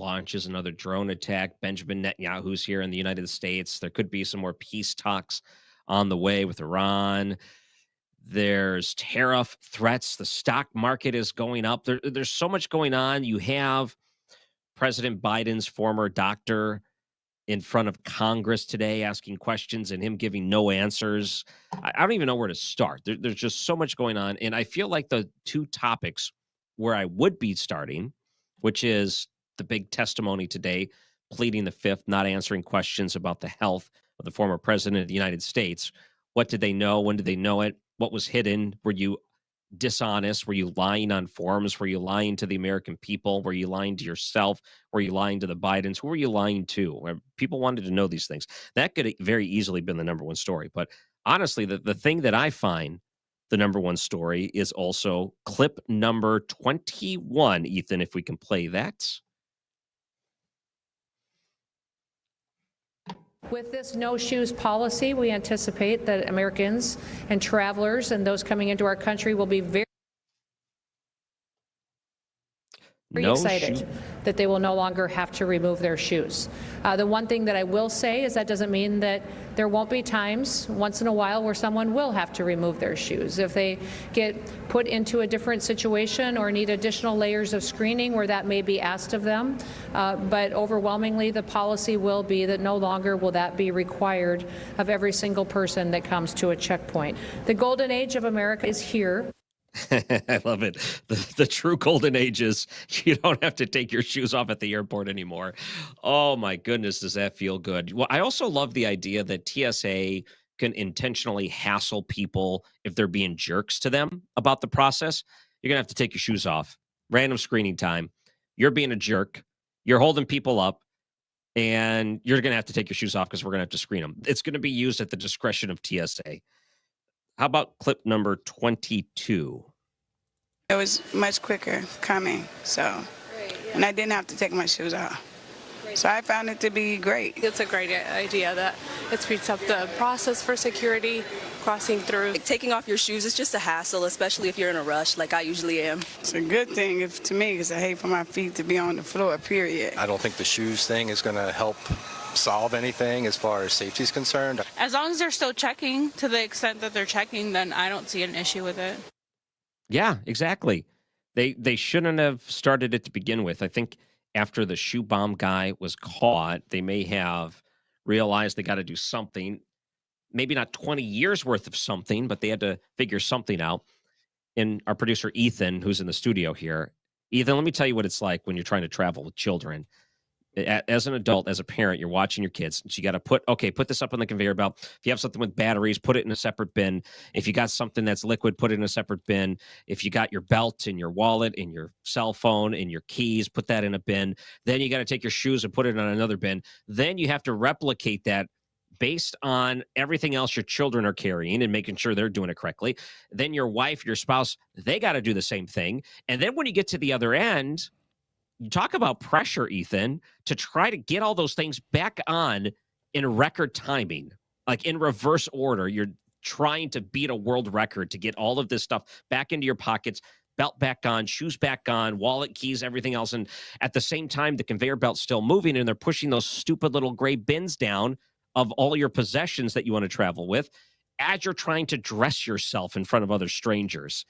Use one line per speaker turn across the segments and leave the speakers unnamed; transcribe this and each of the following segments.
launches another drone attack. Benjamin Netanyahu's here in the United States. There could be some more peace talks on the way with Iran. There's tariff threats. The stock market is going up. There's so much going on. You have President Biden's former doctor in front of Congress today asking questions and him giving no answers. I don't even know where to start. There's just so much going on. And I feel like the two topics where I would be starting, which is the big testimony today, pleading the fifth, not answering questions about the health of the former president of the United States. What did they know? When did they know it? What was hidden? Were you dishonest? Were you lying on forums? Were you lying to the American people? Were you lying to yourself? Were you lying to the Bidens? Who were you lying to? People wanted to know these things. That could have very easily been the number one story. But honestly, the thing that I find the number one story is also clip number 21. Ethan, if we can play that.
With this no shoes policy, we anticipate that Americans and travelers and those coming into our country will be very excited that they will no longer have to remove their shoes. The one thing that I will say is that doesn't mean that there won't be times once in a while where someone will have to remove their shoes. If they get put into a different situation or need additional layers of screening where that may be asked of them. But overwhelmingly, the policy will be that no longer will that be required of every single person that comes to a checkpoint. The golden age of America is here.
I love it. The true golden age is you don't have to take your shoes off at the airport anymore. Oh my goodness, does that feel good? Well, I also love the idea that TSA can intentionally hassle people if they're being jerks to them about the process. You're going to have to take your shoes off. Random screening time. You're being a jerk. You're holding people up. And you're going to have to take your shoes off because we're going to have to screen them. It's going to be used at the discretion of TSA. How about clip number 22?
It was much quicker coming, so, and I didn't have to take my shoes off. So I found it to be great.
It's a great idea that it speeds up the process for security crossing through.
Taking off your shoes is just a hassle, especially if you're in a rush like I usually am.
It's a good thing to me because I hate for my feet to be on the floor, period.
I don't think the shoes thing is going to help solve anything as far as safety is concerned.
As long as they're still checking to the extent that they're checking, then I don't see an issue with it.
Yeah, exactly. They shouldn't have started it to begin with. I think after the shoe bomb guy was caught, they may have realized they got to do something. Maybe not 20 years worth of something, but they had to figure something out. And our producer, Ethan, who's in the studio here. Ethan, let me tell you what it's like when you're trying to travel with children. As an adult, as a parent, you're watching your kids. So you got to put this up on the conveyor belt. If you have something with batteries, put it in a separate bin. If you got something that's liquid, put it in a separate bin. If you got your belt and your wallet and your cell phone and your keys, put that in a bin. Then you got to take your shoes and put it on another bin. Then you have to replicate that based on everything else your children are carrying and making sure they're doing it correctly. Then your wife, your spouse, they got to do the same thing. And then when you get to the other end, you talk about pressure, Ethan, to try to get all those things back on in record timing, like in reverse order. You're trying to beat a world record to get all of this stuff back into your pockets, belt back on, shoes back on, wallet, keys, everything else. And at the same time, the conveyor belt's still moving and they're pushing those stupid little gray bins down of all your possessions that you want to travel with as you're trying to dress yourself in front of other strangers.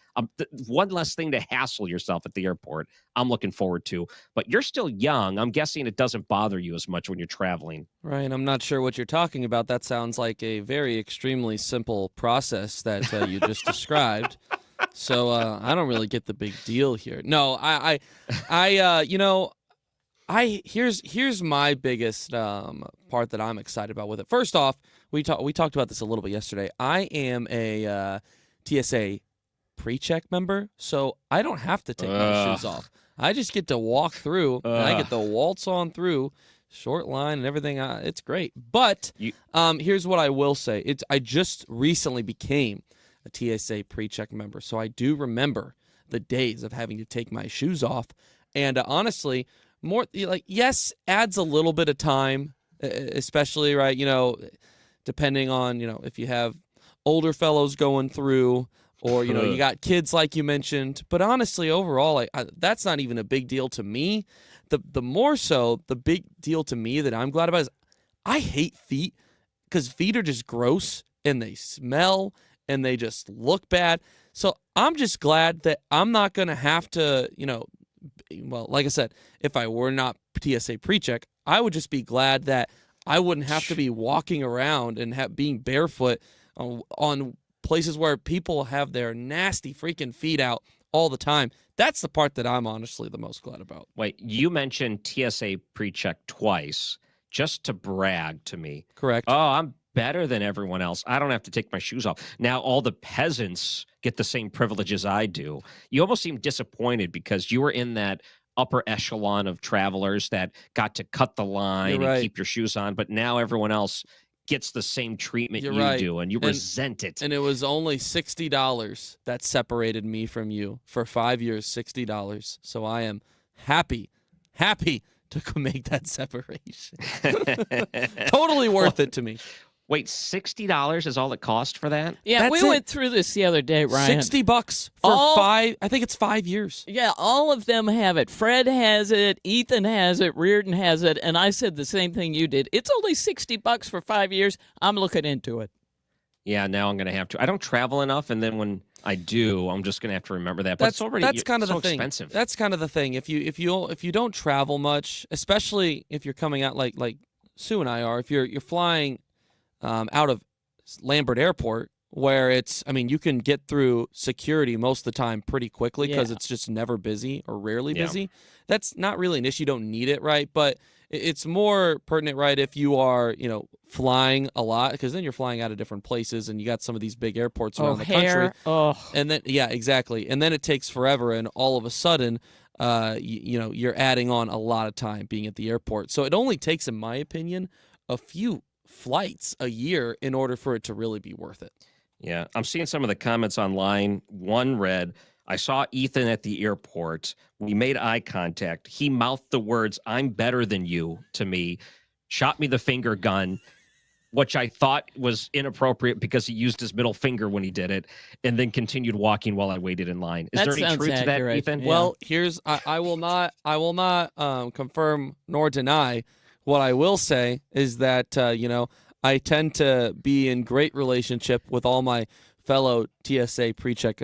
One less thing to hassle yourself at the airport I'm looking forward to. But you're still young. I'm guessing it doesn't bother you as much when you're traveling.
Right. I'm not sure what you're talking about. That sounds like a very extremely simple process that you just described. So I don't really get the big deal here. No, here's my biggest part that I'm excited about with it. First off, we talked about this a little bit yesterday. I am a TSA pre-check member, so I don't have to take my shoes off. I just get to walk through, and I get to waltz on through, short line and everything. It's great. But here's what I will say. I just recently became a TSA pre-check member, so I do remember the days of having to take my shoes off. And honestly, yes, adds a little bit of time, especially, right, depending on, if you have older fellows going through or you got kids like you mentioned. But honestly, overall, that's not even a big deal to me. The more so, the big deal to me that I'm glad about is I hate feet because feet are just gross and they smell and they just look bad. So I'm just glad that I'm not going to have to, well, like I said, if I were not TSA pre-check, I would just be glad that I wouldn't have to be walking around and being barefoot on places where people have their nasty freaking feet out all the time. That's the part that I'm honestly the most glad about.
Wait, you mentioned TSA pre-check twice just to brag to me.
Correct.
Oh, I'm better than everyone else. I don't have to take my shoes off. Now all the peasants get the same privileges I do. You almost seem disappointed because you were in that upper echelon of travelers that got to cut the line and keep your shoes on, but now everyone else gets the same treatment you do, and you resent it.
And it was only $60 that separated me from you for 5 years, $60. So I am happy to make that separation. Totally worth it to me.
Wait, $60 is all it cost for that?
Yeah, we went through this the other day, Ryan.
$60 for 5. I think it's 5 years.
Yeah, all of them have it. Fred has it. Ethan has it. Reardon has it. And I said the same thing you did. It's only $60 for 5 years. I'm looking into it.
Yeah, now I'm going to have to. I don't travel enough, and then when I do, I'm just going to have to remember that. But that's kind of the thing. Expensive.
That's kind of the thing. If you don't travel much, especially if you're coming out like Sue and I are, if you're flying out of Lambert Airport, where you can get through security most of the time pretty quickly because it's just never busy or rarely busy. That's not really an issue. You don't need it, right? But it's more pertinent, right, if you are, flying a lot, because then you're flying out of different places and you got some of these big airports around the country. And then, exactly. And then it takes forever, and all of a sudden, you're adding on a lot of time being at the airport. So it only takes, in my opinion, a few flights a year in order for it to really be worth it.
Yeah, I'm seeing some of the comments online. One read, I saw Ethan at the airport. We made eye contact. He mouthed the words, "I'm better than you," to me, shot me the finger gun, which I thought was inappropriate because he used his middle finger when he did it, and then continued walking while I waited in line. Is there any truth to that, Ethan?
Yeah. Well, I will not confirm nor deny. What I will say is that, I tend to be in great relationship with all my fellow TSA pre-check,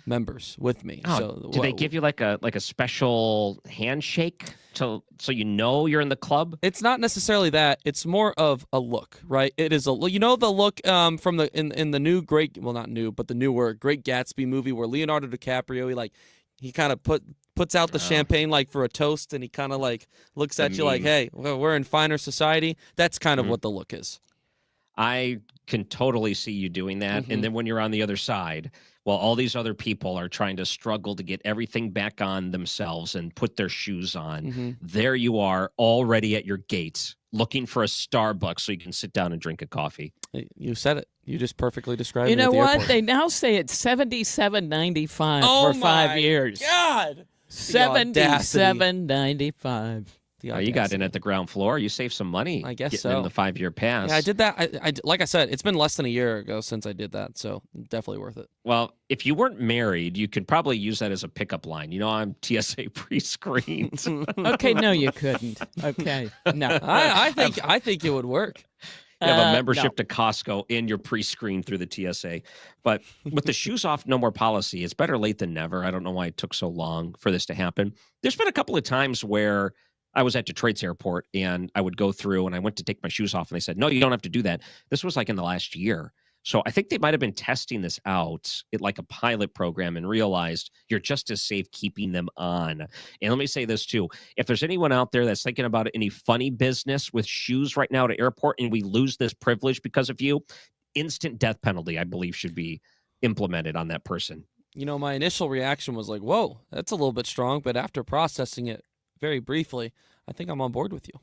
members with me.
Oh,
So,
do they give you like a special handshake so you're in the club?
It's not necessarily that. It's more of a look, right? It is the look from the in the new not new, but the newer Great Gatsby movie where Leonardo DiCaprio he kind of puts out the champagne like for a toast, and he kind of like looks at you like, hey, we're in finer society. That's kind of what the look is.
I can totally see you doing that. And then when you're on the other side, while all these other people are trying to struggle to get everything back on themselves and put their shoes on, there you are already at your gates looking for a Starbucks so you can sit down and drink a coffee.
You said it. You just perfectly described it.
You know what?
Airport.
They now say it's $77.95 for 5 years.
God.
$77.95.
You got in at the ground floor. You saved some money.
I guess
getting in the 5-year pass.
Yeah, I did that. I like I said, it's been less than a year ago since I did that, so definitely worth it.
Well, if you weren't married, you could probably use that as a pickup line. I'm TSA pre-screened.
Okay, no, you couldn't. Okay, no.
I think it would work.
You have a membership to Costco and you're pre-screened through the TSA. But with the shoes off, no more policy, it's better late than never. I don't know why it took so long for this to happen. There's been a couple of times where I was at Detroit's airport and I would go through and I went to take my shoes off and they said, no, you don't have to do that. This was like in the last year. So I think they might have been testing this out like a pilot program and realized you're just as safe keeping them on. And let me say this too. If there's anyone out there that's thinking about any funny business with shoes right now at an airport and we lose this privilege because of you, instant death penalty, I believe, should be implemented on that person.
My initial reaction was like, whoa, that's a little bit strong. But after processing it very briefly, I think I'm on board with you.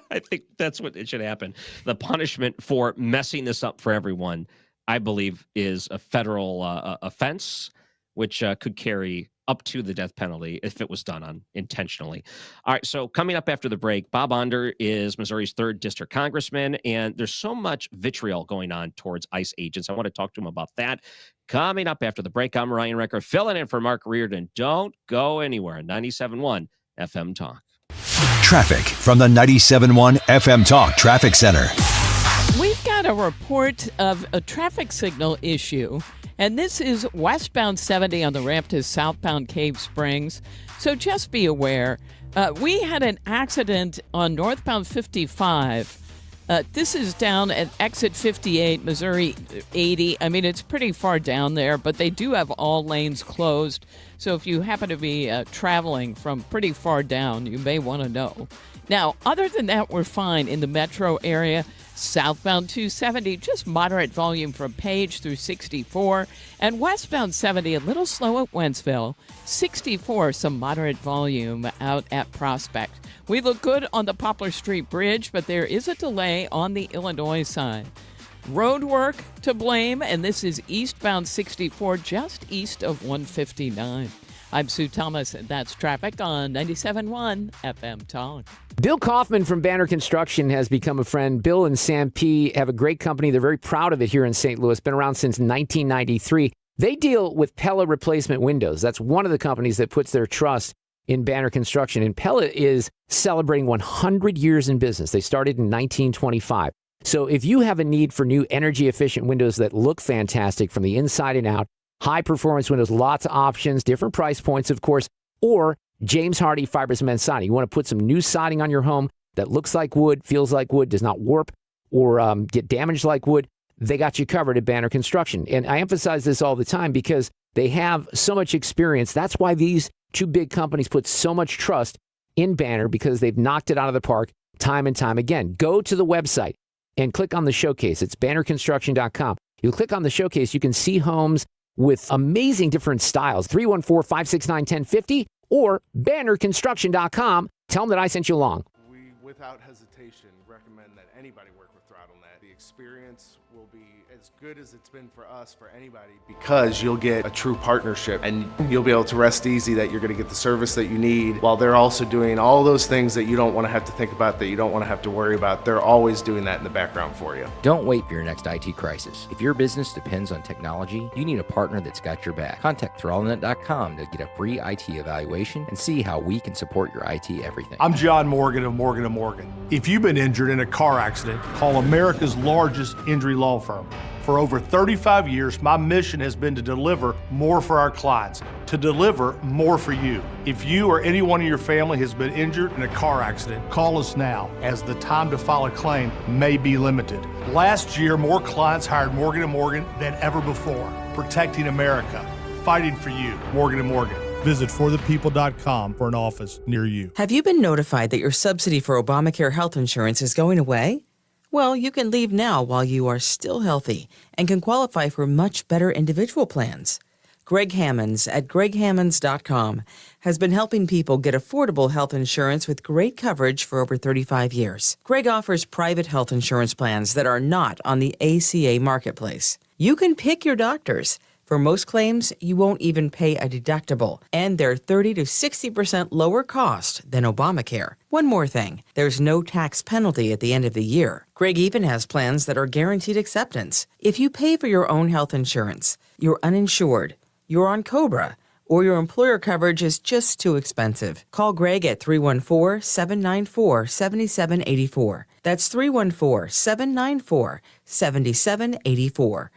I think that's what it should happen. The punishment for messing this up for everyone, I believe, is a federal offense, which could carry up to the death penalty if it was done intentionally. All right, so coming up after the break, Bob Onder is Missouri's 3rd District Congressman, and there's so much vitriol going on towards ICE agents. I want to talk to him about that Coming up after the break, I'm Ryan Recker, filling in for Mark Reardon. Don't go anywhere. 97.1 FM Talk.
Traffic from the 97.1 FM Talk Traffic Center.
We've got a report of a traffic signal issue, and this is westbound 70 on the ramp to southbound Cave Springs. So just be aware. We had an accident on northbound 55. This is down at exit 58, Missouri 80. I mean, it's pretty far down there, but they do have all lanes closed. So if you happen to be traveling from pretty far down, you may want to know. Now, other than that, we're fine in the metro area. Southbound 270, just moderate volume from Page through 64. And westbound 70, a little slow at Wentzville. 64, some moderate volume out at Prospect. We look good on the Poplar Street Bridge, but there is a delay on the Illinois side. Road work to blame, and this is eastbound 64, just east of 159. I'm Sue Thomas, and that's traffic on 97.1 FM Talk.
Bill Kaufman from Banner Construction has become a friend. Bill and Sam P. have a great company. They're very proud of it here in St. Louis. Been around since 1993. They deal with Pella replacement windows. That's one of the companies that puts their trust in Banner Construction. And Pella is celebrating 100 years in business. They started in 1925. So if you have a need for new energy-efficient windows that look fantastic from the inside and out, high-performance windows, lots of options, different price points, of course, or James Hardie fiber cement siding. You want to put some new siding on your home that looks like wood, feels like wood, does not warp or get damaged like wood. They got you covered at Banner Construction. And I emphasize this all the time because they have so much experience. That's why these two big companies put so much trust in Banner, because they've knocked it out of the park time and time again. Go to the website and click on the showcase. It's bannerconstruction.com. You click on the showcase, you can see homes with amazing different styles. 314-569-1050 or bannerconstruction.com. Tell them that I sent you along.
We, without hesitation, recommend that anybody work with ThrottleNet. The experience will be as good as it's been for us, for anybody, because you'll get a true partnership and you'll be able to rest easy that you're going to get the service that you need, while they're also doing all those things that you don't want to have to think about, that you don't want to have to worry about. They're always doing that in the background for you.
Don't wait for your next IT crisis. If your business depends on technology, you need a partner that's got your back. Contact ThrottleNet.com to get a free IT evaluation and see how we can support your IT everything.
I'm John Morgan of Morgan & Morgan. If you've been injured in a car accident, call America's largest injury law firm. For over 35 years, my mission has been to deliver more for our clients, to deliver more for you. If you or anyone in your family has been injured in a car accident, call us now, as the time to file a claim may be limited. Last year, more clients hired Morgan & Morgan than ever before, protecting America, fighting for you. Morgan & Morgan. Visit forthepeople.com for an office near you.
Have you been notified that your subsidy for Obamacare health insurance is going away? Well, you can leave now while you are still healthy and can qualify for much better individual plans. Greg Hammonds at greghammonds.com has been helping people get affordable health insurance with great coverage for over 35 years. Greg offers private health insurance plans that are not on the ACA marketplace. You can pick your doctors. For most claims, you won't even pay a deductible, and they're 30 to 60% lower cost than Obamacare. One more thing, there's no tax penalty at the end of the year. Greg even has plans that are guaranteed acceptance. If you pay for your own health insurance, you're uninsured, you're on COBRA, or your employer coverage is just too expensive, call Greg at 314-794-7784. That's 314-794-7784.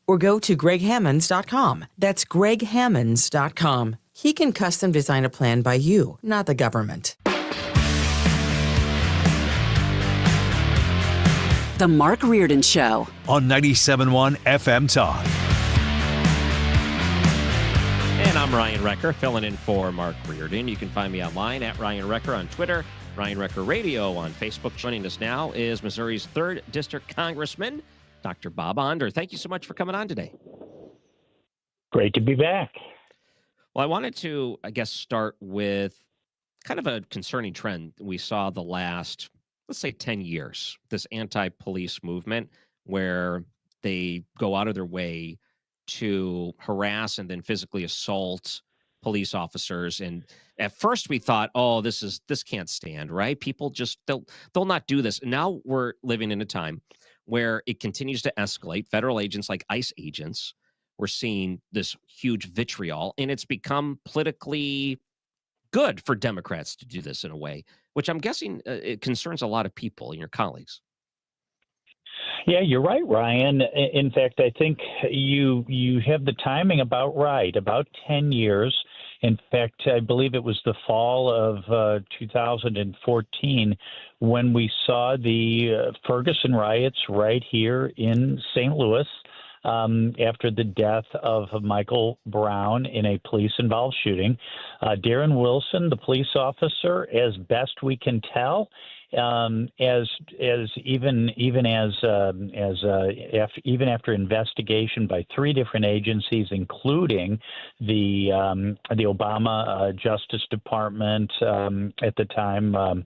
Or go to greghammonds.com. That's greghammonds.com. He can custom design a plan by you, not the government.
The Mark Reardon Show
on 97.1 FM Talk.
And I'm Ryan Recker, filling in for Mark Reardon. You can find me online at Ryan Recker on Twitter, Ryan Recker Radio on Facebook. Joining us now is Missouri's 3rd District Congressman, Dr. Bob Onder. Thank you so much for coming on today.
Great to be back.
Well, I wanted to, start with kind of a concerning trend we saw the last, let's say, 10 years, this anti-police movement where they go out of their way to harass and then physically assault police officers. And at first we thought, oh, this can't stand, right? People just, they'll not do this. And now we're living in a time where it continues to escalate. Federal agents like ICE agents we're seeing this huge vitriol, and it's become politically good for Democrats to do this in a way, which I'm guessing it concerns a lot of people and your colleagues.
Yeah, you're right, Ryan. In fact, I think you have the timing about right, about 10 years. In fact, I believe it was the fall of 2014 when we saw the Ferguson riots right here in St. Louis after the death of Michael Brown in a police-involved shooting. Darren Wilson, the police officer, as best we can tell, even after investigation by 3 different agencies, including the Obama Justice Department at the time,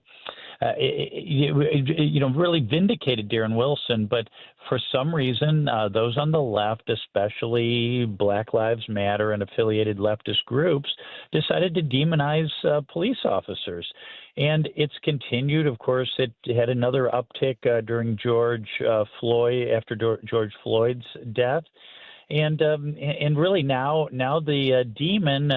really vindicated Darren Wilson. But for some reason, those on the left, especially Black Lives Matter and affiliated leftist groups, decided to demonize police officers. And it's continued. Of course, it had another uptick during George Floyd's death. And really now the demon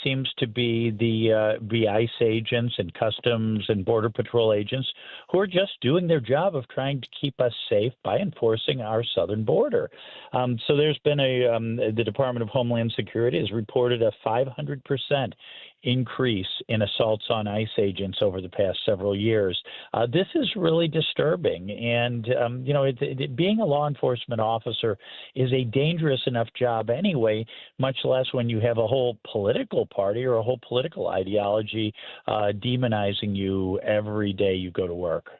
seems to be the ICE agents and Customs and Border Patrol agents who are just doing their job of trying to keep us safe by enforcing our southern border. So there's been the Department of Homeland Security has reported a 500% increase in assaults on ICE agents over the past several years. This is really disturbing. And, being a law enforcement officer is a dangerous enough job anyway, much less when you have a whole political party or a whole political ideology demonizing you every day you go to work.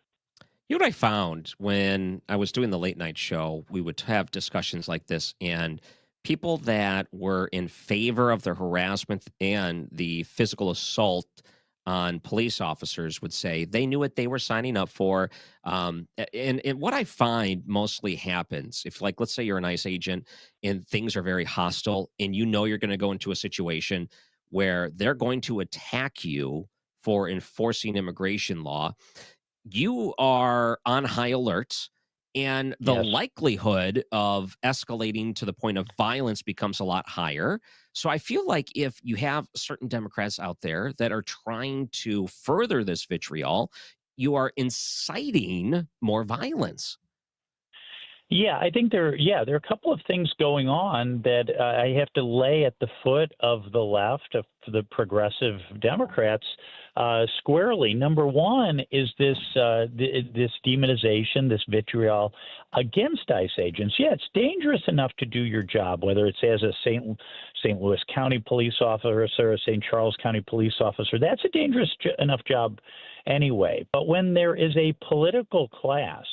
You know what I found when I was doing the late night show, we would have discussions like this, and people that were in favor of the harassment and the physical assault on police officers would say they knew what they were signing up for. And what I find mostly happens if, like, let's say you're an ICE agent and things are very hostile and you know you're going to go into a situation where they're going to attack you for enforcing immigration law, you are on high alert. And the likelihood of escalating to the point of violence becomes a lot higher. So I feel like if you have certain Democrats out there that are trying to further this vitriol, you are inciting more violence.
Yeah, I think there are a couple of things going on that I have to lay at the foot of the left, of the progressive Democrats, squarely. Number one is this demonization, this vitriol against ICE agents. Yeah, it's dangerous enough to do your job, whether it's as a St. Louis County police officer or a St. Charles County police officer. That's a dangerous enough job anyway. But when there is a political class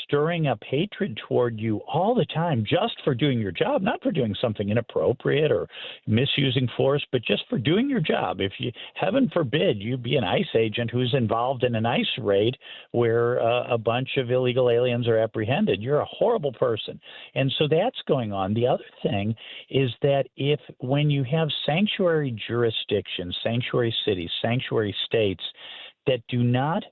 stirring up hatred toward you all the time just for doing your job, not for doing something inappropriate or misusing force, but just for doing your job. If you, heaven forbid, you be an ICE agent who's involved in an ICE raid where a bunch of illegal aliens are apprehended, you're a horrible person. And so that's going on. The other thing is that when you have sanctuary jurisdictions, sanctuary cities, sanctuary states that do not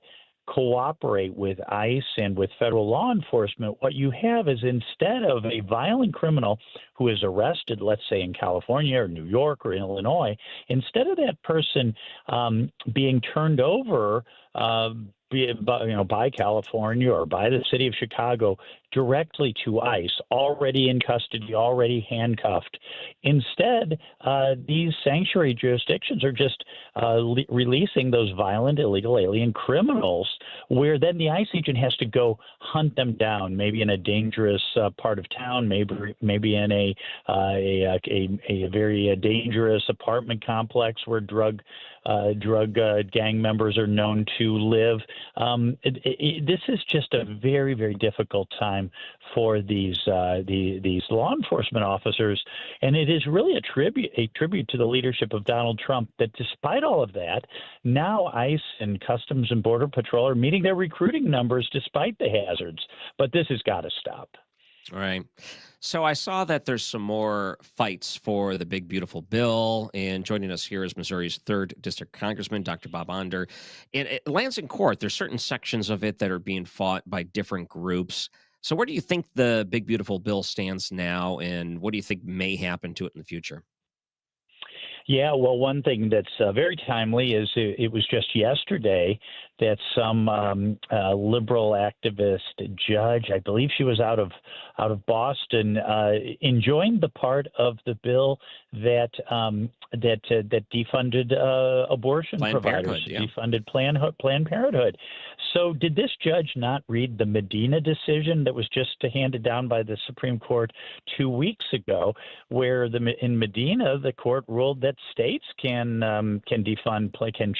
cooperate with ICE and with federal law enforcement, what you have is, instead of a violent criminal who is arrested, let's say in California or New York or Illinois, instead of that person being turned over by California or by the city of Chicago directly to ICE, already in custody, already handcuffed. Instead, these sanctuary jurisdictions are just releasing those violent illegal alien criminals, where then the ICE agent has to go hunt them down, maybe in a dangerous part of town, maybe in a very dangerous apartment complex where drug gang members are known to live. This is just a very, very difficult time for these law enforcement officers, and it is really a tribute to the leadership of Donald Trump that, despite all of that, now ICE and Customs and Border Patrol are meeting their recruiting numbers despite the hazards. But this has got to stop.
All right. So I saw that there's some more fights for the big, beautiful bill. And joining us here is Missouri's 3rd District Congressman, Dr. Bob Onder. And it lands in court. There's certain sections of it that are being fought by different groups. So where do you think the big beautiful bill stands now, and what do you think may happen to it in the future?
Yeah, well, one thing that's very timely is it was just yesterday that some liberal activist judge, I believe she was out of Boston, enjoined the part of the bill that that defunded abortion
Planned
providers,
Parenthood, yeah.
defunded Planned Parenthood. So, did this judge not read the Medina decision that was just handed down by the Supreme Court 2 weeks ago, where in Medina the court ruled that states can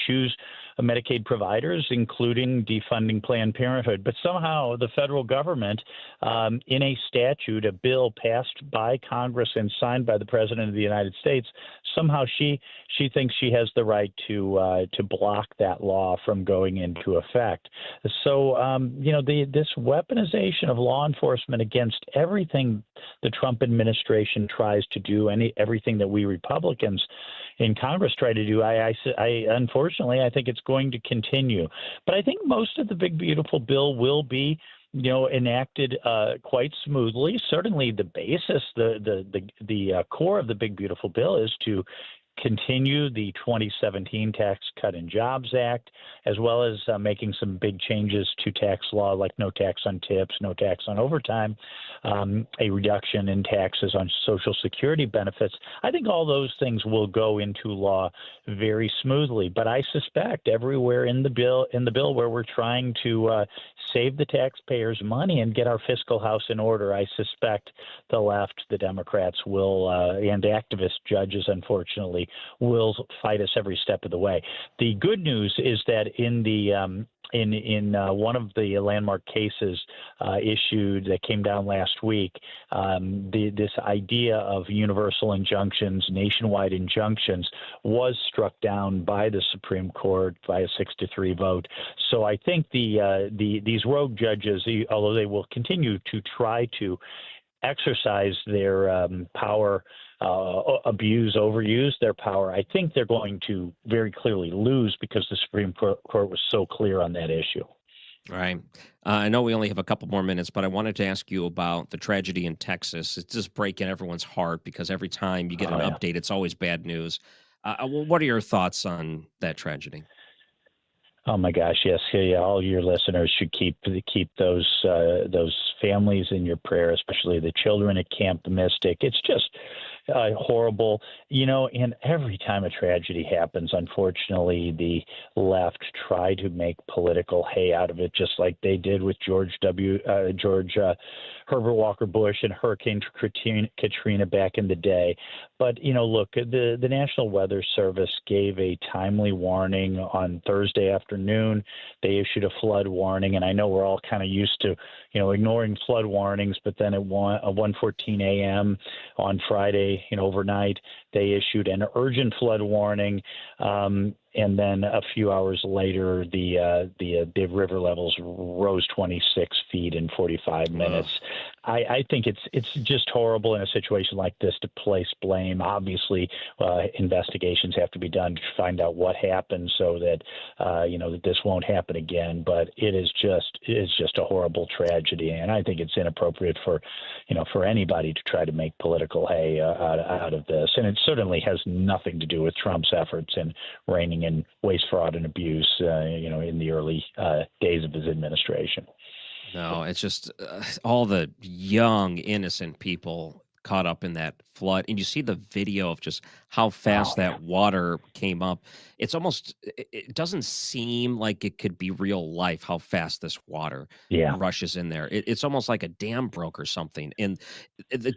choose Medicaid providers, including defunding Planned Parenthood. But somehow the federal government, in a statute, a bill passed by Congress and signed by the President of the United States, somehow she thinks she has the right to block that law from going into effect. So this weaponization of law enforcement against everything the Trump administration tries to do, everything that we Republicans in Congress try to do, I unfortunately, I think it's going to continue. But I think most of the big beautiful bill will be enacted quite smoothly. Certainly, the basis, the core of the big beautiful bill is to continue the 2017 Tax Cut and Jobs Act, as well as making some big changes to tax law, like no tax on tips, no tax on overtime, a reduction in taxes on Social Security benefits. I think all those things will go into law very smoothly. But I suspect everywhere in the bill where we're trying to save the taxpayers money and get our fiscal house in order, I suspect the left, the Democrats will, and activist judges, unfortunately, will fight us every step of the way. The good news is that in one of the landmark cases issued that came down last week, this idea of universal injunctions, nationwide injunctions, was struck down by the Supreme Court by a 6-3 vote. So I think these rogue judges, although they will continue to try to exercise their power, overuse their power, I think they're going to very clearly lose because the Supreme Court was so clear on that issue.
Right. I know we only have a couple more minutes, but I wanted to ask you about the tragedy in Texas. It's just breaking everyone's heart because every time you get an update, it's always bad news. What are your thoughts on that tragedy?
Oh my gosh, yes. Yeah, all your listeners should keep those families in your prayer, especially the children at Camp Mystic. It's just horrible, and every time a tragedy happens, unfortunately, the left try to make political hay out of it, just like they did with George Herbert Walker Bush and Hurricane Katrina back in the day. But, look, the National Weather Service gave a timely warning on Thursday afternoon. They issued a flood warning, and I know we're all kind of used to, ignoring flood warnings, but then at 1:14 a.m. on Friday, overnight, they issued an urgent flood warning. And then a few hours later, the river levels rose 26 feet in 45 minutes. I think it's just horrible in a situation like this to place blame. Obviously, investigations have to be done to find out what happened so that that this won't happen again. But it's just a horrible tragedy, and I think it's inappropriate for anybody to try to make political hay out of this. And it certainly has nothing to do with Trump's efforts in reining in waste, fraud, and abuse, in the early days of his administration.
No, it's just all the young, innocent people caught up in that flood. And you see the video of just how fast that water came up. It's almost, it doesn't seem like it could be real life, how fast this water rushes in there. It's almost like a dam broke or something. And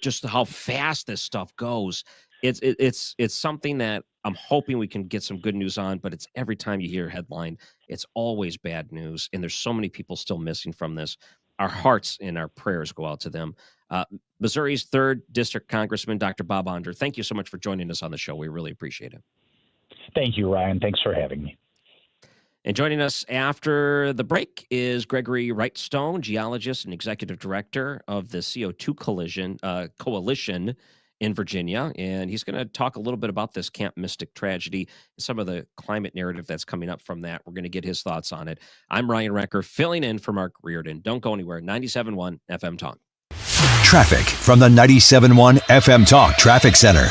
just how fast this stuff goes. It's something that I'm hoping we can get some good news on, but it's every time you hear a headline, it's always bad news. And there's so many people still missing from this. Our hearts and our prayers go out to them. Missouri's 3rd District Congressman, Dr. Bob Onder, thank you so much for joining us on the show. We really appreciate it.
Thank you, Ryan. Thanks for having me.
And joining us after the break is Gregory Whitestone, geologist and executive director of the CO2 Coalition. in Virginia, and he's going to talk a little bit about this Camp Mystic tragedy and some of the climate narrative that's coming up from that. We're going to get his thoughts on it. I'm Ryan Recker, filling in for Mark Reardon. Don't go anywhere. 97.1 FM Talk.
Traffic from the 97.1 FM Talk Traffic Center.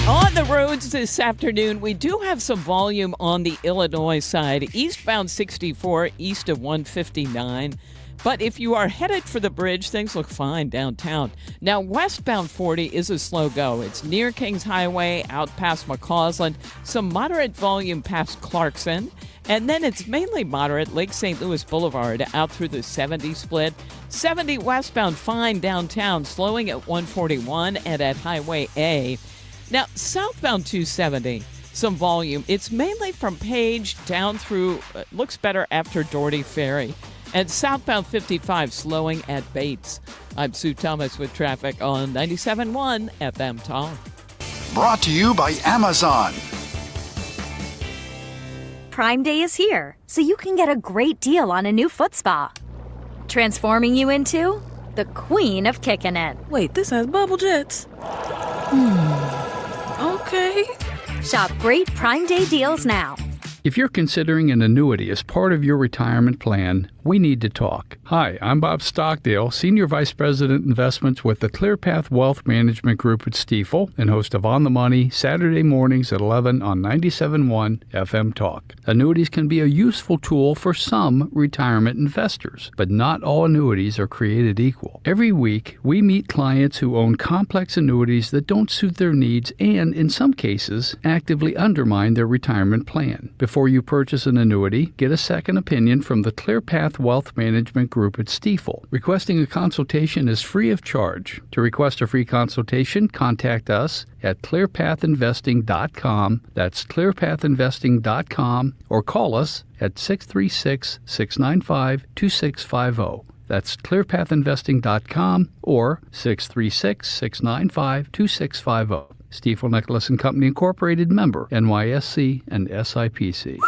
On the roads this afternoon, we do have some volume on the Illinois side. Eastbound 64, east of 159. But if you are headed for the bridge, things look fine downtown. Now, westbound 40 is a slow go. It's near Kings Highway, out past McCausland, some moderate volume past Clarkson, and then it's mainly moderate Lake St. Louis Boulevard out through the 70 split. 70 westbound fine downtown, slowing at 141 and at Highway A. Now, southbound 270, some volume. It's mainly from Page down through, looks better after Doherty Ferry. And southbound 55 slowing at Bates. I'm Sue Thomas with traffic on 97.1 FM Talk.
Brought to you by Amazon.
Prime Day is here, so you can get a great deal on a new foot spa. Transforming you into the queen of kicking it.
Wait, this has bubble jets. Okay.
Shop great Prime Day deals now.
If you're considering an annuity as part of your retirement plan, we need to talk. Hi, I'm Bob Stockdale, Senior Vice President Investments with the ClearPath Wealth Management Group at Stifel and host of On the Money, Saturday mornings at 11 on 97.1 FM Talk. Annuities can be a useful tool for some retirement investors, but not all annuities are created equal. Every week, we meet clients who own complex annuities that don't suit their needs and, in some cases, actively undermine their retirement plan. Before you purchase an annuity, get a second opinion from the ClearPath Wealth Management Group at Stifel. Requesting a consultation is free of charge. To request a free consultation, contact us at clearpathinvesting.com. That's clearpathinvesting.com, or call us at 636-695-2650. That's clearpathinvesting.com or 636-695-2650. Stifel Nicholas and Company Incorporated, member NYSE and SIPC.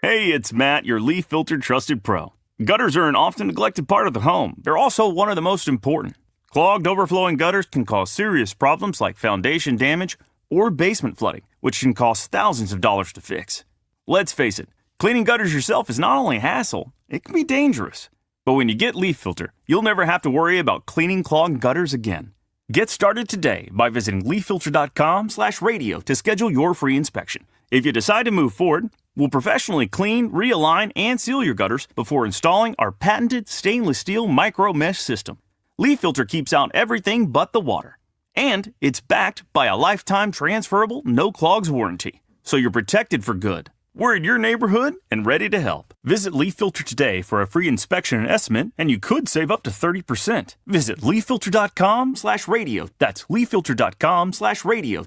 Hey, it's Matt, your leaf filter trusted pro. Gutters are an often neglected part of the home. They're also one of the most important. Clogged, overflowing gutters can cause serious problems like foundation damage or basement flooding, which can cost thousands of dollars to fix. Let's face it, cleaning gutters yourself is not only a hassle, it can be dangerous. But when you get Leaf Filter, you'll never have to worry about cleaning clogged gutters again. Get started today by visiting leaffilter.com/radio to schedule your free inspection. If you decide to move forward, we'll professionally clean, realign, and seal your gutters before installing our patented stainless steel micro mesh system. Leaf Filter keeps out everything but the water. And it's backed by a lifetime transferable no clogs warranty. So you're protected for good. We're in your neighborhood and ready to help. Visit Leaf Filter today for a free inspection and estimate, and you could save up to 30%. Visit leaffilter.com/radio. That's leaffilter.com/radio.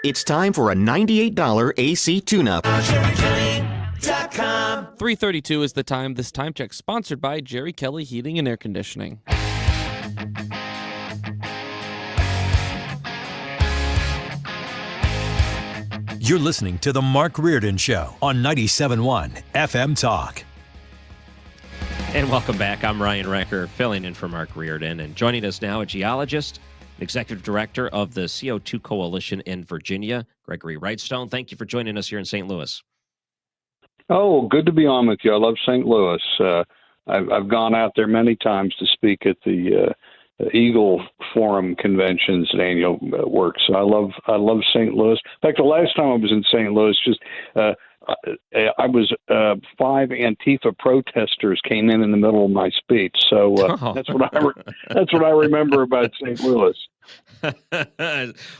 It's time for a $98 AC tune-up.
3:32 is the time. This time check sponsored by Jerry Kelly Heating and Air Conditioning.
You're listening to The Mark Reardon Show on 97.1 FM Talk.
And welcome back. I'm Ryan Recker, filling in for Mark Reardon. And joining us now, a geologist, executive director of the CO2 Coalition in Virginia, Gregory Whitestone. Thank you for joining us here in St. Louis.
Oh, good to be on with you. I love St. Louis. I've gone out there many times to speak at the Eagle Forum conventions and annual work. So I love St. Louis. In fact, the last time I was in St. Louis, I was 5 Antifa protesters came in the middle of my speech. So that's what I remember about St. Louis.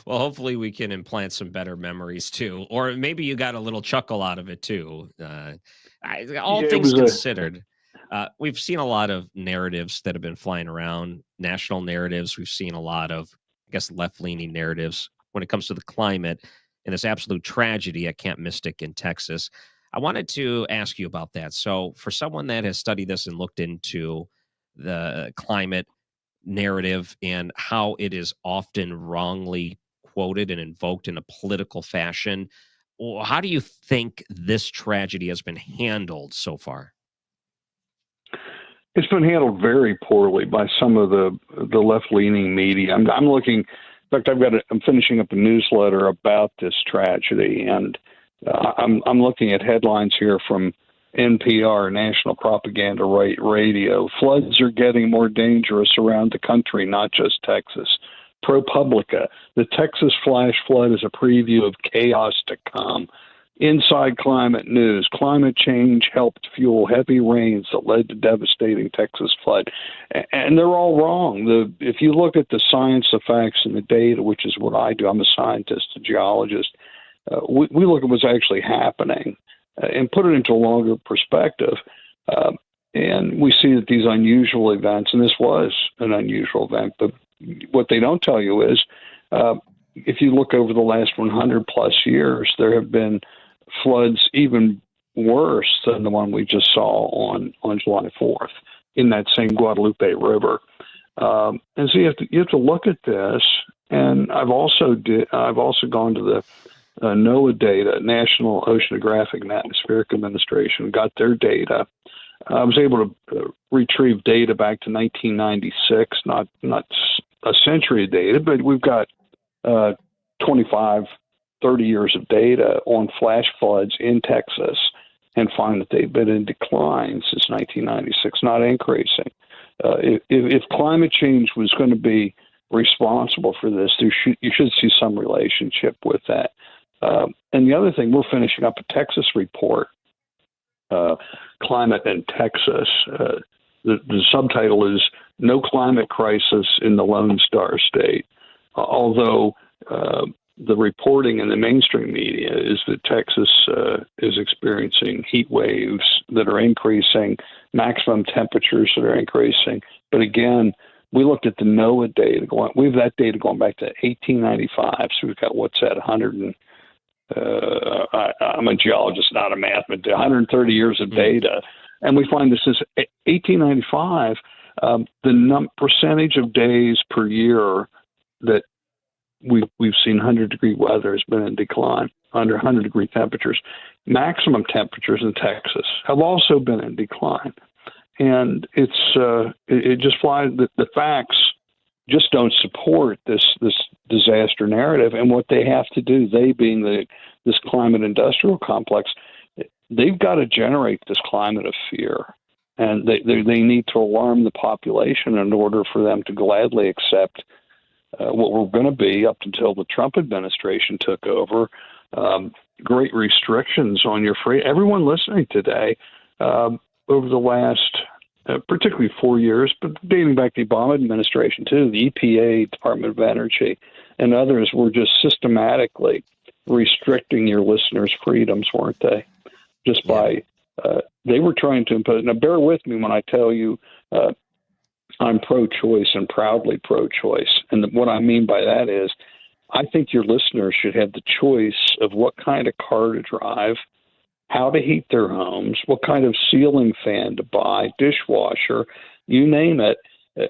Well, hopefully we can implant some better memories too, or maybe you got a little chuckle out of it too. All things considered. We've seen a lot of narratives that have been flying around, national narratives. We've seen a lot of, I guess, left-leaning narratives when it comes to the climate and this absolute tragedy at Camp Mystic in Texas. I wanted to ask you about that. So for someone that has studied this and looked into the climate narrative and how it is often wrongly quoted and invoked in a political fashion, how do you think this tragedy has been handled so far?
It's been handled very poorly by some of the left-leaning media. I'm looking. In fact, I'm finishing up a newsletter about this tragedy, and I'm looking at headlines here from NPR, National Propaganda Radio. Floods are getting more dangerous around the country, not just Texas. ProPublica, the Texas flash flood is a preview of chaos to come. Inside Climate News, climate change helped fuel heavy rains that led to devastating Texas flood. And they're all wrong. If you look at the science, the facts, and the data, which is what I do, I'm a scientist, a geologist, we look at what's actually happening and put it into a longer perspective. And we see that these unusual events, and this was an unusual event, but what they don't tell you is if you look over the last 100 plus years, there have been floods even worse than the one we just saw on July 4th in that same Guadalupe River. And so you have to look at this. And I've also gone to the NOAA data, National Oceanographic and Atmospheric Administration, got their data. I was able to retrieve data back to 1996, not a century of data, but we've got 25, 30 years of data on flash floods in Texas, and find that they've been in decline since 1996, not increasing. If climate change was going to be responsible for this, you should see some relationship with that. And the other thing, we're finishing up a Texas report, Climate in Texas. The subtitle is No Climate Crisis in the Lone Star State. Although the reporting in the mainstream media is that Texas is experiencing heat waves that are increasing, maximum temperatures that are increasing. But again, we looked at the NOAA data. We have that data going back to 1895. So we've got, what's that, 100 and I'm a geologist, not a math, but 130 years of data. And we find this is 1895, the percentage of days per year that we've seen 100-degree weather has been in decline, under 100-degree temperatures. Maximum temperatures in Texas have also been in decline. And it just flies. The facts just don't support this disaster narrative. And what they have to do, they being this climate industrial complex, they've got to generate this climate of fear. And they need to alarm the population in order for them to gladly accept what we're going to be up until the Trump administration took over. Great restrictions on your free. Everyone listening today, over the last, particularly 4 years, but dating back to the Obama administration too, the EPA, Department of Energy, and others were just systematically restricting your listeners' freedoms, weren't they? Just by they were trying to impose. Now, bear with me when I tell you I'm pro-choice and proudly pro-choice. And what I mean by that is I think your listeners should have the choice of what kind of car to drive, how to heat their homes, what kind of ceiling fan to buy, dishwasher, you name it.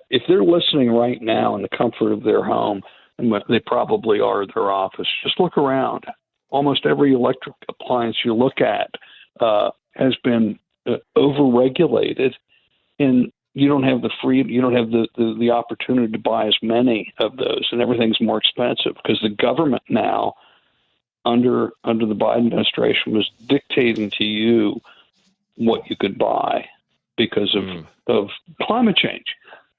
If they're listening right now in the comfort of their home, and they probably are at their office, just look around. Almost every electric appliance you look at has been overregulated, and you don't have the freedom, you don't have the opportunity to buy as many of those, and everything's more expensive because the government now, under the Biden administration, was dictating to you what you could buy because of climate change.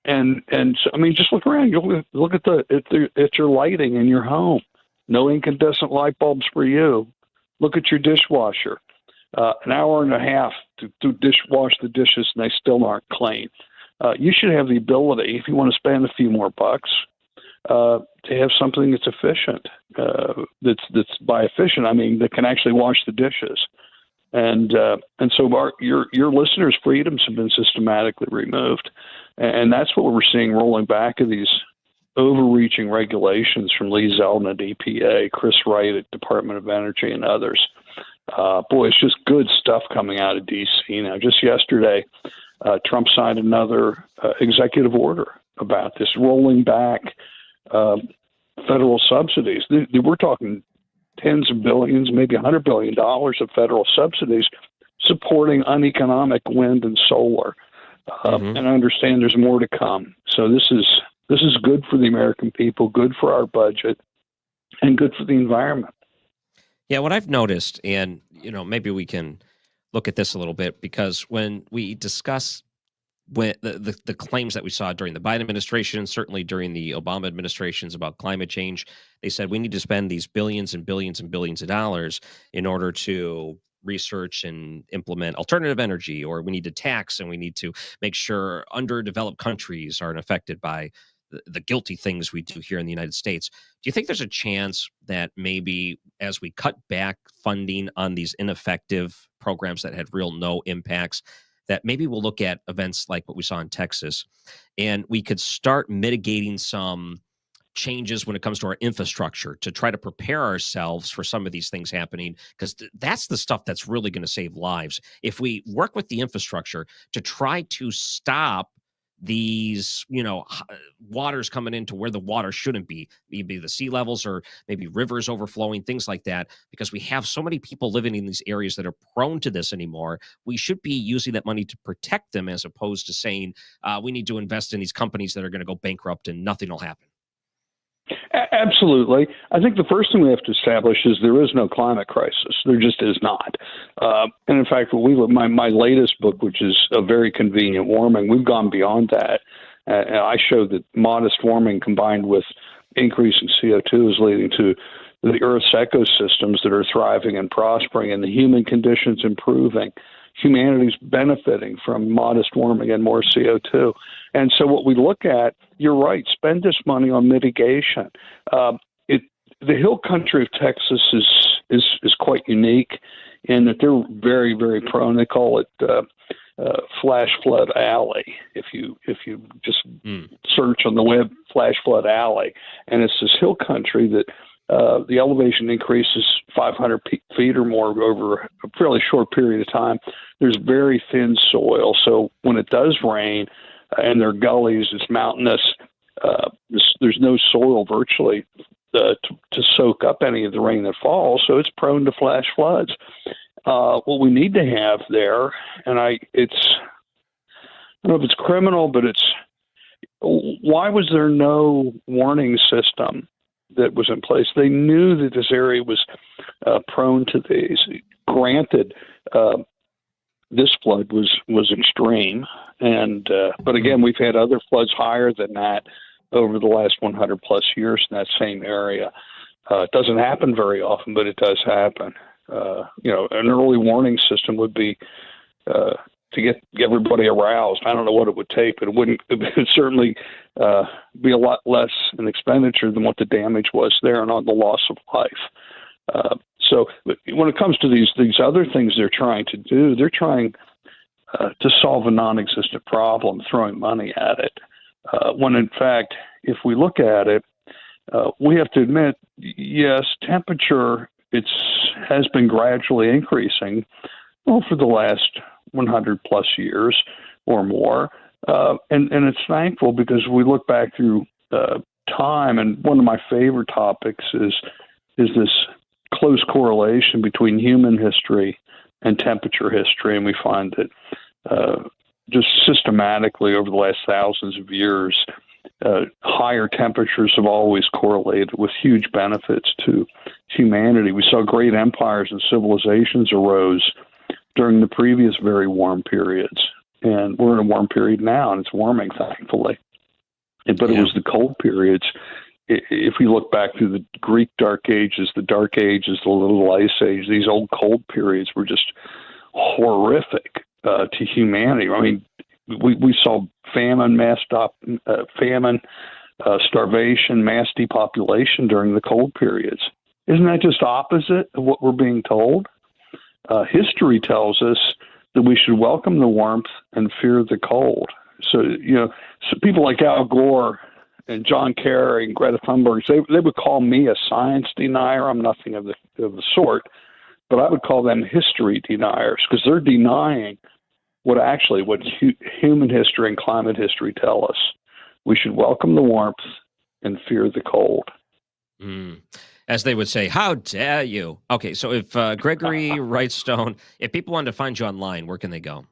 And so, I mean, just look around. You look at your lighting in your home. No incandescent light bulbs for you. Look at your dishwasher. An hour and a half to wash the dishes, and they still aren't clean. You should have the ability, if you want to spend a few more bucks, to have something that's efficient. That's by efficient, I mean that can actually wash the dishes. And so your listeners' freedoms have been systematically removed, and that's what we're seeing rolling back of these overreaching regulations from Lee Zeldin at EPA, Chris Wright at Department of Energy, and others. Boy, it's just good stuff coming out of D.C. Now, just yesterday, Trump signed another executive order about this, rolling back federal subsidies. We're talking tens of billions, maybe $100 billion of federal subsidies supporting uneconomic wind and solar. and I understand there's more to come. So this is good for the American people, good for our budget, and good for the environment.
Yeah, what I've noticed, and maybe we can look at this a little bit, because when we discuss when the claims that we saw during the Biden administration, certainly during the Obama administrations about climate change, they said we need to spend these billions and billions and billions of dollars in order to research and implement alternative energy, or we need to tax and we need to make sure underdeveloped countries aren't affected by the guilty things we do here in the United States. Do you think there's a chance that maybe as we cut back funding on these ineffective programs that had real no impacts, that maybe we'll look at events like what we saw in Texas, and we could start mitigating some changes when it comes to our infrastructure to try to prepare ourselves for some of these things happening? Because that's the stuff that's really going to save lives. If we work with the infrastructure to try to stop these, waters coming into where the water shouldn't be, maybe the sea levels or maybe rivers overflowing, things like that, because we have so many people living in these areas that are prone to this anymore. We should be using that money to protect them, as opposed to saying we need to invest in these companies that are going to go bankrupt and nothing will happen.
Absolutely. I think the first thing we have to establish is there is no climate crisis. There just is not. And in fact, my latest book, which is A Very Convenient Warming, we've gone beyond that. I show that modest warming combined with increasing CO2 is leading to the Earth's ecosystems that are thriving and prospering and the human conditions improving. Humanity's benefiting from modest warming and more CO2. And so what we look at, you're right, spend this money on mitigation. The hill country of Texas is quite unique in that they're very, very prone. They call it flash flood alley. If you just search on the web, flash flood alley, and it's this hill country that the elevation increases 500 feet or more over a fairly short period of time. There's very thin soil, so when it does rain, and there are gullies, it's mountainous. There's no soil virtually to soak up any of the rain that falls, so it's prone to flash floods. What we need to have there, and I don't know if it's criminal, but why was there no warning system that was in place? They knew that this area was prone to these. Granted, this flood was extreme, but again, we've had other floods higher than that over the last 100 plus years in that same area. It doesn't happen very often, but it does happen. An early warning system would be to get everybody aroused. I don't know what it would take, but it would certainly be a lot less an expenditure than what the damage was there and on the loss of life. So when it comes to these other things they're trying to do, they're trying to solve a non-existent problem, throwing money at it. When in fact, if we look at it, we have to admit, yes, temperature has been gradually increasing for the last 100 plus years or more. And it's thankful because we look back through time, and one of my favorite topics is this close correlation between human history and temperature history. And we find that just systematically over the last thousands of years, higher temperatures have always correlated with huge benefits to humanity. We saw great empires and civilizations arose during the previous very warm periods. And we're in a warm period now, and it's warming, thankfully. But it was the cold periods. If we look back through the Greek Dark Ages, the Dark Ages, the Little Ice Age, these old cold periods were just horrific to humanity. I mean, we saw famine, starvation, mass depopulation during the cold periods. Isn't that just opposite of what we're being told? History tells us that we should welcome the warmth and fear the cold. So people like Al Gore and John Kerry and Greta Thunberg, they would call me a science denier. I'm nothing of the sort, but I would call them history deniers because they're denying what human history and climate history tell us. We should welcome the warmth and fear the cold.
As they would say, how dare you? Okay, so if Gregory Whitestone, if people wanted to find you online, where can they go?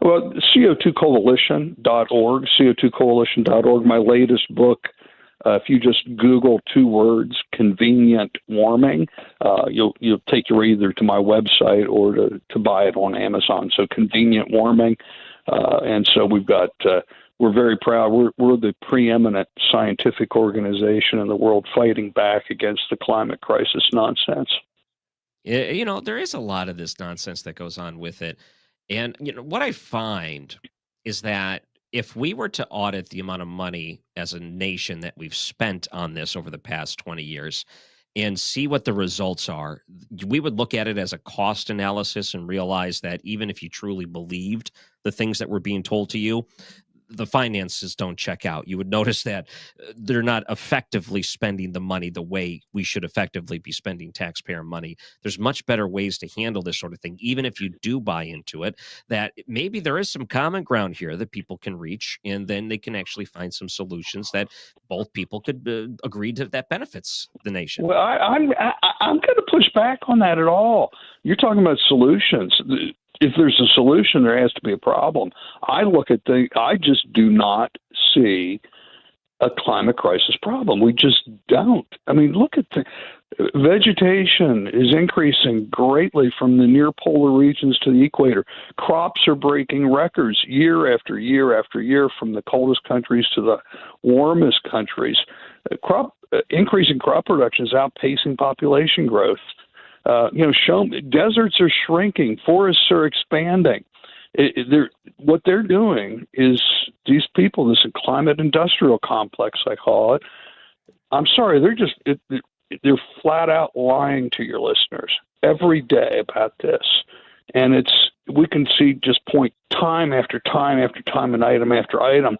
Well, CO2coalition.org, CO2coalition.org, my latest book. If you just Google 2 words, convenient warming, you'll take you either to my website or to buy it on Amazon. So convenient warming. And so we've got, we're very proud. We're the preeminent scientific organization in the world fighting back against the climate crisis nonsense.
You know, there is a lot of this nonsense that goes on with it. And, you know, what I find is that if we were to audit the amount of money as a nation that we've spent on this over the past 20 years and see what the results are, we would look at it as a cost analysis and realize that even if you truly believed the things that were being told to you, the finances don't check out. You would notice that they're not effectively spending the money the way we should effectively be spending taxpayer money. There's much better ways to handle this sort of thing, even if you do buy into it, that maybe there is some common ground here that people can reach, and then they can actually find some solutions that both people could agree to that benefits the nation.
Well, I'm going to push back on that at all. You're talking about solutions. If there's a solution, there has to be a problem. I just do not see a climate crisis problem. We just don't. I mean, look at the vegetation is increasing greatly from the near polar regions to the equator. Crops are breaking records year after year after year from the coldest countries to the warmest countries. Increasing crop production is outpacing population growth. Deserts are shrinking, forests are expanding. What they're doing is these people, this climate industrial complex, I call it. I'm sorry, they're flat out lying to your listeners every day about this, and we can see just point time after time after time and item after item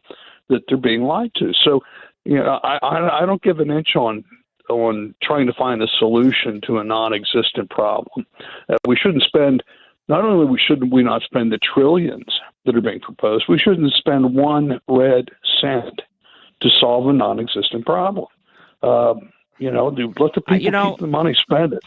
that they're being lied to. So, I don't give an inch on trying to find a solution to a non-existent problem. We shouldn't spend, not only should we not spend the trillions that are being proposed, we shouldn't spend one red cent to solve a non-existent problem. Let the people keep the money, spend it.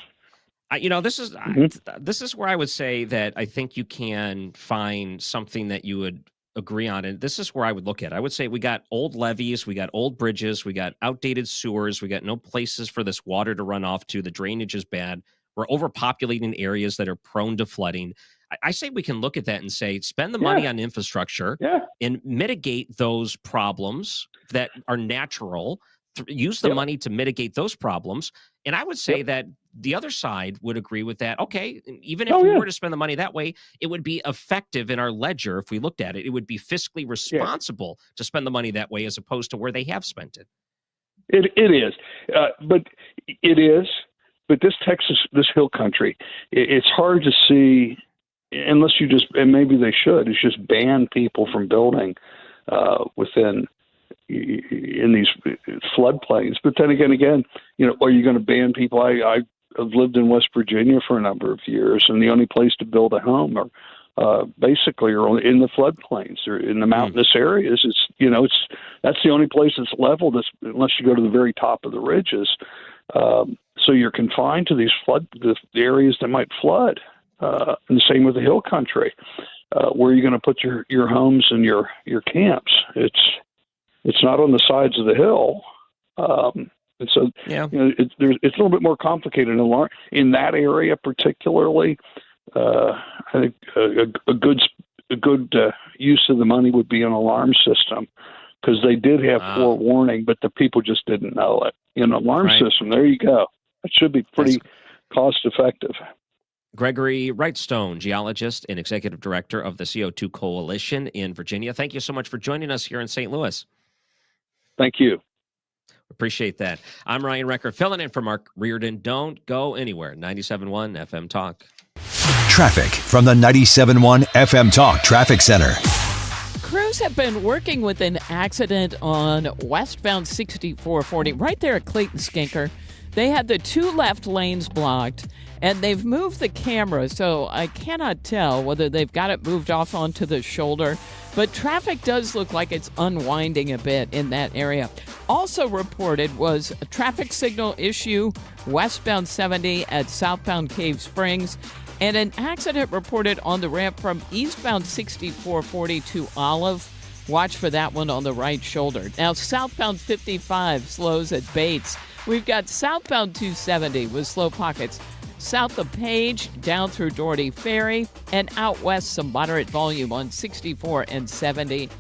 This is where I would say that I think you can find something that you would agree on. And this is where I would look at it. I would say we got old levees, we got old bridges, we got outdated sewers, we got no places for this water to run off to. The drainage is bad. We're overpopulating areas that are prone to flooding. I say we can look at that and say, spend the money on infrastructure and mitigate those problems that are natural. Use the money to mitigate those problems. And I would say that the other side would agree with that. Okay, even if we were to spend the money that way, it would be effective in our ledger. If we looked at it, it would be fiscally responsible to spend the money that way as opposed to where they have spent it.
It is. But this Texas, this hill country, it's hard to see unless you and maybe they should, is just ban people from building in these floodplains. But then again, are you going to ban people? I've lived in West Virginia for a number of years, and the only place to build a home are basically in the floodplains or in the mountainous areas. That's the only place that's level, unless you go to the very top of the ridges. So you're confined to these the areas that might flood. And the same with the hill country. Where are you going to put your homes and your camps? It's not on the sides of the hill. And so, it's a little bit more complicated. In that area particularly, I think a good use of the money would be an alarm system, because they did have forewarning, but the people just didn't know it. Alarm system, there you go. It should be pretty cost effective.
Gregory Whitestone, geologist and executive director of the CO2 Coalition in Virginia. Thank you so much for joining us here in St. Louis.
Thank you.
Appreciate that. I'm Ryan Recker, filling in for Mark Reardon. Don't go anywhere. 97.1 FM Talk.
Traffic from the 97.1 FM Talk Traffic Center.
Crews have been working with an accident on westbound 6440 right there at Clayton Skinker. They had the two left lanes blocked, and they've moved the camera, so I cannot tell whether they've got it moved off onto the shoulder. But traffic does look like it's unwinding a bit in that area. Also reported was a traffic signal issue westbound 70 at southbound Cave Springs. And an accident reported on the ramp from eastbound 6440 to Olive. Watch for that one on the right shoulder. Now, southbound 55 slows at Bates. We've got southbound 270 with slow pockets south of Page, down through Doherty Ferry, and out west some moderate volume on 64 and 70,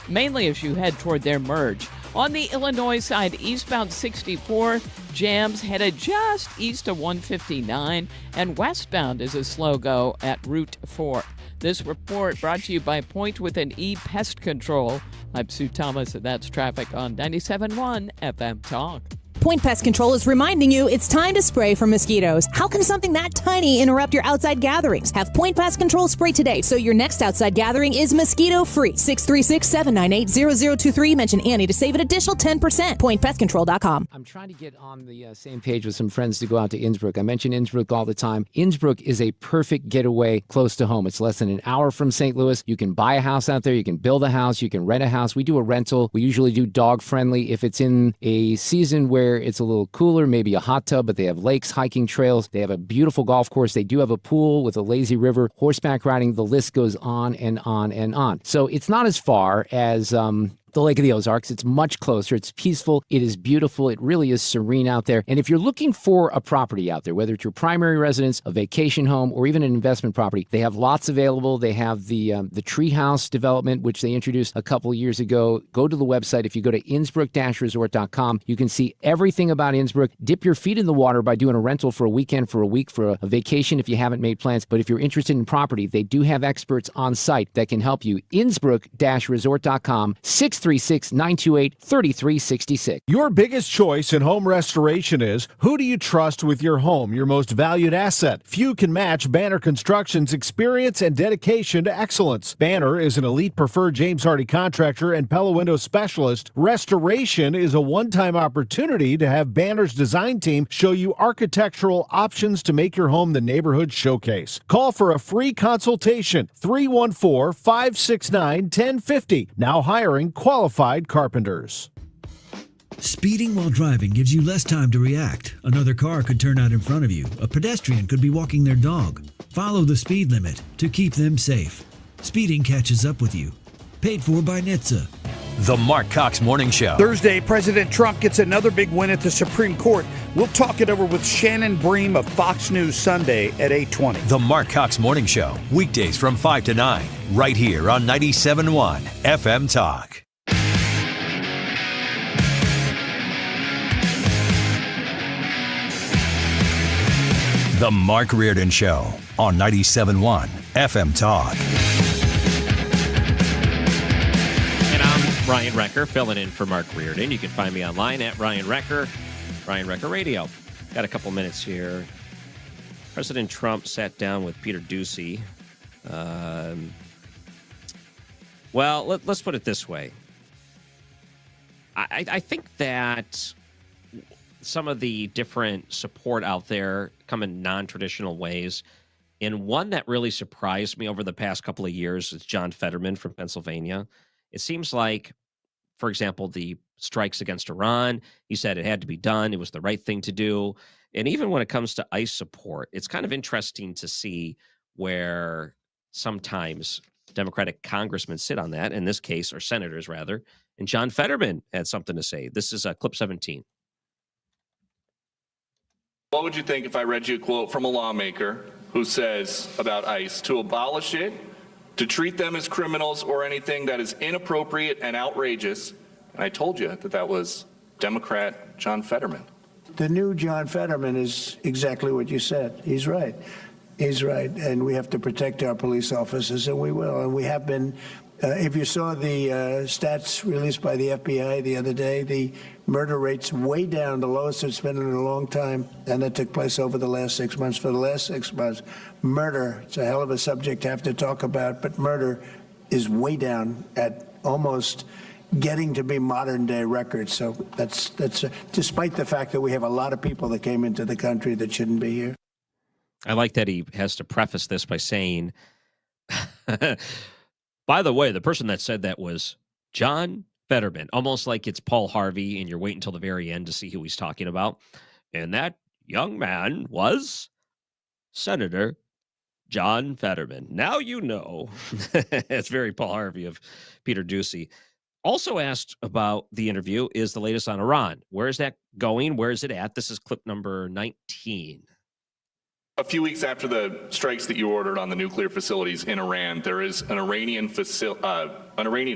mainly as you head toward their merge. On the Illinois side, eastbound 64 jams headed just east of 159, and westbound is a slow go at Route 4. This report brought to you by Point with an E Pest Control. I'm Sue Thomas, and that's traffic on 97.1 FM Talk.
Point Pest Control is reminding you it's time to spray for mosquitoes. How can something that tiny interrupt your outside gatherings? Have Point Pest Control spray today so your next outside gathering is mosquito-free. 636-798-0023. Mention Annie to save an additional 10%. PointPestControl.com.
I'm trying to get on the same page with some friends to go out to Innsbruck. I mention Innsbruck all the time. Innsbruck is a perfect getaway close to home. It's less than an hour from St. Louis. You can buy a house out there. You can build a house. You can rent a house. We do a rental. We usually do dog-friendly. If it's in a season where it's a little cooler, maybe a hot tub, but they have lakes, hiking trails. They have a beautiful golf course. They do have a pool with a lazy river, horseback riding. The list goes on and on and on. So it's not as far as the Lake of the Ozarks. It's much closer. It's peaceful. It is beautiful. It really is serene out there. And if you're looking for a property out there, whether it's your primary residence, a vacation home, or even an investment property, they have lots available. They have the Treehouse development, which they introduced a couple of years ago. Go to the website. If you go to Innsbruck-resort.com, you can see everything about Innsbruck. Dip your feet in the water by doing a rental for a weekend, for a week, for a vacation if you haven't made plans. But if you're interested in property, they do have experts on site that can help you. Innsbruck-resort.com, 636-928-3366.
Your biggest choice in home restoration is, who do you trust with your home, your most valued asset? Few can match Banner Construction's experience and dedication to excellence. Banner is an elite preferred James Hardie contractor and Pella window specialist. Restoration is a one-time opportunity to have Banner's design team show you architectural options to make your home the neighborhood showcase. Call for a free consultation, 314-569-1050. Now hiring qualified carpenters.
Speeding while driving gives you less time to react. Another car could turn out in front of you. A pedestrian could be walking their dog. Follow the speed limit to keep them safe. Speeding catches up with you. Paid for by NHTSA.
The Mark Cox Morning Show.
Thursday, President Trump gets another big win at the Supreme Court. We'll talk it over with Shannon Bream of Fox News Sunday at 8:20.
The Mark Cox Morning Show. Weekdays from 5 to 9. Right here on 97.1 FM Talk. The Mark Reardon Show on 97.1 FM Talk.
And I'm Ryan Recker, filling in for Mark Reardon. You can find me online at Ryan Recker, Ryan Recker Radio. Got a couple minutes here. President Trump sat down with Peter Doocy. Well, let's put it this way. I think that some of the different support out there come in non-traditional ways. And one that really surprised me over the past couple of years is John Fetterman from Pennsylvania. It seems like, for example, the strikes against Iran, he said it had to be done. It was the right thing to do. And even when it comes to ICE support, it's kind of interesting to see where sometimes Democratic congressmen sit on that, in this case, or senators rather. And John Fetterman had something to say. This is clip 17.
What would you think if I read you a quote from a lawmaker who says about ICE to abolish it, to treat them as criminals or anything that is inappropriate and outrageous? And I told you that was Democrat John Fetterman.
The new John Fetterman is exactly what you said. He's right. He's right. And we have to protect our police officers, and we will. And we have been. If you saw the stats released by the FBI the other day, the murder rate's way down, the lowest it's been in a long time, and that took place over the last 6 months. For the last 6 months, murder, it's a hell of a subject to have to talk about, but murder is way down at almost getting to be modern day records. So that's despite the fact that we have a lot of people that came into the country that shouldn't be here.
I like that he has to preface this by saying, by the way, the person that said that was John Fetterman, almost like it's Paul Harvey and you're waiting until the very end to see who he's talking about. And that young man was Senator John Fetterman. Now you know. It's very Paul Harvey of Peter Ducey. Also asked about the interview is the latest on Iran. Where is that going? Where is it at? This is clip number 19.
A few weeks after the strikes that you ordered on the nuclear facilities in Iran, there is an Iranian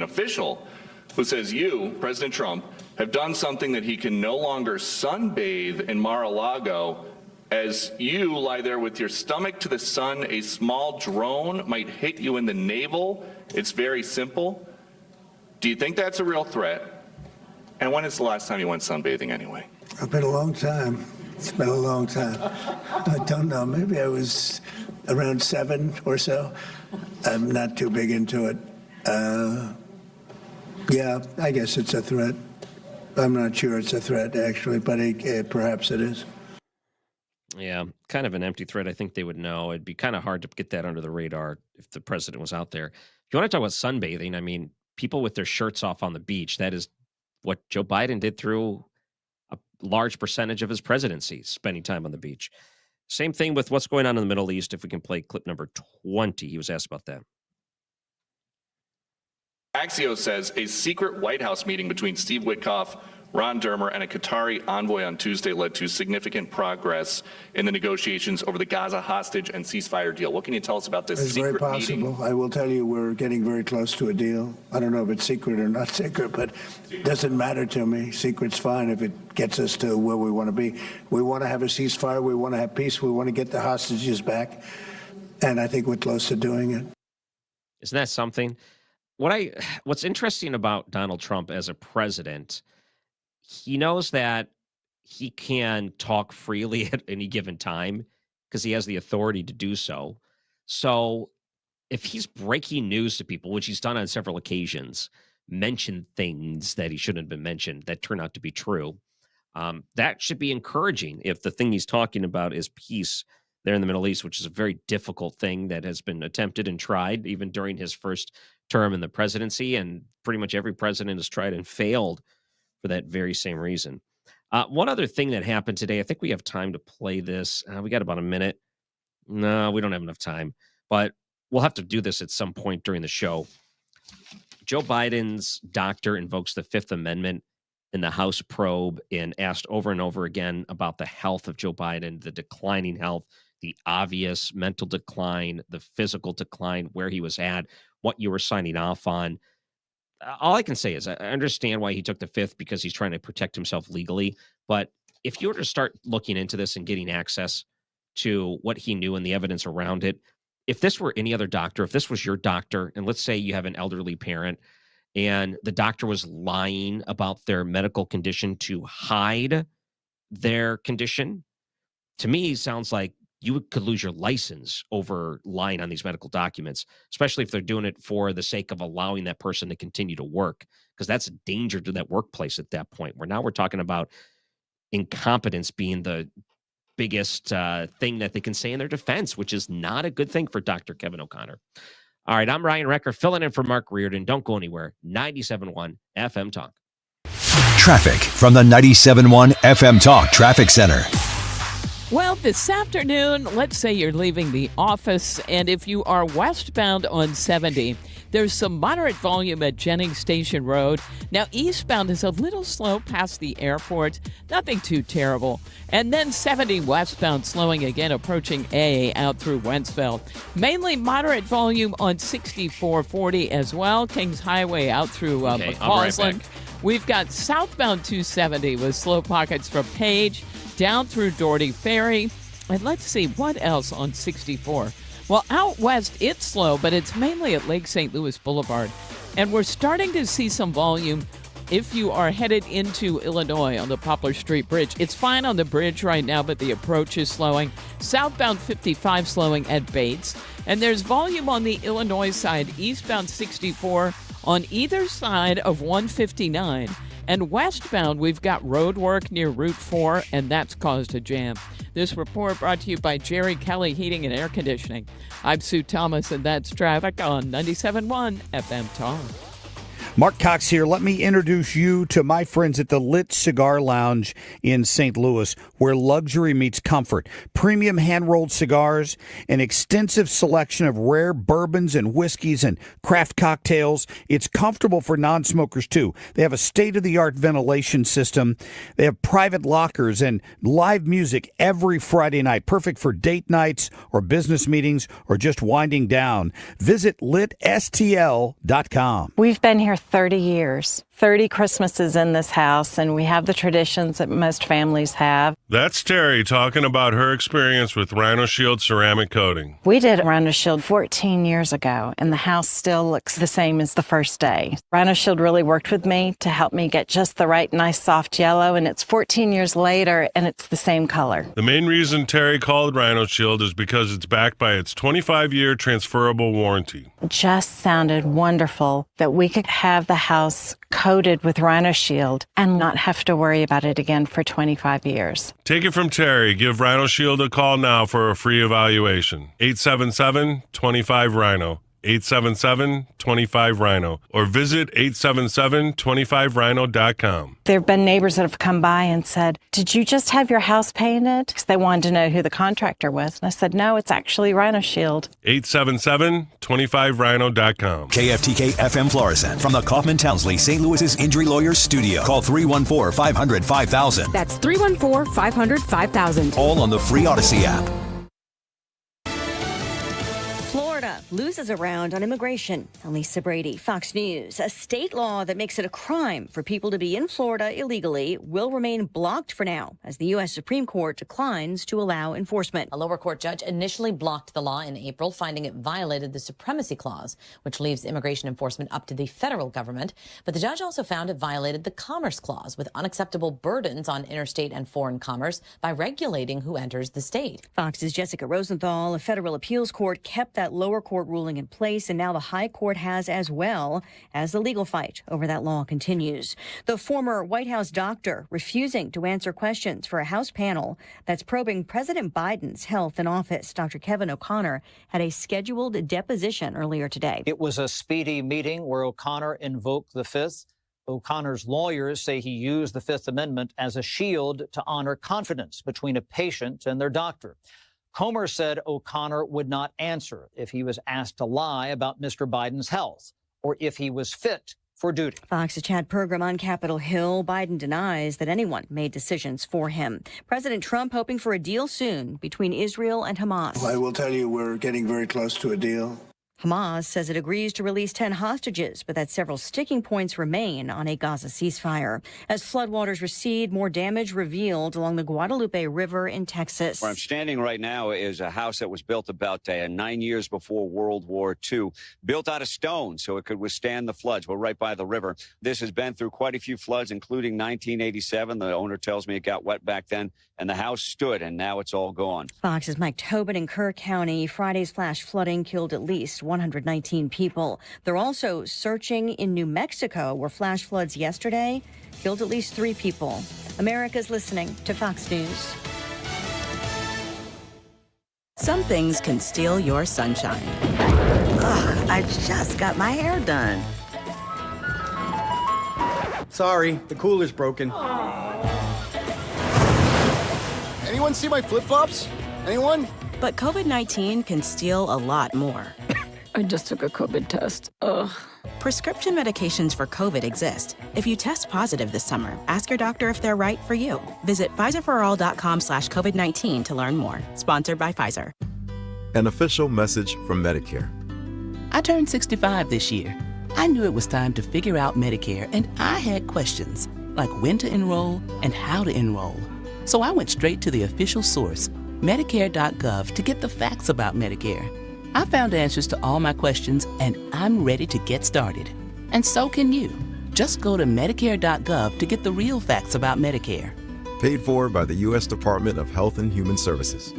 official who says you, President Trump, have done something that he can no longer sunbathe in Mar-a-Lago. As you lie there with your stomach to the sun, a small drone might hit you in the navel. It's very simple. Do you think that's a real threat? And when is the last time you went sunbathing anyway?
It's been a long time. It's been a long time. I don't know. Maybe I was around 7 or so. I'm not too big into it. Yeah, I guess it's a threat. I'm not sure it's a threat, actually, but perhaps it is.
Yeah, kind of an empty threat. I think they would know. It'd be kind of hard to get that under the radar if the president was out there. If you want to talk about sunbathing, I mean, people with their shirts off on the beach, that is what Joe Biden did through a large percentage of his presidency, spending time on the beach. Same thing with what's going on in the Middle East. If we can play clip number 20, he was asked about that.
Axios says a secret White House meeting between Steve Witkoff, Ron Dermer, and a Qatari envoy on Tuesday led to significant progress in the negotiations over the Gaza hostage and ceasefire deal. What can you tell us about this secret
It's very possible.
meeting?
I will tell you we're getting very close to a deal. I don't know if it's secret or not secret, but it doesn't matter to me. Secret's fine if it gets us to where we want to be. We want to have a ceasefire. We want to have peace. We want to get the hostages back. And I think we're close to doing it.
Isn't that something? What's interesting about Donald Trump as a president, he knows that he can talk freely at any given time because he has the authority to do so. So if he's breaking news to people, which he's done on several occasions, mention things that he shouldn't have been mentioned that turn out to be true, that should be encouraging if the thing he's talking about is peace there in the Middle East, which is a very difficult thing that has been attempted and tried even during his first term in the presidency. And pretty much every president has tried and failed for that very same reason. One other thing that happened today, I think we have time to play this. We got about a minute. No, we don't have enough time, but we'll have to do this at some point during the show. Joe Biden's doctor invokes the Fifth Amendment in the House probe and asked over and over again about the health of Joe Biden, the declining health, the obvious mental decline, the physical decline, where he was at, what you were signing off on. All I can say is I understand why he took the Fifth, because he's trying to protect himself legally. But if you were to start looking into this and getting access to what he knew and the evidence around it, if this were any other doctor, if this was your doctor, and let's say you have an elderly parent and the doctor was lying about their medical condition to hide their condition, to me, sounds like you could lose your license over lying on these medical documents, especially if they're doing it for the sake of allowing that person to continue to work, because that's a danger to that workplace at that point, where now we're talking about incompetence being the biggest thing that they can say in their defense, which is not a good thing for Dr. Kevin O'Connor. All right, I'm Ryan Recker, filling in for Mark Reardon. Don't go anywhere. 97.1 FM Talk.
Traffic from the 97.1 FM Talk Traffic Center.
Well, this afternoon, let's say you're leaving the office, and if you are westbound on 70, there's some moderate volume at Jennings Station Road. Now, eastbound is a little slow past the airport, nothing too terrible. And then 70 westbound slowing again, approaching A out through Wentzville. Mainly moderate volume on 6440 as well, Kings Highway out through McCausland. We've got southbound 270 with slow pockets from Page down through Doherty Ferry. And let's see, what else on 64? Well, out west, it's slow, but it's mainly at Lake St. Louis Boulevard. And we're starting to see some volume if you are headed into Illinois on the Poplar Street Bridge. It's fine on the bridge right now, but the approach is slowing. Southbound 55 slowing at Bates. And there's volume on the Illinois side, eastbound 64 on either side of 159. And westbound, we've got road work near Route 4, and that's caused a jam. This report brought to you by Jerry Kelly Heating and Air Conditioning. I'm Sue Thomas, and that's traffic on 97.1 FM Talk.
Mark Cox here. Let me introduce you to my friends at the Lit Cigar Lounge in St. Louis, where luxury meets comfort. Premium hand-rolled cigars, an extensive selection of rare bourbons and whiskeys and craft cocktails. It's comfortable for non-smokers, too. They have a state-of-the-art ventilation system. They have private lockers and live music every Friday night, perfect for date nights or business meetings or just winding down. Visit litstl.com.
We've been here 30 years, 30 Christmases in this house, and we have the traditions that most families have.
That's Terry talking about her experience with Rhino Shield ceramic coating.
We did Rhino Shield 14 years ago, and the house still looks the same as the first day. Rhino Shield really worked with me to help me get just the right, nice, soft yellow, and it's 14 years later, and it's the same color.
The main reason Terry called Rhino Shield is because it's backed by its 25-year transferable warranty.
It just sounded wonderful that we could have the house coated with Rhino Shield and not have to worry about it again for 25 years.
Take it from Terry. Give Rhino Shield a call now for a free evaluation. 877-25-RHINO. 877-25-RHINO. Or visit 877-25rhino.com.
There have been neighbors that have come by and said, "Did you just have your house painted?" Because they wanted to know who the contractor was. And I said, "No, it's actually Rhino Shield."
877-25rhino.com.
KFTK FM Florissant from the Kaufman Townsley St. Louis's Injury Lawyers Studio. Call 314-500-5000.
That's 314-500-5000.
All on the free Odyssey app.
Florida loses a round on immigration. Lisa Brady, Fox News. A state law that makes it a crime for people to be in Florida illegally will remain blocked for now as the U.S. Supreme Court declines to allow enforcement.
A lower court judge initially blocked the law in April, finding it violated the Supremacy Clause, which leaves immigration enforcement up to the federal government. But the judge also found it violated the Commerce Clause with unacceptable burdens on interstate and foreign commerce by regulating who enters the state.
Fox's Jessica Rosenthal, a federal appeals court, kept that lower court ruling in place, and now the high court has as well, as the legal fight over that law continues. The former White House doctor refusing to answer questions for a House panel that's probing President Biden's health in office. Dr. Kevin O'Connor had a scheduled deposition earlier today.
It was a speedy meeting where O'Connor invoked the Fifth. O'Connor's lawyers say he used the Fifth Amendment as a shield to honor confidence between a patient and their doctor. Comer said O'Connor would not answer if he was asked to lie about Mr. Biden's health or if he was fit for duty.
Fox's Chad Pergram on Capitol Hill. Biden denies that anyone made decisions for him. President Trump hoping for a deal soon between Israel and Hamas.
I will tell you we're getting very close to a deal.
Hamas says it agrees to release 10 hostages, but that several sticking points remain on a Gaza ceasefire. As floodwaters recede, more damage revealed along the Guadalupe River in Texas.
Where I'm standing right now is a house that was built about 9 years before World War II, built out of stone so it could withstand the floods. We're right by the river. This has been through quite a few floods, including 1987. The owner tells me it got wet back then, and the house stood, and now it's all gone.
Fox's Mike Tobin in Kerr County. Friday's flash flooding killed at least 119 people. They're also searching in New Mexico, where flash floods yesterday killed at least 3 people. America's listening to Fox News.
Some things can steal your sunshine. Ugh, I just got my hair done.
Sorry, the cooler's broken. Anyone see my flip-flops? Anyone?
But COVID-19 can steal a lot more.
I just took a COVID test. Ugh.
Prescription medications for COVID exist. If you test positive this summer, ask your doctor if they're right for you. Visit PfizerForAll.com/COVID-19 to learn more. Sponsored by Pfizer.
An official message from Medicare.
I turned 65 this year. I knew it was time to figure out Medicare, and I had questions, like when to enroll and how to enroll. So I went straight to the official source, Medicare.gov, to get the facts about Medicare. I found answers to all my questions, and I'm ready to get started. And so can you. Just go to Medicare.gov to get the real facts about Medicare.
Paid for by the U.S. Department of Health and Human Services.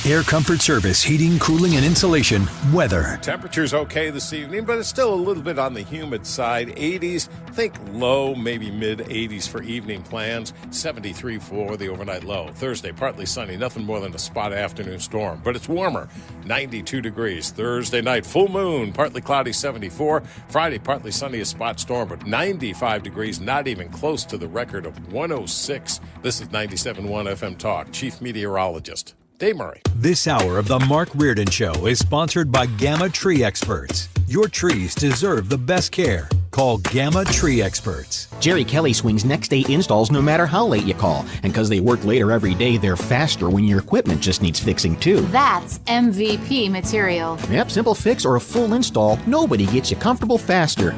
Air Comfort Service, heating, cooling, and insulation, weather.
Temperature's okay this evening, but it's still a little bit on the humid side. 80s, think low, maybe mid 80s for evening plans. 73 for the overnight low. Thursday, partly sunny, nothing more than a spot afternoon storm, but it's warmer, 92 degrees. Thursday night, full moon, partly cloudy, 74. Friday, partly sunny, a spot storm, but 95 degrees, not even close to the record of 106. This is 97.1 FM Talk. Chief Meteorologist Dave Murray.
This hour of the Mark Reardon Show is sponsored by Gamma Tree Experts. Your trees deserve the best care. Call Gamma Tree Experts.
Jerry Kelly swings next day installs no matter how late you call. And because they work later every day, they're faster when your equipment just needs fixing too.
That's MVP material.
Yep, simple fix or a full install. Nobody gets you comfortable faster.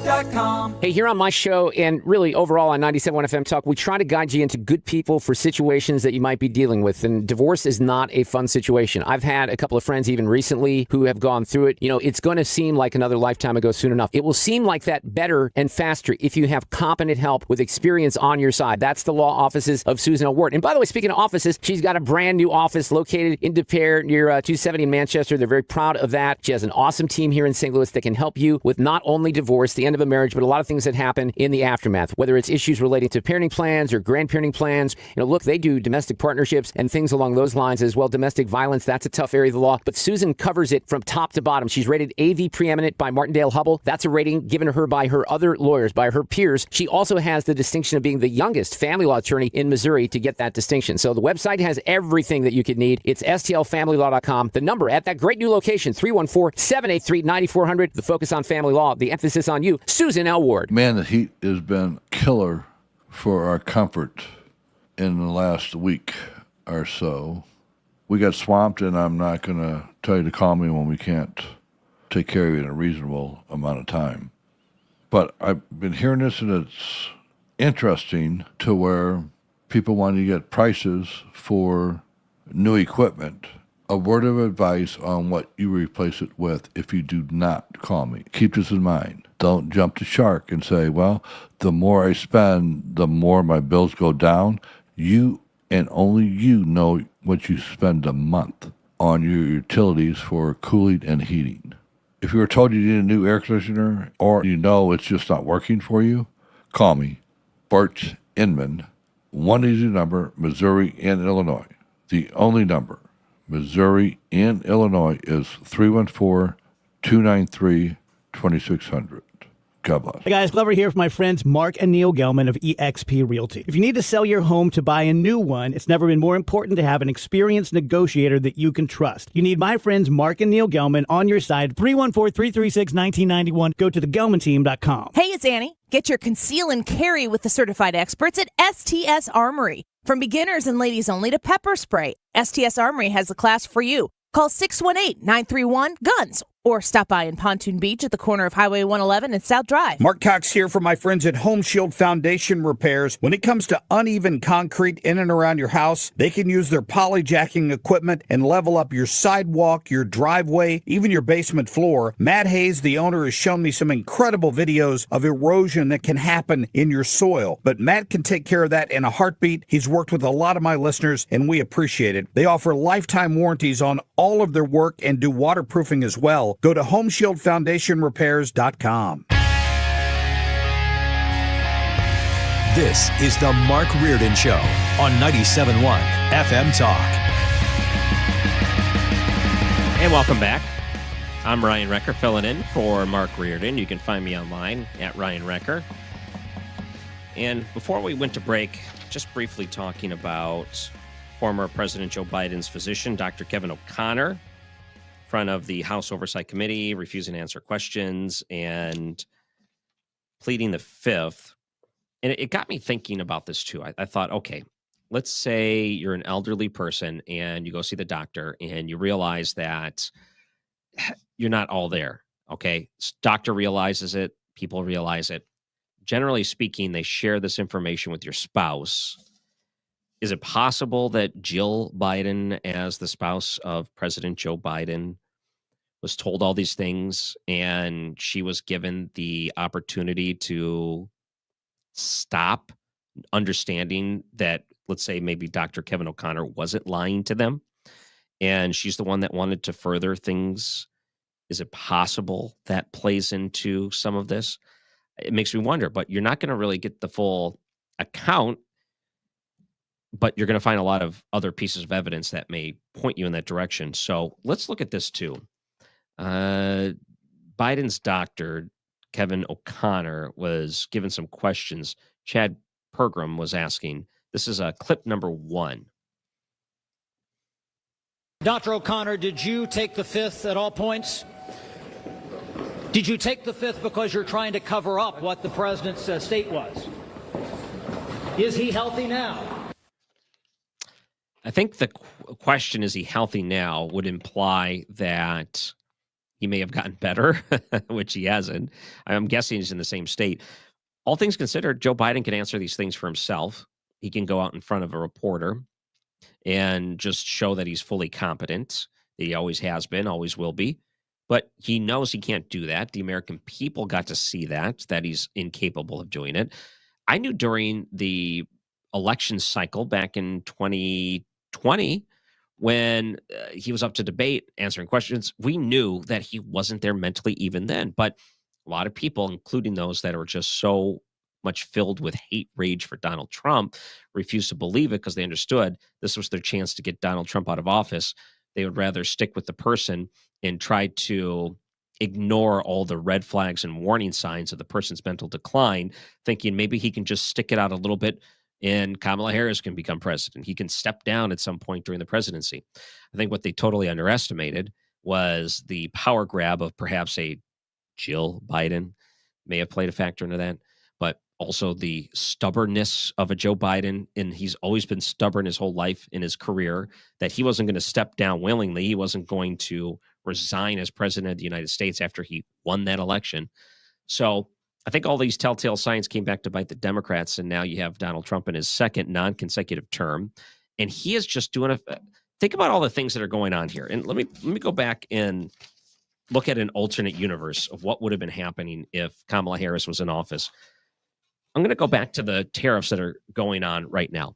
Hey, here on my show and really overall on 97.1 FM Talk, we try to guide you into good people for situations that you might be dealing with. And divorce is not a fun situation. I've had a couple of friends even recently who have gone through it. You know, it's going to seem like another lifetime ago soon enough. It will seem like that better and faster if you have competent help with experience on your side. That's the law offices of Susan L. Ward. And by the way, speaking of offices, she's got a brand new office located in De Pere near 270 in Manchester. They're very proud of that. She has an awesome team here in St. Louis that can help you with not only divorce, the end of a marriage, but a lot of things that happen in the aftermath, whether it's issues relating to parenting plans or grandparenting plans. You know, look, they do domestic partnerships and things along those lines as well. Domestic violence, that's a tough area of the law, but Susan covers it from top to bottom. She's rated AV preeminent by Martindale-Hubbell. That's a rating given to her by her other lawyers, by her peers. She also has the distinction of being the youngest family law attorney in Missouri to get that distinction. So the website has everything that you could need. It's stlfamilylaw.com. The number at that great new location, 314-783-9400. The focus on family law, the emphasis on you, Susan L. Ward.
Man, the heat has been killer for our comfort in the last week or so. We got swamped, and I'm not going to tell you to call me when we can't take care of you in a reasonable amount of time. But I've been hearing this, and it's interesting to where people want to get prices for new equipment. A word of advice on what you replace it with if you do not call me. Keep this in mind. Don't jump the shark and say, well, the more I spend, the more my bills go down. You and only you know what you spend a month on your utilities for cooling and heating. If you were told you need a new air conditioner or you know it's just not working for you, call me, Bart Inman, one easy number, Missouri and Illinois. The only number, Missouri and Illinois, is 314-293-2600. God bless.
Hey guys, Glover here for my friends Mark and Neil Gelman of eXp Realty. If you need to sell your home to buy a new one, it's never been more important to have an experienced negotiator that you can trust. You need my friends Mark and Neil Gelman on your side. 314-336-1991. Go to thegelmanteam.com.
Hey, it's Annie. Get your conceal and carry with the certified experts at STS Armory. From beginners and ladies only to pepper spray, STS Armory has the class for you. Call 618-931-GUNS or stop by in Pontoon Beach at the corner of Highway 111 and South Drive.
Mark Cox here for my friends at Home Shield Foundation Repairs. When it comes to uneven concrete in and around your house, they can use their polyjacking equipment and level up your sidewalk, your driveway, even your basement floor. Matt Hayes, the owner, has shown me some incredible videos of erosion that can happen in your soil. But Matt can take care of that in a heartbeat. He's worked with a lot of my listeners, and we appreciate it. They offer lifetime warranties on all of their work and do waterproofing as well. Go to HomeshieldFoundationRepairs.com.
This is the Mark Reardon Show on 97.1 FM Talk.
And welcome back. I'm Ryan Recker, filling in for Mark Reardon. You can find me online at Ryan Recker. And before we went to break, just briefly talking about former President Joe Biden's physician, Dr. Kevin O'Connor, in front of the House Oversight Committee, refusing to answer questions and pleading the fifth. And it got me thinking about this too. I thought, okay, let's say you're an elderly person and you go see the doctor and you realize that you're not all there. Okay. Doctor realizes it. People realize it. Generally speaking, they share this information with your spouse. Is it possible that Jill Biden, as the spouse of President Joe Biden, was told all these things and she was given the opportunity to stop understanding that, let's say maybe Dr. Kevin O'Connor wasn't lying to them? and she's the one that wanted to further things. Is it possible that plays into some of this? It makes me wonder, but you're not going to really get the full account, but you're going to find a lot of other pieces of evidence that may point you in that direction. So let's look at this too. Biden's doctor, Kevin O'Connor, was given some questions. Chad Pergram was asking. This is clip number 1.
Dr. O'Connor, did you take the fifth at all points? Did you take the fifth because you're trying to cover up what the president's state was? Is he healthy now?
I think the question, is he healthy now, would imply that he may have gotten better, which he hasn't. I'm guessing he's in the same state. All things considered, Joe Biden can answer these things for himself. He can go out in front of a reporter and just show that he's fully competent. He always has been, always will be. But he knows he can't do that. The American people got to see that he's incapable of doing it. I knew during the election cycle back in 2020, when he was up to debate, answering questions, we knew that he wasn't there mentally even then. But a lot of people, including those that are just so much filled with hate rage for Donald Trump, refused to believe it because they understood this was their chance to get Donald Trump out of office. They would rather stick with the person and try to ignore all the red flags and warning signs of the person's mental decline, thinking maybe he can just stick it out a little bit and Kamala Harris can become president. He can step down at some point during the presidency. I think what they totally underestimated was the power grab of perhaps a Jill Biden may have played a factor into that, but also the stubbornness of a Joe Biden. And he's always been stubborn his whole life in his career, that he wasn't going to step down willingly. He wasn't going to resign as president of the United States after he won that election. So I think all these telltale signs came back to bite the Democrats, and now you have Donald Trump in his second non-consecutive term, and he is just doing think about all the things that are going on here. And let me go back and look at an alternate universe of what would have been happening if Kamala Harris was in office. I'm going to go back to the tariffs that are going on right now.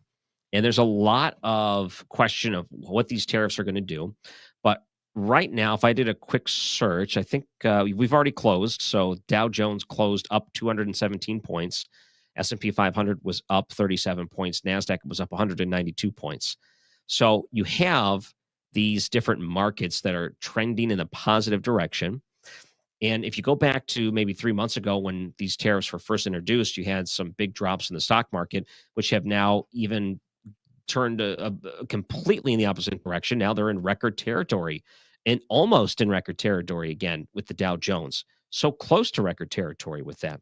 And there's a lot of question of what these tariffs are going to do. But right now, if I did a quick search, I think we've already closed. So Dow Jones closed up 217 points. S&P 500 was up 37 points. NASDAQ was up 192 points. So you have these different markets that are trending in a positive direction. And if you go back to maybe 3 months ago when these tariffs were first introduced, you had some big drops in the stock market, which have now even turned completely in the opposite direction. Now they're in record territory and almost in record territory again with the Dow Jones. So close to record territory with that.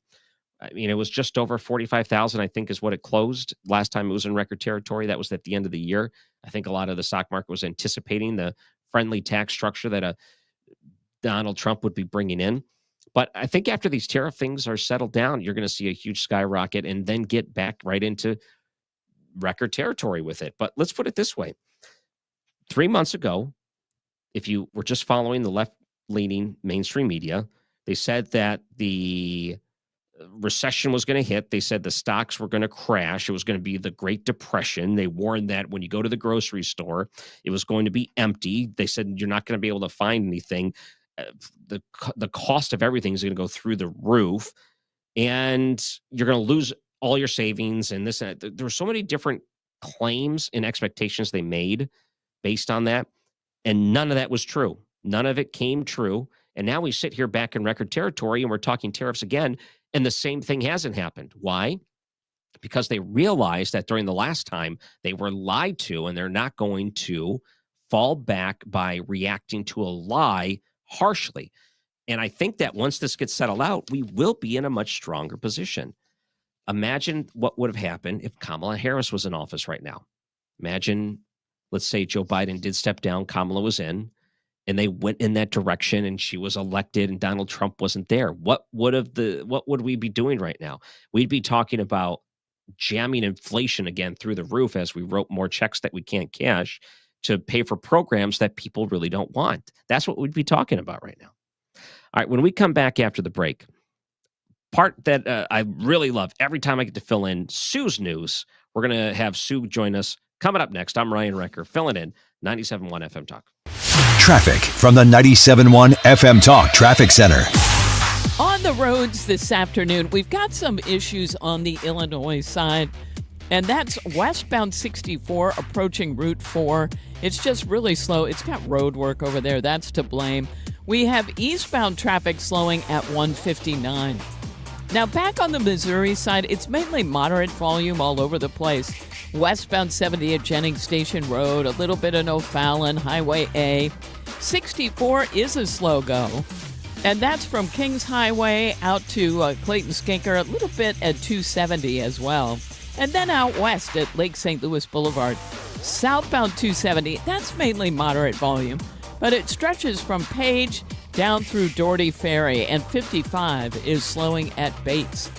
I mean, it was just over 45,000, I think, is what it closed last time it was in record territory. That was at the end of the year. I think a lot of the stock market was anticipating the friendly tax structure that Donald Trump would be bringing in. But I think after these tariff things are settled down, you're going to see a huge skyrocket and then get back right into record territory with it. But let's put it this way. 3 months ago, if you were just following the left-leaning mainstream media, they said that the recession was going to hit. They said the stocks were going to crash. It was going to be the Great Depression. They warned that when you go to the grocery store, it was going to be empty. They said you're not going to be able to find anything. The cost of everything is going to go through the roof, and you're going to lose all your savings and this. And there were so many different claims and expectations they made based on that, and none of that was true. None of it came true. And now we sit here back in record territory, and we're talking tariffs again, and the same thing hasn't happened. Why? Because they realized that during the last time they were lied to, and they're not going to fall back by reacting to a lie harshly. And I think that once this gets settled out, we will be in a much stronger position. Imagine what would have happened if Kamala Harris was in office right now. Imagine, let's say Joe Biden did step down, Kamala was in, and they went in that direction and she was elected and Donald Trump wasn't there. What would we be doing right now? We'd be talking about jamming inflation again through the roof as we wrote more checks that we can't cash to pay for programs that people really don't want. That's what we'd be talking about right now. All right, when we come back after the break, part that I really love every time I get to fill in Sue's news. We're going to have Sue join us coming up next. I'm Ryan Recker, filling in 97.1 FM Talk.
Traffic from the 97.1 FM Talk Traffic Center.
On the roads this afternoon, we've got some issues on the Illinois side, and that's westbound 64 approaching Route 4. It's just really slow. It's got road work over there. That's to blame. We have eastbound traffic slowing at 159. Now, back on the Missouri side, it's mainly moderate volume all over the place. Westbound 70 at Jennings Station Road, a little bit in O'Fallon, Highway A. 64 is a slow go. And that's from Kings Highway out to Clayton Skinker, a little bit at 270 as well. And then out west at Lake St. Louis Boulevard. Southbound 270, that's mainly moderate volume, but it stretches from Page down through Doherty Ferry, and 55 is slowing at Bates.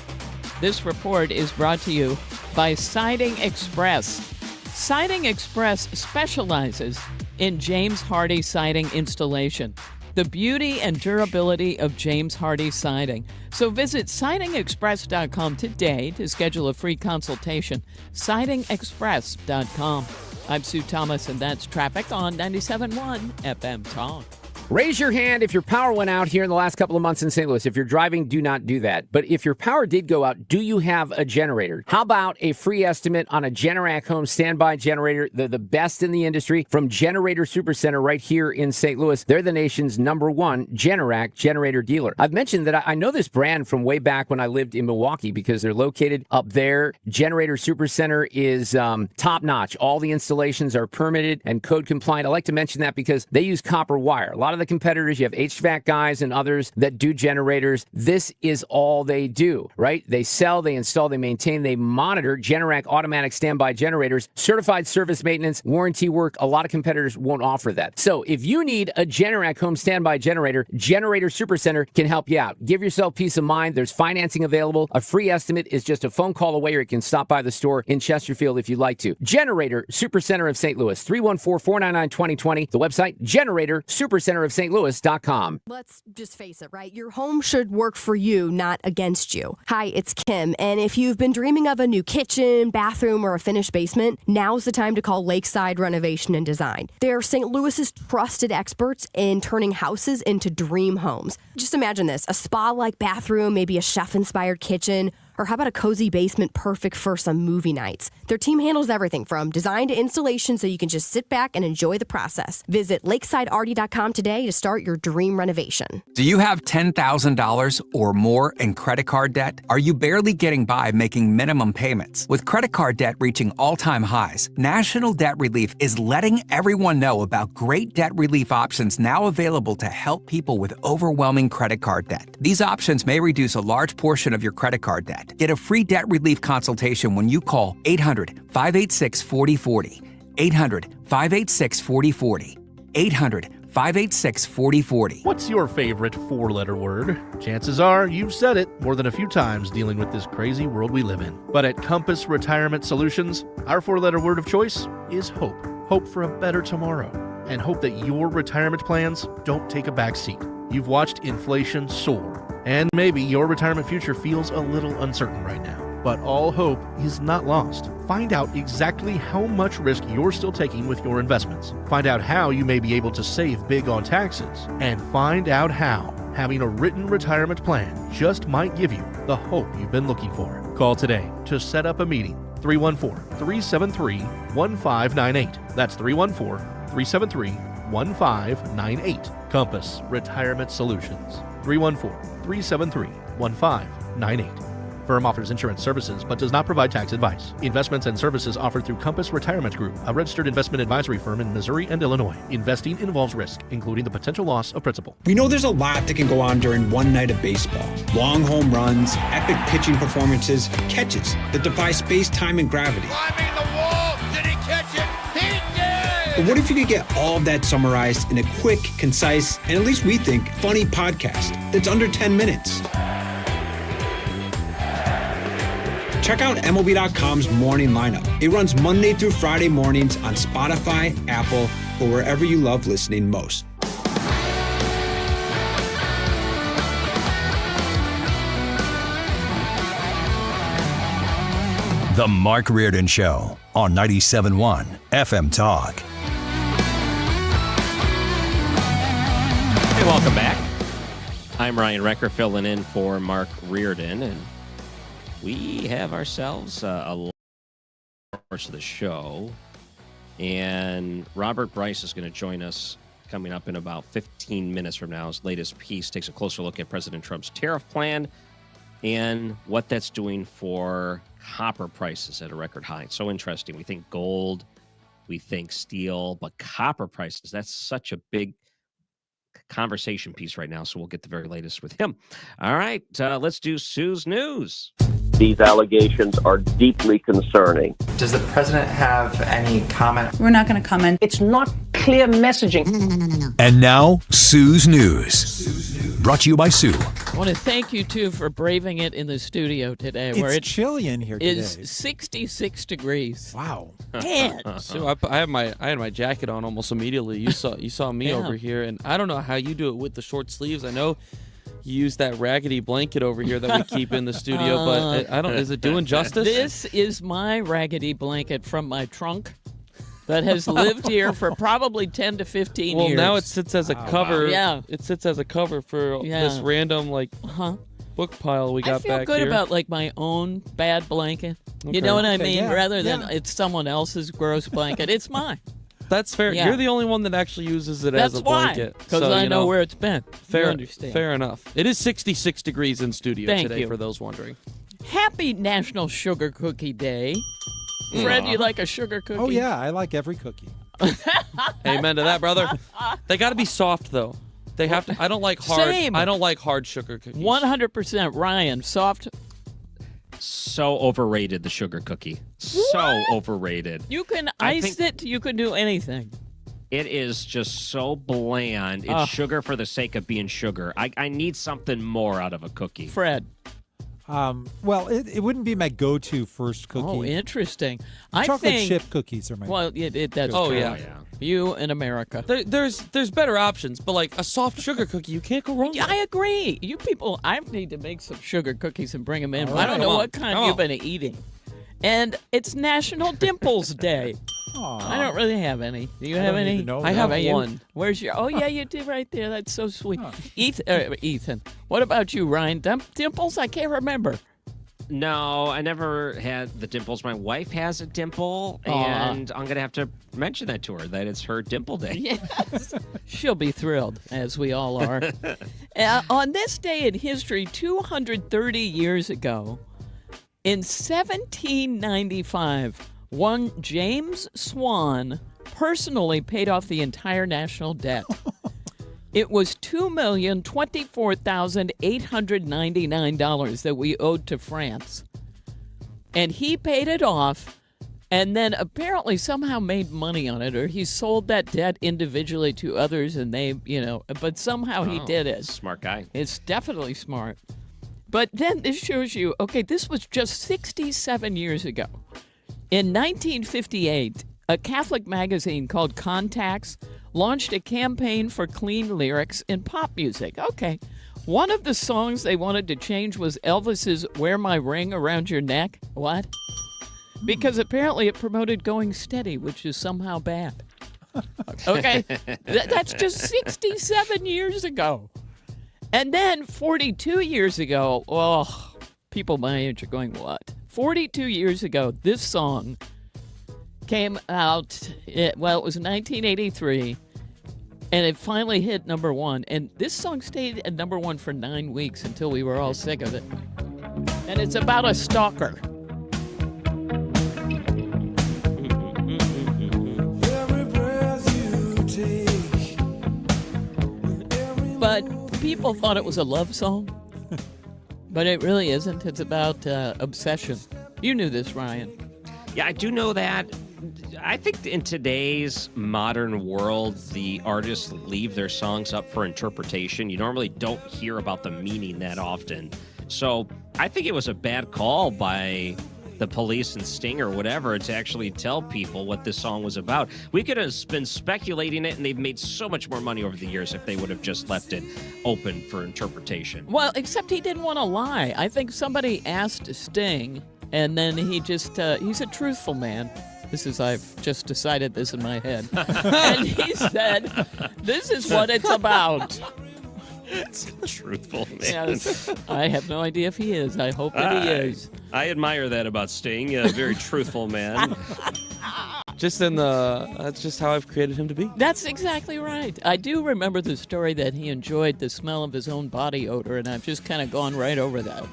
This report is brought to you by Siding Express. Siding Express specializes in James Hardie siding installation. The beauty and durability of James Hardie siding. So visit sidingexpress.com today to schedule a free consultation. Sidingexpress.com. I'm Sue Thomas, and that's traffic on 97.1 FM Talk.
Raise your hand if your power went out here in the last couple of months in St. Louis. If you're driving, do not do that. But if your power did go out, do you have a generator? How about a free estimate on a Generac home standby generator? They're the best in the industry from Generator Supercenter right here in St. Louis. They're the nation's #1 Generac generator dealer. I've mentioned that I know this brand from way back when I lived in Milwaukee because they're located up there. Generator Supercenter is top-notch. All the installations are permitted and code compliant. I like to mention that because they use copper wire. A lot of the competitors, you have HVAC guys and others that do generators. This is all they do, right? They sell, they install, they maintain, they monitor Generac automatic standby generators, certified service maintenance, warranty work. A lot of competitors won't offer that. So if you need a Generac home standby generator, Generator Supercenter can help you out. Give yourself peace of mind. There's financing available. A free estimate is just a phone call away, or you can stop by the store in Chesterfield if you'd like to. Generator Supercenter of St. Louis, 314-499-2020. The website, Generator Supercenter of St. Louis.com.
Let's just face it, right? Your home should work for you, not against you. Hi, it's Kim, and if you've been dreaming of a new kitchen, bathroom, or a finished basement, now's the time to call Lakeside Renovation and Design. They're St. Louis's trusted experts in turning houses into dream homes. Just imagine this, a spa-like bathroom, maybe a chef-inspired kitchen, or how about a cozy basement perfect for some movie nights? Their team handles everything from design to installation, so you can just sit back and enjoy the process. Visit lakesidearty.com today to start your dream renovation.
Do you have $10,000 or more in credit card debt? Are you barely getting by making minimum payments? With credit card debt reaching all-time highs, National Debt Relief is letting everyone know about great debt relief options now available to help people with overwhelming credit card debt. These options may reduce a large portion of your credit card debt. Get a free debt relief consultation when you call 800-586-4040. 800-586-4040. 800-586-4040.
What's your favorite four-letter word? Chances are you've said it more than a few times dealing with this crazy world we live in. But at Compass Retirement Solutions, our four-letter word of choice is hope. Hope for a better tomorrow. And hope that your retirement plans don't take a back seat. You've watched inflation soar, and maybe your retirement future feels a little uncertain right now. But all hope is not lost. Find out exactly how much risk you're still taking with your investments. Find out how you may be able to save big on taxes. And find out how having a written retirement plan just might give you the hope you've been looking for. Call today to set up a meeting. 314-373-1598. That's 314-373-1598. Compass Retirement Solutions. 314-373-1598. Firm offers insurance services but does not provide tax advice. Investments and services offered through Compass Retirement Group, a registered investment advisory firm in Missouri and Illinois. Investing involves risk, including the potential loss of principal.
We know there's a lot that can go on during one night of baseball. Long home runs, epic pitching performances, catches that defy space, time, and gravity.
Climbing the wall! Did he catch it? He did!
But what if you could get all of that summarized in a quick, concise, and at least we think, funny podcast that's under 10 minutes? Check out MLB.com's morning lineup. It runs Monday through Friday mornings on Spotify, Apple, or wherever you love listening most.
The Mark Reardon Show on 97.1 FM Talk.
Welcome back. I'm Ryan Recker filling in for Mark Reardon, and we have ourselves a lot of the show. And Robert Bryce is going to join us coming up in about 15 minutes from now. His latest piece takes a closer look at President Trump's tariff plan and what that's doing for copper prices at a record high. It's so interesting. We think gold, we think steel, but copper prices, that's such a big conversation piece right now, so we'll get the very latest with him. All right, let's do Sue's News.
These allegations are deeply concerning.
Does the president have any comment?
We're not going to comment. It's not clear messaging. No.
And now, Sue's News. Brought to you by Sue.
I want to thank you, too, for braving it in the studio today.
It's
where it
chilly in here today.
is 66 degrees.
Wow.
Man.
So I had my jacket on almost immediately. You saw me over here, and I don't know how you do it with the short sleeves. I know you use that raggedy blanket over here that we keep in the studio, but I don't. Is it doing justice?
This is my raggedy blanket from my trunk that has lived here for probably 10 to 15 years.
Well, now it sits as a cover.
Wow. Yeah.
It sits as a cover for this random book pile we got back here.
I feel good about my own bad blanket. Okay. You know what I mean?
Yeah.
Rather than it's someone else's gross blanket. It's mine.
That's fair.
Yeah.
You're the only one that actually uses it as a blanket.
Because I know where it's been.
Fair,
you understand.
Fair enough. It is 66 degrees in studio today,
you.
for those wondering.
Happy National Sugar Cookie Day. Fred, you like a sugar cookie?
Oh, yeah. I like every cookie.
Amen to that, brother. They got to be soft, though. They have to. I don't like hard.
Same.
I don't like hard sugar cookies.
100%. Ryan, soft.
So overrated, the sugar cookie. So overrated.
You can ice it. You can do anything.
It is just so bland. It's sugar for the sake of being sugar. I need something more out of a cookie.
Fred.
Well, it wouldn't be my go-to first cookie.
Oh, interesting.
Chocolate chip cookies are my.
Well, that's
oh,
true.
Yeah.
You in America.
There's better options, but like a soft sugar cookie, you can't go wrong with.
I agree. You people, I need to make some sugar cookies and bring them in.
All right.
I don't know what kind you've been eating. And it's National Dimples Day. I don't really have any. Do you have any?
I have one.
Where's your? Oh yeah, you do right there. That's so sweet. Ethan, what about you, Ryan? Dimples? I can't remember.
No, I never had the dimples. My wife has a dimple, and I'm going to have to mention that to her, that it's her dimple day.
Yes. She'll be thrilled, as we all are. On this day in history, 230 years ago, in 1795, one James Swan personally paid off the entire national debt. It was $2,024,899 that we owed to France. And he paid it off and then apparently somehow made money on it, or he sold that debt individually to others and they, but somehow he did it.
Smart guy.
It's definitely smart. But then this shows you, this was just 67 years ago. In 1958, a Catholic magazine called Contacts launched a campaign for clean lyrics in pop music. Okay. One of the songs they wanted to change was Elvis's Wear My Ring Around Your Neck. What? Because apparently it promoted going steady, which is somehow bad. Okay. That's just 67 years ago. And then 42 years ago, people my age are going, what? 42 years ago, this song came out, it was 1983, and it finally hit number one. And this song stayed at number one for 9 weeks until we were all sick of it. And it's about a stalker. But people thought it was a love song. But it really isn't. It's about obsession. You knew this, Ryan.
Yeah, I do know that. I think in today's modern world, the artists leave their songs up for interpretation. You normally don't hear about the meaning that often. So I think it was a bad call by the Police and Sting or whatever to actually tell people what this song was about. We could have been speculating it, and they've made so much more money over the years if they would have just left it open for interpretation.
Well, except he didn't want to lie. I think somebody asked Sting, and then he just, he's a truthful man. I've just decided this in my head. And he said, this is what it's about.
Truthful man.
Yes. I have no idea if he is. I hope that he is.
I admire that about Sting. A very truthful man.
That's just how I've created him to be.
That's exactly right. I do remember the story that he enjoyed the smell of his own body odor, and I've just kind of gone right over that.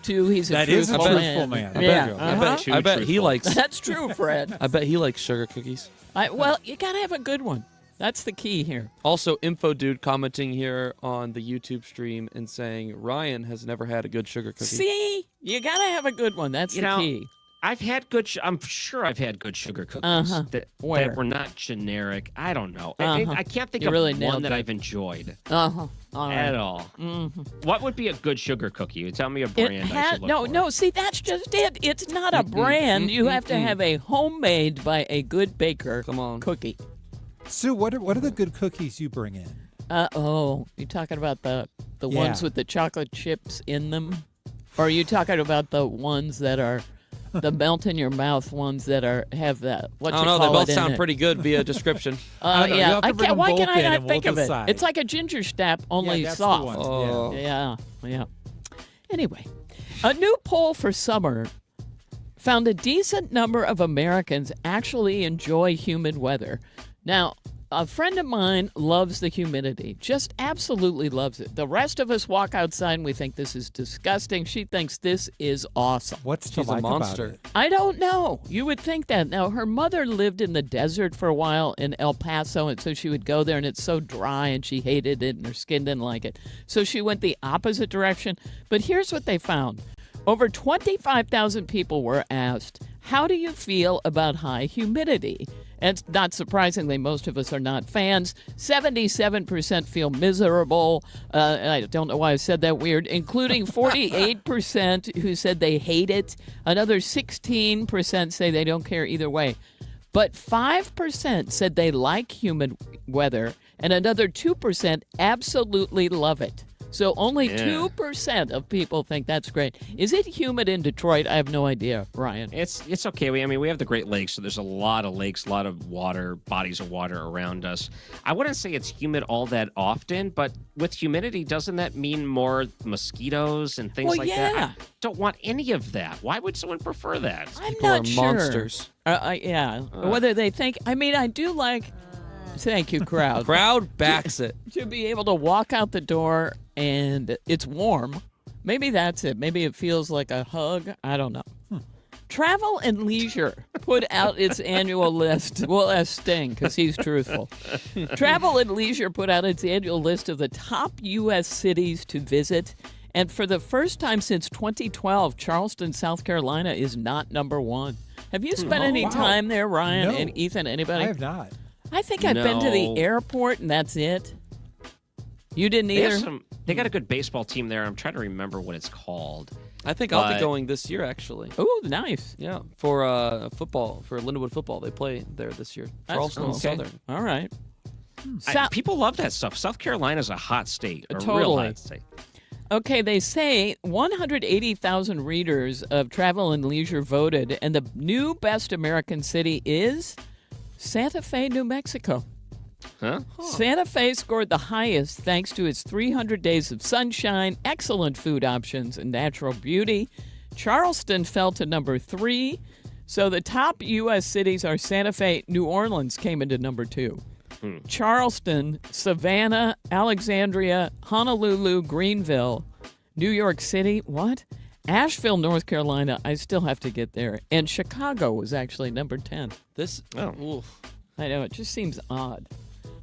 He's a truthful man.
I bet he likes.
That's true, Fred.
I bet he likes sugar cookies.
Well, you gotta have a good one. That's the key here.
Also, Info Dude commenting here on the YouTube stream and saying Ryan has never had a good sugar cookie.
See, you gotta have a good one. That's the key.
I've had I'm sure I've had good sugar cookies that were not generic. I don't know. I can't think of one that I've enjoyed at all.
Mm-hmm.
What would be a good sugar cookie? You tell me a brand I should look for.
No, see, that's just it. It's not a brand. You have to have a homemade by a good baker cookie.
Sue, what are the good cookies you bring in?
You talking about the ones with the chocolate chips in them? Or are you talking about the ones that are the melt in your mouth ones that have that?
I don't know. They both sound pretty good via description.
Why can I not think of it? It's like a ginger snap, only soft.
Oh.
Yeah. Anyway, a new poll for summer found a decent number of Americans actually enjoy humid weather. Now, a friend of mine loves the humidity, just absolutely loves it. The rest of us walk outside and we think this is disgusting. She thinks this is awesome.
She's a monster. About it?
I don't know. You would think that. Now, her mother lived in the desert for a while in El Paso, and so she would go there, and it's so dry, and she hated it, and her skin didn't like it. So she went the opposite direction. But here's what they found. Over 25,000 people were asked, how do you feel about high humidity? And not surprisingly, most of us are not fans. 77% feel miserable. I don't know why I said that weird, including 48% who said they hate it. Another 16% say they don't care either way. But 5% said they like humid weather, and another 2% absolutely love it. So only 2% of people think that's great. Is it humid in Detroit? I have no idea, Ryan.
It's okay. We have the Great Lakes, so there's a lot of lakes, a lot of water, bodies of water around us. I wouldn't say it's humid all that often, but with humidity, doesn't that mean more mosquitoes and things like that? I don't want any of that. Why would someone prefer that?
I'm
People
not
are
sure.
monsters.
Whether they think, I do like, thank you, crowd.
Crowd backs it.
To be able to walk out the door and it's warm. Maybe that's it. Maybe it feels like a hug. I don't know. Travel and Leisure put out its annual list. We'll ask Sting because he's truthful. Travel and Leisure put out its annual list of the top U.S. cities to visit. And for the first time since 2012, Charleston, South Carolina is not number one. Have you spent any time there, Ryan and Ethan? Anybody?
I have not.
I think I've been to the airport, and that's it. You didn't either?
They got a good baseball team there. I'm trying to remember what it's called.
I think I'll be going this year, actually.
Oh, nice.
Yeah, for football, for Lindenwood football. They play there this year. Charleston and Southern.
All right.
People love that stuff. South Carolina's a hot state. A
totally.
Real hot state.
Okay, they say 180,000 readers of Travel and Leisure voted, and the new best American city is Santa Fe, New Mexico. Santa Fe scored the highest thanks to its 300 days of sunshine, excellent food options, and natural beauty. Charleston fell to number 3. So the top U.S. cities are Santa Fe. New Orleans came into number 2. Charleston, Savannah, Alexandria, Honolulu, Greenville, New York City, Asheville, North Carolina, I still have to get there. And Chicago was actually number 10. I know, it just seems odd.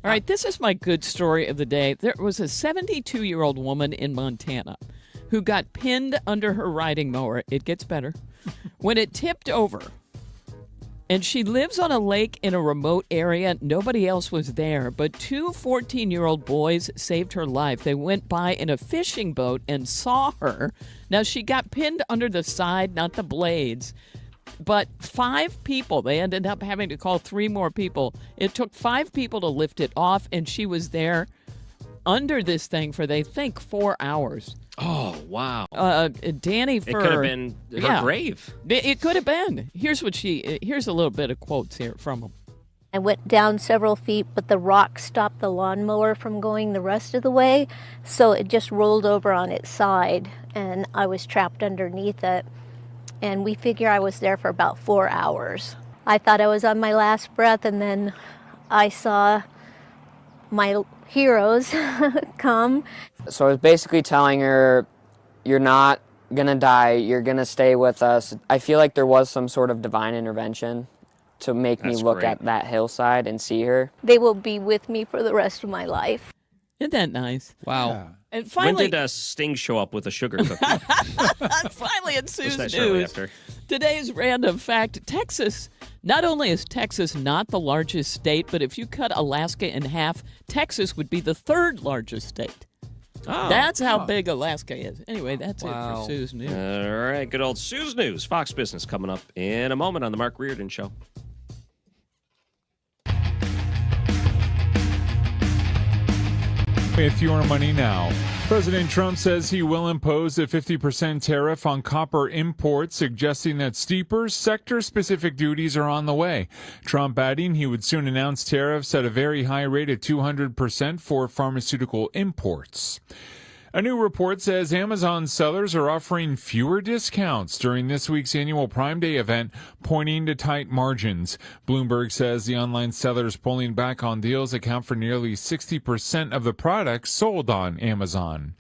All right, this is my good story of the day. There was a 72-year-old woman in Montana who got pinned under her riding mower. It gets better. When it tipped over. And she lives on a lake in a remote area. Nobody else was there, but 2 14-year-old boys saved her life. They went by in a fishing boat and saw her. Now, she got pinned under the side, not the blades. But 5 people, they ended up having to call 3 more people. It took 5 people to lift it off, and she was there under this thing for, they think, 4 hours.
Oh, wow.
Danny Fur.
It could have been her grave.
It could have been. Here's a little bit of quotes here from him.
I went down several feet, but the rock stopped the lawnmower from going the rest of the way, so it just rolled over on its side, and I was trapped underneath it. And we figure I was there for about 4 hours. I thought I was on my last breath, and then I saw my heroes come.
So I was basically telling her, you're not gonna die, you're gonna stay with us. I feel like there was some sort of divine intervention to make me look at that hillside and see her.
They will be with me for the rest of my life.
Isn't that nice?
Wow.
Yeah. And finally,
when did Sting show up with a sugar cookie?
Finally, in Sue's
that shortly
news,
after?
today's random fact, Texas, not only is Texas not the largest state, but if you cut Alaska in half, Texas would be the third largest state.
Oh,
That's how big Alaska is. Anyway, that's it for Sue's news.
All right, good old Sue's News. Fox Business coming up in a moment on the Mark Reardon Show.
With your money now. President Trump says he will impose a 50% tariff on copper imports, suggesting that steeper, sector-specific duties are on the way. Trump adding he would soon announce tariffs at a very high rate of 200% for pharmaceutical imports. A new report says Amazon sellers are offering fewer discounts during this week's annual Prime Day event, pointing to tight margins. Bloomberg says the online sellers pulling back on deals account for nearly 60% of the products sold on Amazon.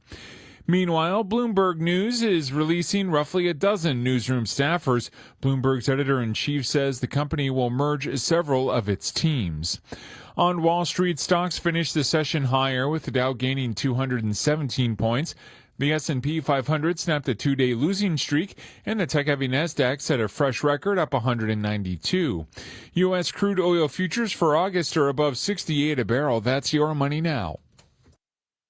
Meanwhile, Bloomberg News is releasing roughly a dozen newsroom staffers. Bloomberg's editor-in-chief says the company will merge several of its teams. On Wall Street, stocks finished the session higher, with the Dow gaining 217 points. The S&P 500 snapped a two-day losing streak, and the tech-heavy Nasdaq set a fresh record, up 192. U.S. crude oil futures for August are above $68 a barrel. That's your money now.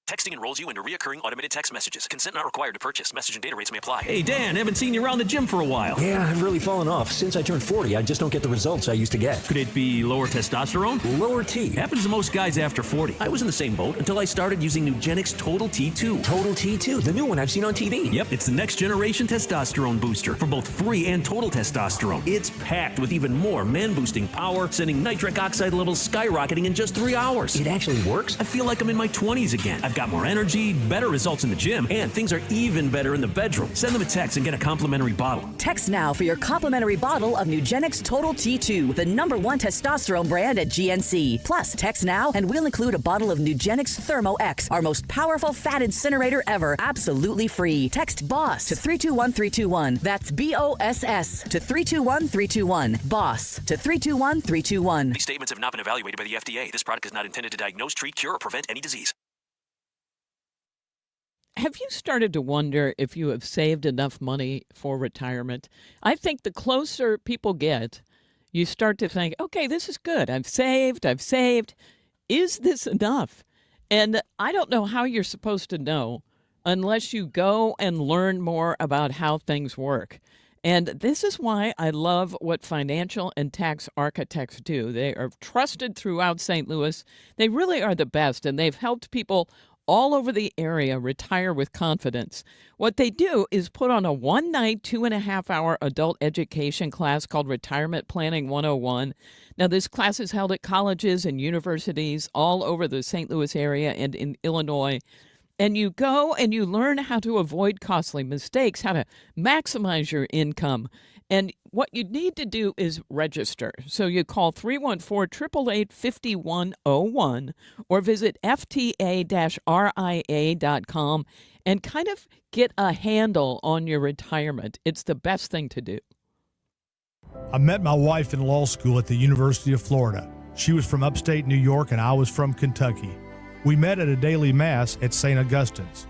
Texting enrolls you into recurring automated text messages. Consent not required to purchase. Message and data rates may apply.
Hey, Dan, haven't seen you around the gym for a while.
Yeah, I've really fallen off. Since I turned 40, I just don't get the results I used to get.
Could it be lower testosterone?
Lower T.
Happens to most guys after 40. I was in the same boat until I started using Nugenix Total T2.
Total T2, the new one I've seen on TV.
Yep, it's the next generation testosterone booster for both free and total testosterone. It's packed with even more man-boosting power, sending nitric oxide levels skyrocketing in just 3 hours.
It actually works?
I feel like I'm in my 20s again. I've got more energy, better results in the gym, and things are even better in the bedroom. Send them a text and get a complimentary bottle.
Text now for your complimentary bottle of Nugenix Total T2, the #1 testosterone brand at GNC. Plus, text now and we'll include a bottle of Nugenix Thermo X, our most powerful fat incinerator ever, absolutely free. Text BOSS to 321321. That's BOSS to 321321. BOSS to 321321.
These statements have not been evaluated by the FDA. This product is not intended to diagnose, treat, cure, or prevent any disease.
Have you started to wonder if you have saved enough money for retirement? I think the closer people get, you start to think, okay, this is good. I've saved. Is this enough? And I don't know how you're supposed to know unless you go and learn more about how things work. And this is why I love what financial and tax architects do. They are trusted throughout St. Louis. They really are the best, and they've helped people all over the area retire with confidence. What they do is put on a one-night, 2.5-hour adult education class called Retirement Planning 101. Now, this class is held at colleges and universities all over the St. Louis area and in Illinois. And you go and you learn how to avoid costly mistakes, how to maximize your income. And what you need to do is register. So you call 314-888-5101 or visit fta-ria.com and kind of get a handle on your retirement. It's the best thing to do.
I met my wife in law school at the University of Florida. She was from upstate New York and I was from Kentucky. We met at a daily mass at St. Augustine's.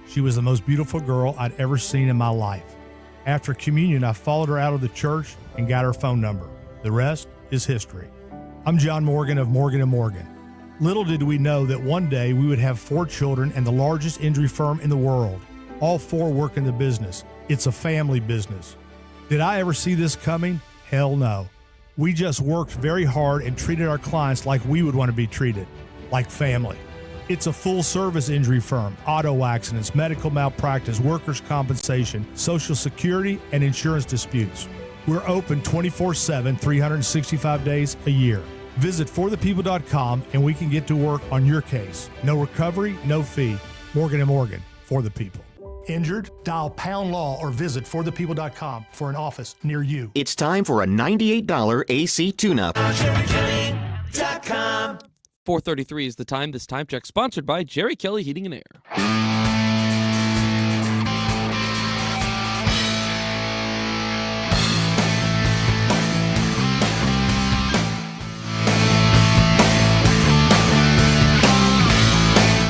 She was the most beautiful girl I'd ever seen in my life. After communion, I followed her out of the church and got her phone number. The rest is history. I'm John Morgan of Morgan & Morgan. Little did we know that one day we would have 4 children and the largest injury firm in the world. All 4 work in the business. It's a family business. Did I ever see this coming? Hell no. We just worked very hard and treated our clients like we would want to be treated, like family. It's a full-service injury firm, auto accidents, medical malpractice, workers' compensation, Social Security, and insurance disputes. We're open 24/7, 365 days a year. Visit forthepeople.com and we can get to work on your case. No recovery, no fee. Morgan & Morgan, for the people. Injured? Dial pound law or visit forthepeople.com for an office near you.
It's time for a $98 AC tune-up.
4:33 is the time. This time check sponsored by Jerry Kelly Heating and Air.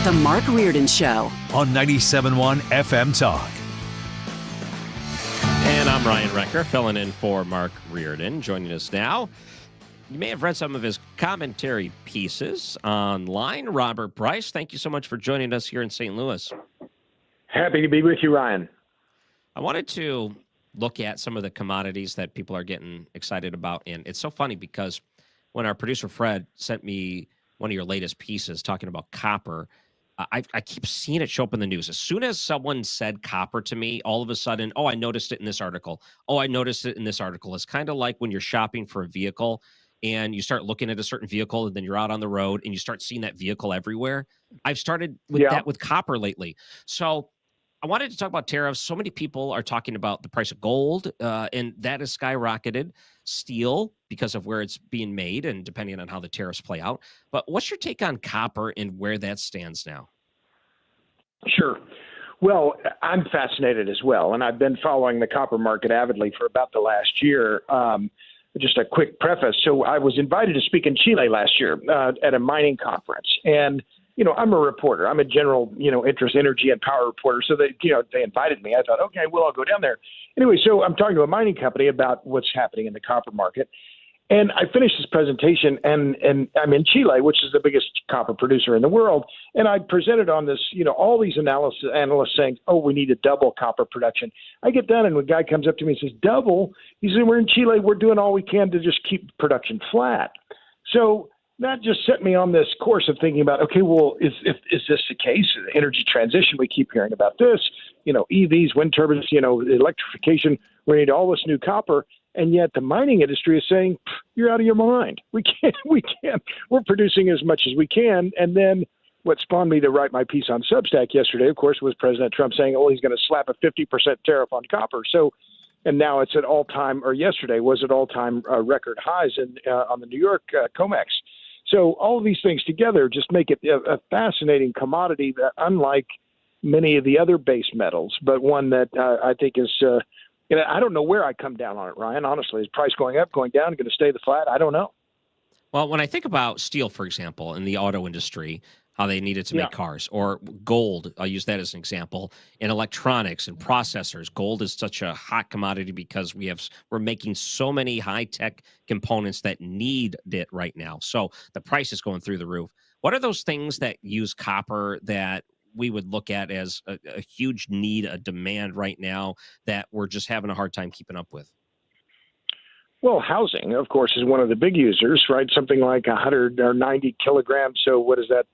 The Mark Reardon Show
on 97.1 FM Talk.
And I'm Ryan Recker, filling in for Mark Reardon. Joining us now, you may have read some of his commentary pieces online. Robert Bryce, thank you so much for joining us here in St. Louis.
Happy to be with you, Ryan.
I wanted to look at some of the commodities that people are getting excited about. And it's so funny because when our producer Fred sent me one of your latest pieces talking about copper, I keep seeing it show up in the news. As soon as someone said copper to me, all of a sudden, oh, I noticed it in this article. Oh, I noticed it in this article. It's kind of like when you're shopping for a vehicle and you start looking at a certain vehicle and then you're out on the road and you start seeing that vehicle everywhere. I've started with that with copper lately. So I wanted to talk about tariffs. So many people are talking about the price of gold, and that has skyrocketed. Steel, because of where it's being made and depending on how the tariffs play out. But what's your take on copper and where that stands now?
Sure. Well, I'm fascinated as well, and I've been following the copper market avidly for about the last year. Just a quick preface. So I was invited to speak in Chile last year at a mining conference, and I'm a reporter. I'm a general, interest, energy, and power reporter. So they invited me. I thought, okay, well, I'll go down there. Anyway, so I'm talking to a mining company about what's happening in the copper market. And I finished this presentation, and I'm in Chile, which is the biggest copper producer in the world. And I presented on this, all these analysts saying, oh, we need to double copper production. I get done, and the guy comes up to me and says, double? He said, we're in Chile. We're doing all we can to just keep production flat. So that just set me on this course of thinking about, okay, well, is this the case? The energy transition, we keep hearing about this, EVs, wind turbines, electrification, we need all this new copper. And yet the mining industry is saying, you're out of your mind. We can't, we're producing as much as we can. And then what spawned me to write my piece on Substack yesterday, of course, was President Trump saying, oh, he's going to slap a 50% tariff on copper. So, and now it's at yesterday was at all-time record highs on the New York COMEX. So all of these things together just make it a fascinating commodity that, unlike many of the other base metals, but one that I think is, I don't know where I come down on it, Ryan. Honestly, is price going up, going down, going to stay the flat? I don't know.
Well, when I think about steel, for example, in the auto industry, how they needed to make cars, or gold, I'll use that as an example, in electronics and processors. Gold is such a hot commodity because we're making so many high-tech components that need it right now. So the price is going through the roof. What are those things that use copper that we would look at as a huge need, a demand right now that we're just having a hard time keeping up with?
Well, housing, of course, is one of the big users, right? Something like 190 kilograms. So what is that?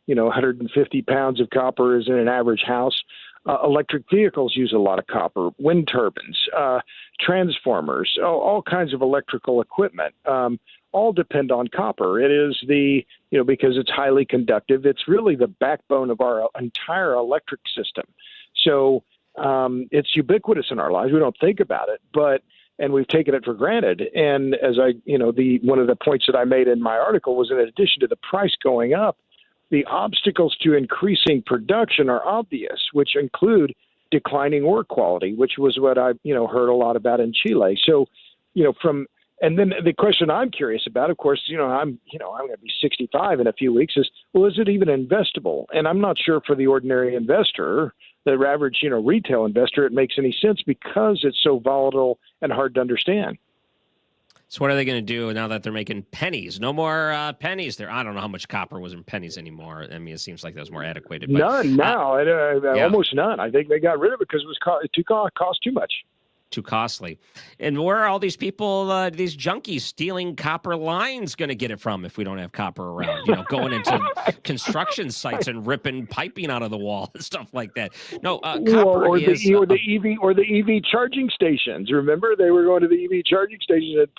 150 pounds of copper is in an average house. Electric vehicles use a lot of copper. Wind turbines, transformers, all kinds of electrical equipment, all depend on copper. It is because it's highly conductive, it's really the backbone of our entire electric system. So it's ubiquitous in our lives. We don't think about it, and we've taken it for granted. And as one of the points that I made in my article was, in addition to the price going up, the obstacles to increasing production are obvious, which include declining ore quality, which was what I, heard a lot about in Chile. So, and then the question I'm curious about, of course, I'm going to be 65 in a few weeks, is it even investable? And I'm not sure for the ordinary investor, the average, retail investor, it makes any sense because it's so volatile and hard to understand.
So what are they going to do now that they're making pennies? No more pennies there. I don't know how much copper was in pennies anymore. I mean, it seems like that was more adequate.
None now, almost none. I think they got rid of it because it cost too much.
Too costly. And where are all these people, these junkies stealing copper lines going to get it from if we don't have copper around? Going into construction sites and ripping piping out of the wall and stuff like that. No, copper
or
is
the EV charging stations. Remember, they were going to the EV charging stations and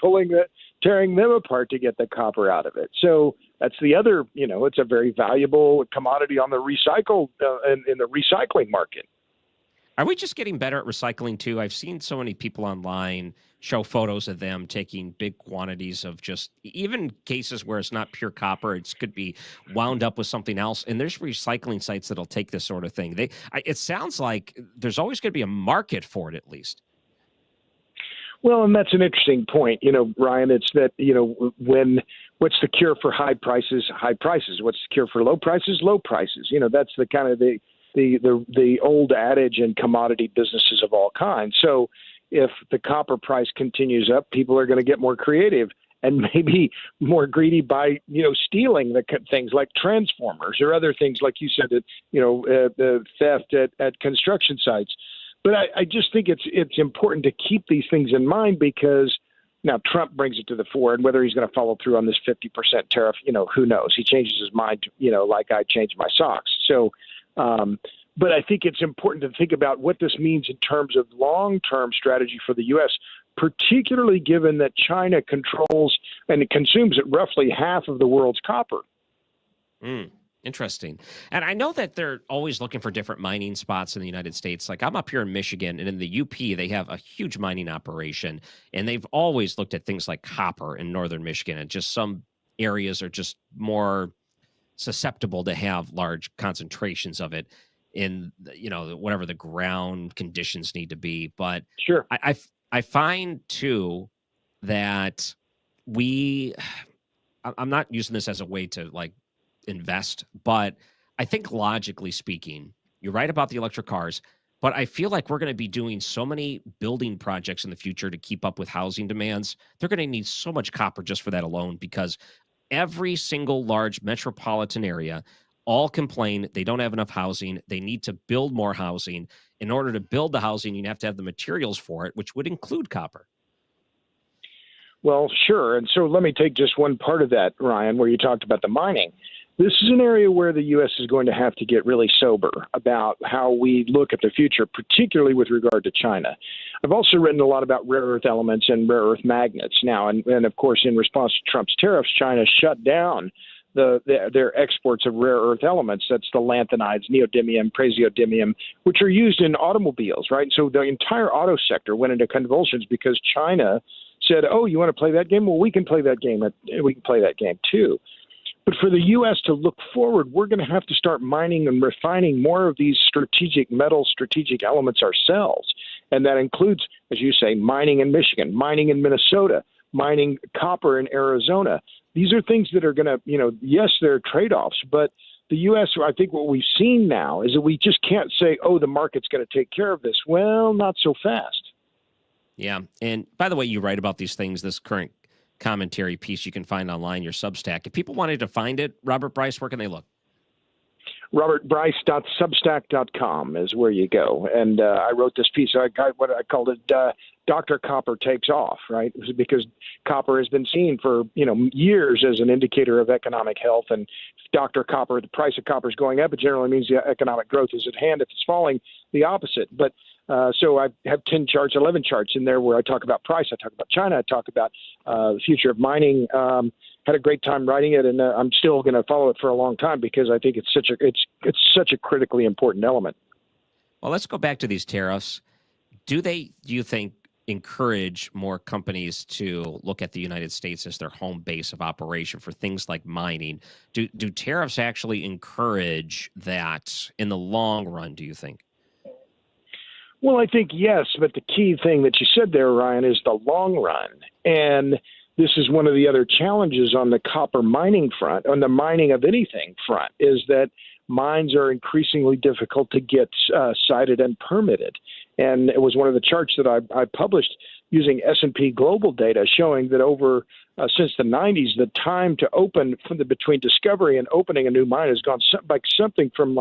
tearing them apart to get the copper out of it. So that's the other, it's a very valuable commodity on the in the recycling market.
Are we just getting better at recycling too? I've seen so many people online show photos of them taking big quantities of just even cases where it's not pure copper. It could be wound up with something else. And there's recycling sites that'll take this sort of thing. It sounds like there's always going to be a market for it, at least.
Well, and that's an interesting point, Ryan. It's that, what's the cure for high prices? High prices. What's the cure for low prices? Low prices. That's the kind of the old adage in commodity businesses of all kinds. So if the copper price continues up, people are going to get more creative and maybe more greedy by, stealing the things like transformers or other things, like you said, the theft at construction sites. But I just think it's important to keep these things in mind, because now Trump brings it to the fore, and whether he's going to follow through on this 50% tariff, who knows? He changes his mind, like I changed my socks. So, but I think it's important to think about what this means in terms of long-term strategy for the U.S., particularly given that China controls and consumes at roughly half of the world's copper.
Interesting. And I know that they're always looking for different mining spots in the United States. Like, I'm up here in Michigan, and in the UP, they have a huge mining operation, and they've always looked at things like copper in northern Michigan, and just some areas are just more susceptible to have large concentrations of it in, whatever the ground conditions need to be. But
sure,
I find too that I'm not using this as a way to invest, but I think logically speaking, you're right about the electric cars, but I feel like we're going to be doing so many building projects in the future to keep up with housing demands. They're going to need so much copper just for that alone, because every single large metropolitan area all complain they don't have enough housing. They need to build more housing. In order to build the housing, you have to have the materials for it, which would include copper.
Well, sure. And so let me take just one part of that, Ryan, where you talked about the mining. This is an area where the U.S. is going to have to get really sober about how we look at the future, particularly with regard to China. I've also written a lot about rare earth elements and rare earth magnets now. And of course, in response to Trump's tariffs, China shut down their exports of rare earth elements. That's the lanthanides, neodymium, praseodymium, which are used in automobiles, right? So the entire auto sector went into convulsions because China said, oh, you want to play that game? Well, we can play that game. We can play that game too. But for the U.S. to look forward, we're going to have to start mining and refining more of these strategic metals, strategic elements ourselves. And that includes, as you say, mining in Michigan, mining in Minnesota, mining copper in Arizona. These are things that are going to, yes, there are trade-offs, but the U.S., I think what we've seen now is that we just can't say, oh, the market's going to take care of this. Well, not so fast.
Yeah. And by the way, you write about these things, this current commentary piece you can find online, your Substack. If people wanted to find it, Robert Bryce, where can they look?
robertbryce.substack.com is where you go. And I wrote this piece. I called it Dr. Copper Takes Off, right? It was because copper has been seen for, years as an indicator of economic health. And if Dr. Copper, the price of copper is going up, it generally means the economic growth is at hand. If it's falling, the opposite. But so I have 11 charts in there where I talk about price, I talk about China, I talk about the future of mining. Had a great time writing it, and I'm still going to follow it for a long time because I think it's such a critically important element.
Well, let's go back to these tariffs. Do you think, encourage more companies to look at the United States as their home base of operation for things like mining? Do tariffs actually encourage that in the long run, do you think?
Well, I think yes, but the key thing that you said there, Ryan, is the long run. And this is one of the other challenges on the copper mining front, on the mining of anything front, is that mines are increasingly difficult to get sited and permitted. And it was one of the charts that I published using S&P Global data showing that over since the 90s, the time to open between discovery and opening a new mine has gone something from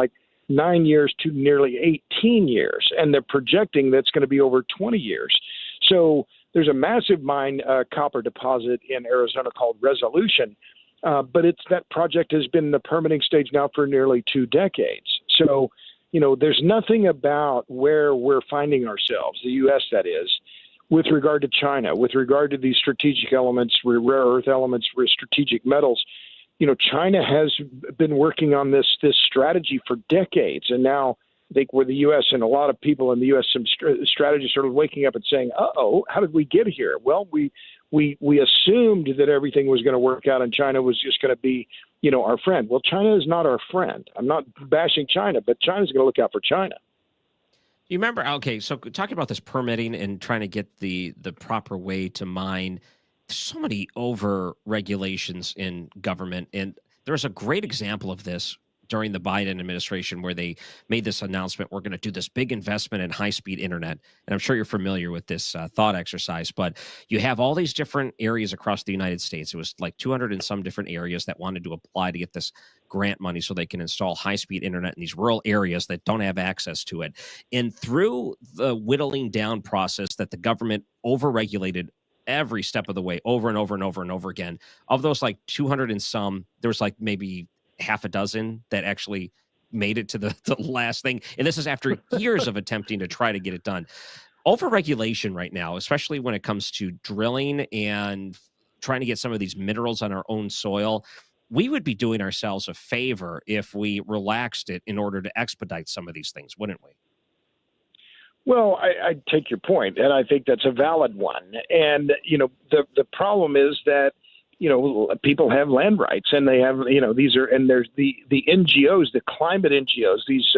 9 years to nearly 18 years. And they're projecting that's going to be over 20 years. So there's a massive mine copper deposit in Arizona called Resolution, but that project has been in the permitting stage now for nearly 2 decades. So, there's nothing about where we're finding ourselves, the U.S. that is, with regard to China, with regard to these strategic elements, rare earth elements, strategic metals. China has been working on this strategy for decades, and now I think where the U.S. and a lot of people in the U.S. some strategists started waking up and saying, "Uh-oh, how did we get here?" Well, we assumed that everything was going to work out and China was just going to be, our friend. Well, China is not our friend. I'm not bashing China, but China's going to look out for China.
You remember? Okay, so talking about this permitting and trying to get the proper way to mine. So many over regulations in government, and there's a great example of this during the Biden administration where they made this announcement: we're going to do this big investment in high-speed internet. And I'm sure you're familiar with this thought exercise, but you have all these different areas across the United States. It was like 200 and some different areas that wanted to apply to get this grant money so they can install high-speed internet in these rural areas that don't have access to it. And through the whittling down process that the government overregulated every step of the way, over and over and over and over again, of those like 200 and some, there was like maybe half a dozen that actually made it to the last thing. And this is after years of attempting to try to get it done. Overregulation right now, especially when it comes to drilling and trying to get some of these minerals on our own soil, we would be doing ourselves a favor if we relaxed it in order to expedite some of these things, wouldn't we?
Well, I take your point, and I think that's a valid one. And, the problem is that, people have land rights, and they have, these are, and there's the NGOs, the climate NGOs, these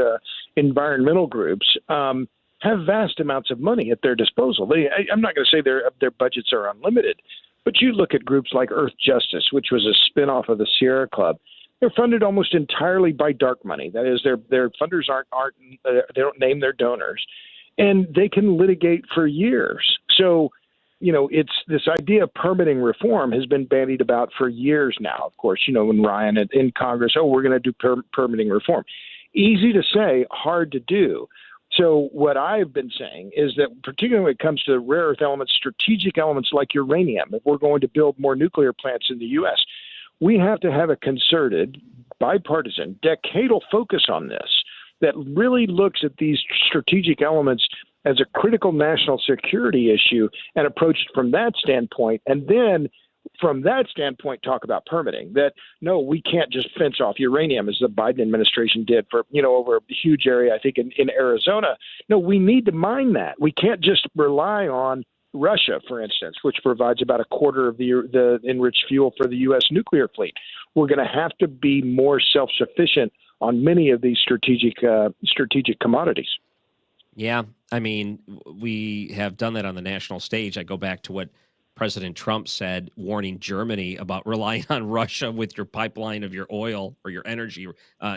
environmental groups have vast amounts of money at their disposal. I'm not going to say their budgets are unlimited, but you look at groups like Earth Justice, which was a spinoff of the Sierra Club. They're funded almost entirely by dark money. That is, their funders aren't they don't name their donors. And they can litigate for years. So, it's this idea of permitting reform has been bandied about for years now. Of course, when Ryan in Congress, we're going to do permitting reform. Easy to say, hard to do. So what I've been saying is that particularly when it comes to rare earth elements, strategic elements like uranium, if we're going to build more nuclear plants in the U.S., we have to have a concerted, bipartisan, decadal focus on this that really looks at these strategic elements as a critical national security issue and approach it from that standpoint. And then from that standpoint, talk about permitting. That, no, we can't just fence off uranium as the Biden administration did for, over a huge area, I think, in Arizona. No, we need to mine that. We can't just rely on Russia, for instance, which provides about a quarter of the enriched fuel for the U.S. nuclear fleet. We're going to have to be more self-sufficient on many of these strategic commodities.
Yeah, I mean, we have done that on the national stage. I go back to what President Trump said, warning Germany about relying on Russia with your pipeline of your oil or your energy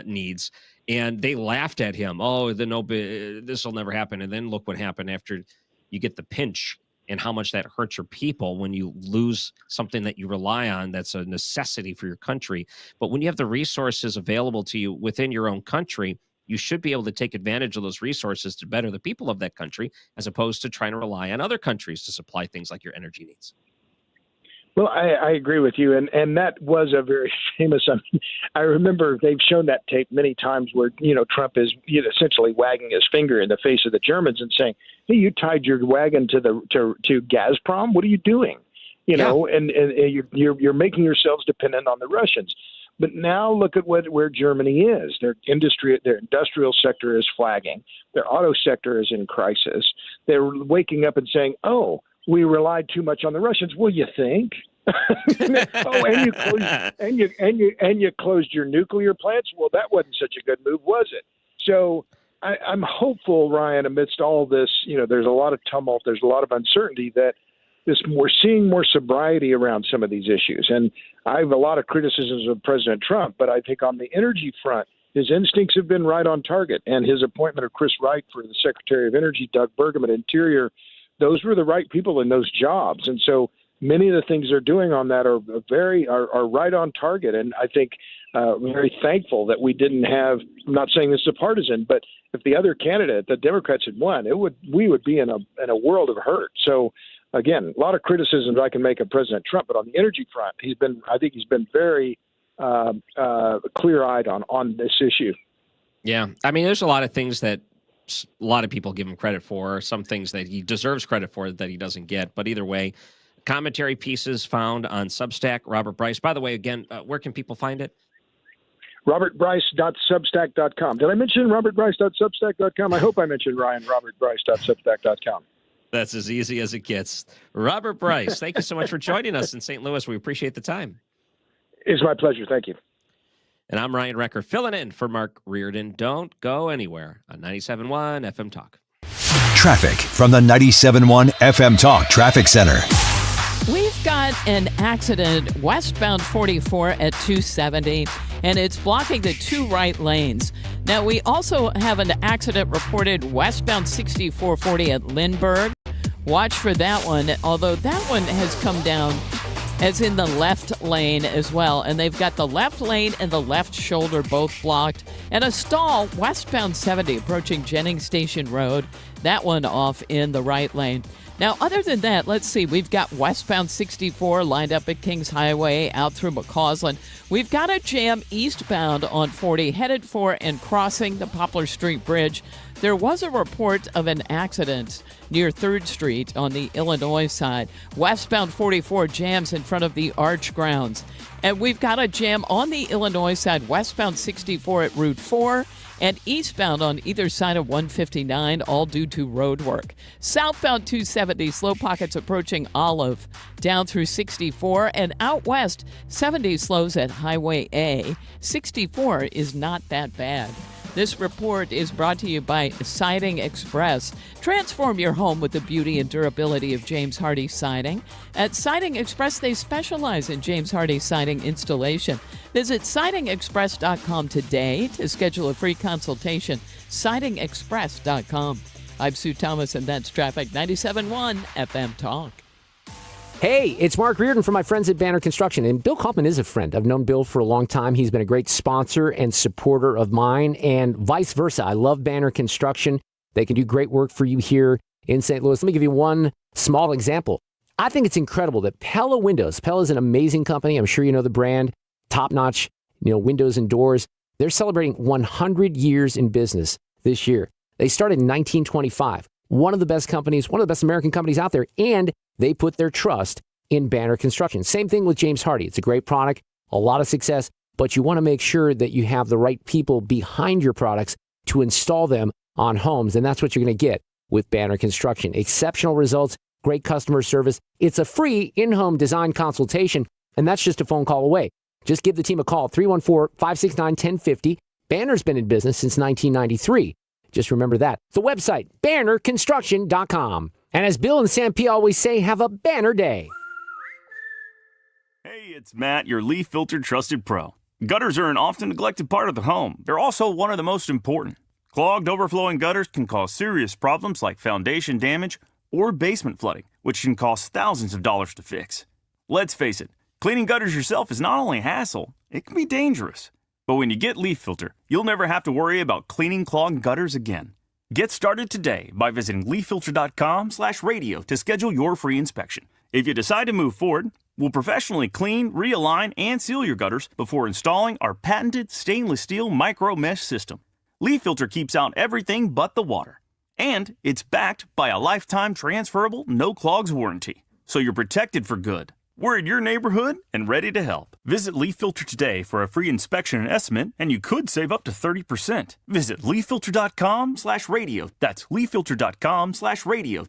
needs. And they laughed at him. Oh, this will never happen. And then look what happened after you get the pinch and how much that hurts your people when you lose something that you rely on that's a necessity for your country. But when you have the resources available to you within your own country, you should be able to take advantage of those resources to better the people of that country, as opposed to trying to rely on other countries to supply things like your energy needs.
Well, I agree with you, and that was a very famous. I remember they've shown that tape many times where Trump is essentially wagging his finger in the face of the Germans and saying, "Hey, you tied your wagon to Gazprom. What are you doing? And you're making yourselves dependent on the Russians." But now look at where Germany is. Their industrial sector is flagging. Their auto sector is in crisis. They're waking up and saying, "Oh, we relied too much on the Russians." Well, you think? And you closed your nuclear plants. Well, that wasn't such a good move, was it? So I'm hopeful, Ryan. Amidst all this, there's a lot of tumult. There's a lot of uncertainty that we're seeing more sobriety around some of these issues. And I have a lot of criticisms of President Trump, but I think on the energy front, his instincts have been right on target. And his appointment of Chris Wright for the Secretary of Energy, Doug Burgum at Interior, those were the right people in those jobs. And so many of the things they're doing on that are right on target. And I think we're very thankful that we didn't have, I'm not saying this is a partisan, but if the other candidate, the Democrats had won, we would be in a world of hurt. So again, a lot of criticisms I can make of President Trump, but on the energy front, I think he's been very clear-eyed on this issue.
Yeah. I mean, there's a lot of things that a lot of people give him credit for, some things that he deserves credit for that he doesn't get. But either way, commentary pieces found on Substack, Robert Bryce. By the way, again, where can people find it?
robertbryce.substack.com. Did I mention robertbryce.substack.com? I hope I mentioned Ryan, robertbryce.substack.com.
That's as easy as it gets. Robert Bryce, thank you so much for joining us in St. Louis. We appreciate the time.
It's my pleasure. Thank you.
And I'm Ryan Recker, filling in for Mark Reardon. Don't go anywhere on 97.1 FM Talk.
Traffic from the 97.1 FM Talk Traffic Center.
We've got an accident westbound 44 at 270, and it's blocking the 2 right lanes. Now, we also have an accident reported westbound 6440 at Lindbergh. Watch for that one, although that one has come down as in the left lane as well. And they've got the left lane and the left shoulder both blocked. And a stall westbound 70 approaching Jennings Station Road. That one off in the right lane. Now, other than that, let's see. We've got westbound 64 lined up at Kings Highway out through McCausland. We've got a jam eastbound on 40 headed for and crossing the Poplar Street Bridge. There was a report of an accident near 3rd Street on the Illinois side. Westbound 44 jams in front of the Arch grounds. And we've got a jam on the Illinois side, westbound 64 at Route 4 and eastbound on either side of 159, all due to road work. Southbound 270, slow pockets approaching Olive down through 64, and out west, 70 slows at Highway A. 64 is not that bad. This report is brought to you by Siding Express. Transform your home with the beauty and durability of James Hardie Siding. At Siding Express, they specialize in James Hardie siding installation. Visit sidingexpress.com today to schedule a free consultation. sidingexpress.com. I'm Sue Thomas, and that's Traffic 97.1 FM Talk.
Hey, it's Mark Reardon from my friends at Banner Construction, and Bill Kaufman is a friend. I've known Bill for a long time. He's been a great sponsor and supporter of mine, and vice versa. I love Banner Construction. They can do great work for you here in St. Louis. Let me give you one small example. I think it's incredible that Pella Windows, Pella is an amazing company. I'm sure you know the brand, top-notch, windows and doors. They're celebrating 100 years in business this year. They started in 1925. One of the best companies, one of the best American companies out there, and they put their trust in Banner Construction. Same thing with James Hardie. It's a great product, a lot of success, but you want to make sure that you have the right people behind your products to install them on homes, and that's what you're going to get with Banner Construction. Exceptional results, great customer service. It's a free in-home design consultation, and that's just a phone call away. Just give the team a call, 314-569-1050. Banner's been in business since 1993. Just remember that. The website, bannerconstruction.com. And as Bill and Sam P. always say, have a banner day.
Hey, it's Matt, your leaf filter trusted pro. Gutters are an often neglected part of the home. They're also one of the most important. Clogged, overflowing gutters can cause serious problems like foundation damage or basement flooding, which can cost thousands of dollars to fix. Let's face it, cleaning gutters yourself is not only a hassle, it can be dangerous. But when you get Leaf Filter, you'll never have to worry about cleaning clogged gutters again. Get started today by visiting leaffilter.com/radio to schedule your free inspection. If you decide to move forward, we'll professionally clean, realign, and seal your gutters before installing our patented stainless steel micro mesh system. Leaf Filter keeps out everything but the water. And it's backed by a lifetime transferable no clogs warranty. So you're protected for good. We're in your neighborhood and ready to help. Visit Leaf Filter today for a free inspection and estimate, and you could save up to 30%. Visit leaffilter.com/radio. That's leaffilter.com/radio.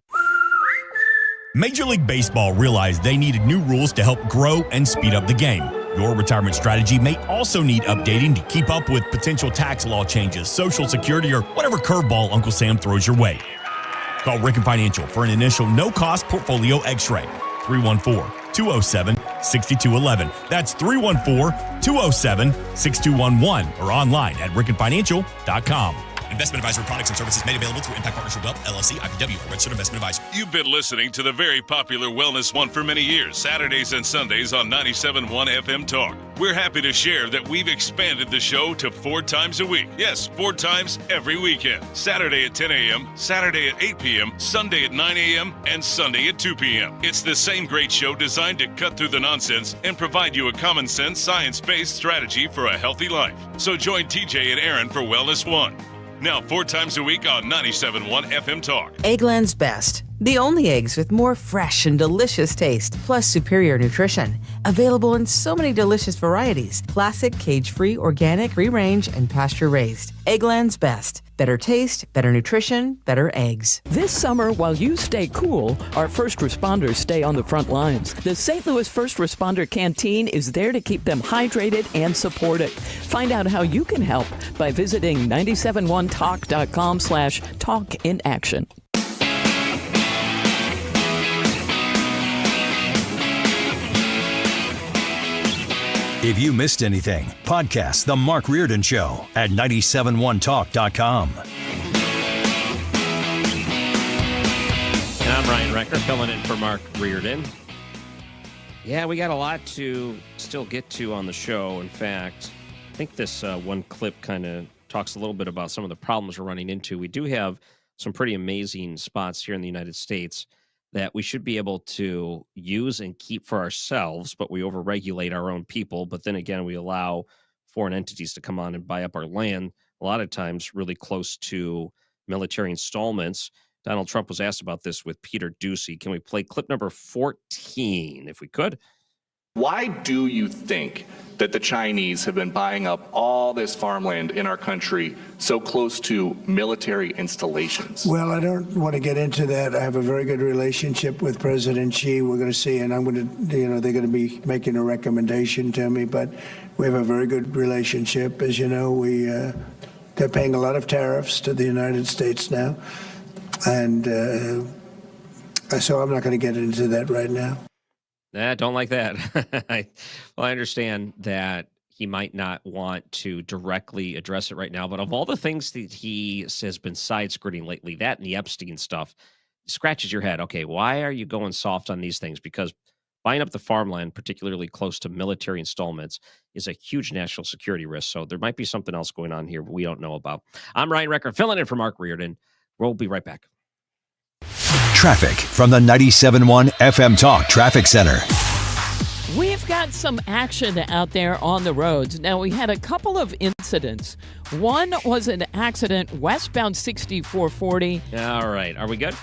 Major League Baseball realized they needed new rules to help grow and speed up the game. Your retirement strategy may also need updating to keep up with potential tax law changes, Social Security, or whatever curveball Uncle Sam throws your way. Call Ricken Financial for an initial no-cost portfolio x-ray. 314-207-6211. That's 314-207-6211 or online at rickenfinancial.com. Investment advisory products and services made available through Impact Partnership Wealth, LLC, IPW, a registered investment advisor.
You've been listening to the very popular Wellness One for many years, Saturdays and Sundays on 97.1 FM Talk. We're happy to share that we've expanded the show to 4 times a week. Yes, 4 times every weekend. Saturday at 10 a.m., Saturday at 8 p.m., Sunday at 9 a.m., and Sunday at 2 p.m. It's the same great show designed to cut through the nonsense and provide you a common sense, science-based strategy for a healthy life. So join TJ and Aaron for Wellness One. Now 4 times a week on 97.1 FM Talk.
Eggland's Best. The only eggs with more fresh and delicious taste, plus superior nutrition. Available in so many delicious varieties. Classic, cage-free, organic, free-range, and pasture-raised. Eggland's Best. Better taste, better nutrition, better eggs.
This summer, while you stay cool, our first responders stay on the front lines. The St. Louis First Responder Canteen is there to keep them hydrated and supported. Find out how you can help by visiting 971talk.com/talkinaction.
If you missed anything, podcast The Mark Reardon Show at 971talk.com.
And I'm Ryan Recker, filling in for Mark Reardon. Yeah, we got a lot to still get to on the show. In fact, I think this one clip kind of talks a little bit about some of the problems we're running into. We do have some pretty amazing spots here in the United States that we should be able to use and keep for ourselves, but we overregulate our own people. But then again, we allow foreign entities to come on and buy up our land, a lot of times really close to military installments. Donald Trump was asked about this with Peter Doocy. Can we play clip number 14, if we could?
Why do you think that the Chinese have been buying up all this farmland in our country so close to military installations?
Well, I don't want to get into that. I have a very good relationship with President Xi. We're going to see, and I'm going to, they're going to be making a recommendation to me, but we have a very good relationship. As you know, they're paying a lot of tariffs to the United States now, and so I'm not going to get into that right now.
Nah, don't like that. I understand that he might not want to directly address it right now, but of all the things that he has been side-skirting lately, that and the Epstein stuff, scratches your head. Okay, why are you going soft on these things? Because buying up the farmland, particularly close to military installments, is a huge national security risk. So there might be something else going on here we don't know about. I'm Ryan Recker, filling in for Mark Reardon. We'll be right back.
Traffic from the 97.1 FM Talk Traffic Center.
We've got some action out there on the roads. Now, we had a couple of incidents. One was an accident westbound 6440.
All right. Are we good?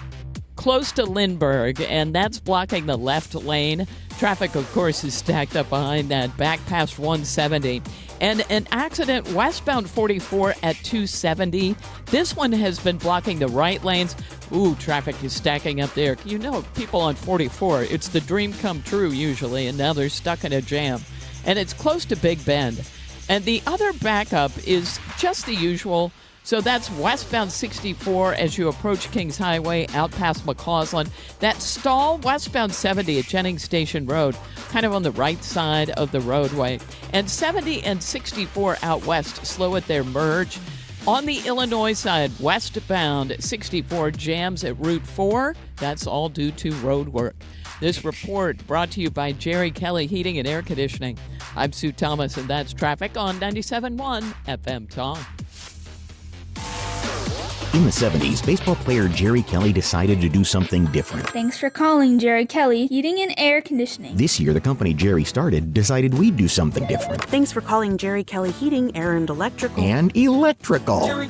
Close to Lindbergh, and that's blocking the left lane. Traffic, of course, is stacked up behind that, back past 170. And an accident westbound 44 at 270. This one has been blocking the right lanes. Ooh, traffic is stacking up there. You know, people on 44, it's the dream come true usually, and now they're stuck in a jam. And it's close to Big Bend. And the other backup is just the usual. So that's westbound 64 as you approach Kings Highway out past McCausland. That stall westbound 70 at Jennings Station Road, kind of on the right side of the roadway. And 70 and 64 out west, slow at their merge. On the Illinois side, westbound 64 jams at Route 4. That's all due to road work. This report brought to you by Jerry Kelly Heating and Air Conditioning. I'm Sue Thomas, and that's traffic on 97.1 FM Talk.
In the 70s, baseball player Jerry Kelly decided to do something different.
Thanks for calling Jerry Kelly Heating and Air Conditioning.
This year, the company Jerry started decided we'd do something different.
Thanks for calling Jerry Kelly Heating, Air and Electrical.
And electrical.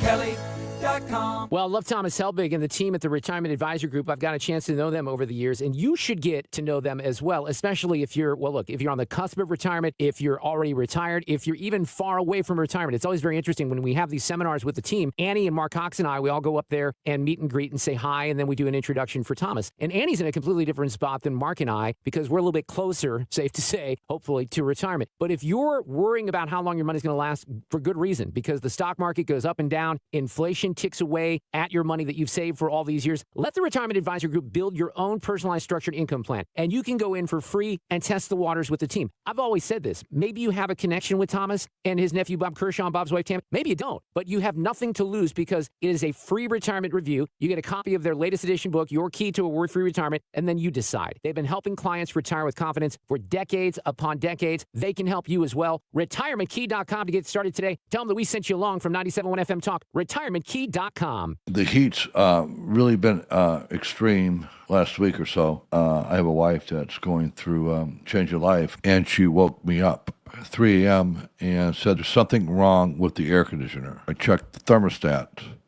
Well, love Thomas Helbig and the team at the Retirement Advisor Group. I've got a chance to know them over the years, and you should get to know them as well, especially if you're, well, look, if you're on the cusp of retirement, if you're already retired, if you're even far away from retirement. It's always very interesting when we have these seminars with the team. Annie and Mark Cox and I, we all go up there and meet and greet and say hi, and then we do an introduction for Thomas. And Annie's in a completely different spot than Mark and I because we're a little bit closer, safe to say, hopefully, to retirement. But if you're worrying about how long your money's going to last, for good reason, because the stock market goes up and down, inflation ticks away at your money that you've saved for all these years, let the Retirement Advisor Group build your own personalized structured income plan. And you can go in for free and test the waters with the team. I've always said this. Maybe you have a connection with Thomas and his nephew, Bob Kershaw, and Bob's wife, Tam. Maybe you don't, but you have nothing to lose because it is a free retirement review. You get a copy of their latest edition book, Your Key to a Worry-Free Retirement, and then you decide. They've been helping clients retire with confidence for decades upon decades. They can help you as well. RetirementKey.com to get started today. Tell them that we sent you along from 97.1 FM Talk. RetirementKey.com. GetReady.com.
The heat's really been extreme last week or so. I have a wife that's going through change of life, and she woke me up at 3 a.m. and said there's something wrong with the air conditioner. I checked the thermostat,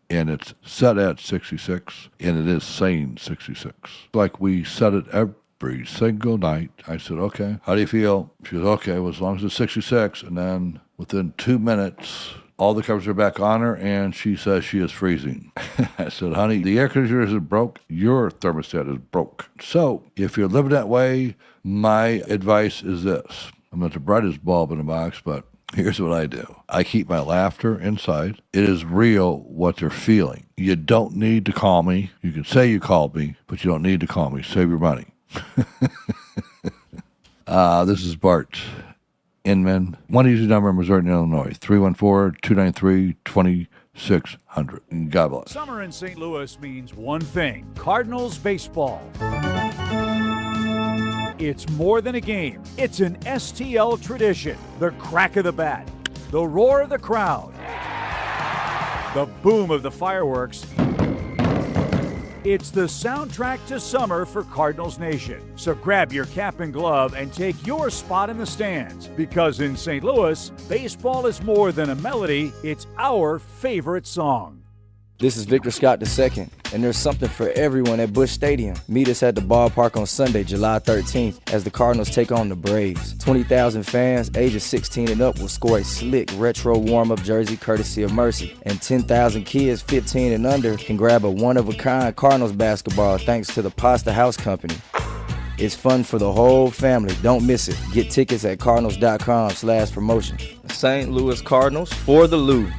and it's set at 66, and it is saying 66. Like we set it every single night. I said, okay, how do you feel? She goes, okay, well, as long as it's 66. And then within 2 minutes, all the covers are back on her, and she says she is freezing. I said, honey, the air conditioner isn't broke. Your thermostat is broke. So if you're living that way, my advice is this. I'm not the brightest bulb in the box, but here's what I do. I keep my laughter inside. It is real what they're feeling. You don't need to call me. You can say you called me, but you don't need to call me. Save your money. This is Bart Inman. One easy number in Missouri and Illinois, 314-293-2600. God bless.
Summer in St. Louis means one thing, Cardinals baseball. It's more than a game. It's an STL tradition. The crack of the bat, the roar of the crowd, the boom of the fireworks. It's the soundtrack to summer for Cardinals Nation. So grab your cap and glove and take your spot in the stands. Because in St. Louis, baseball is more than a melody, it's our favorite song.
This is Victor Scott II, and there's something for everyone at Busch Stadium. Meet us at the ballpark on Sunday, July 13th, as the Cardinals take on the Braves. 20,000 fans, ages 16 and up, will score a slick retro warm-up jersey courtesy of Mercy. And 10,000 kids 15 and under can grab a one-of-a-kind Cardinals basketball thanks to the Pasta House Company. It's fun for the whole family. Don't miss it. Get tickets at cardinals.com/promotion. St. Louis Cardinals for the Lou.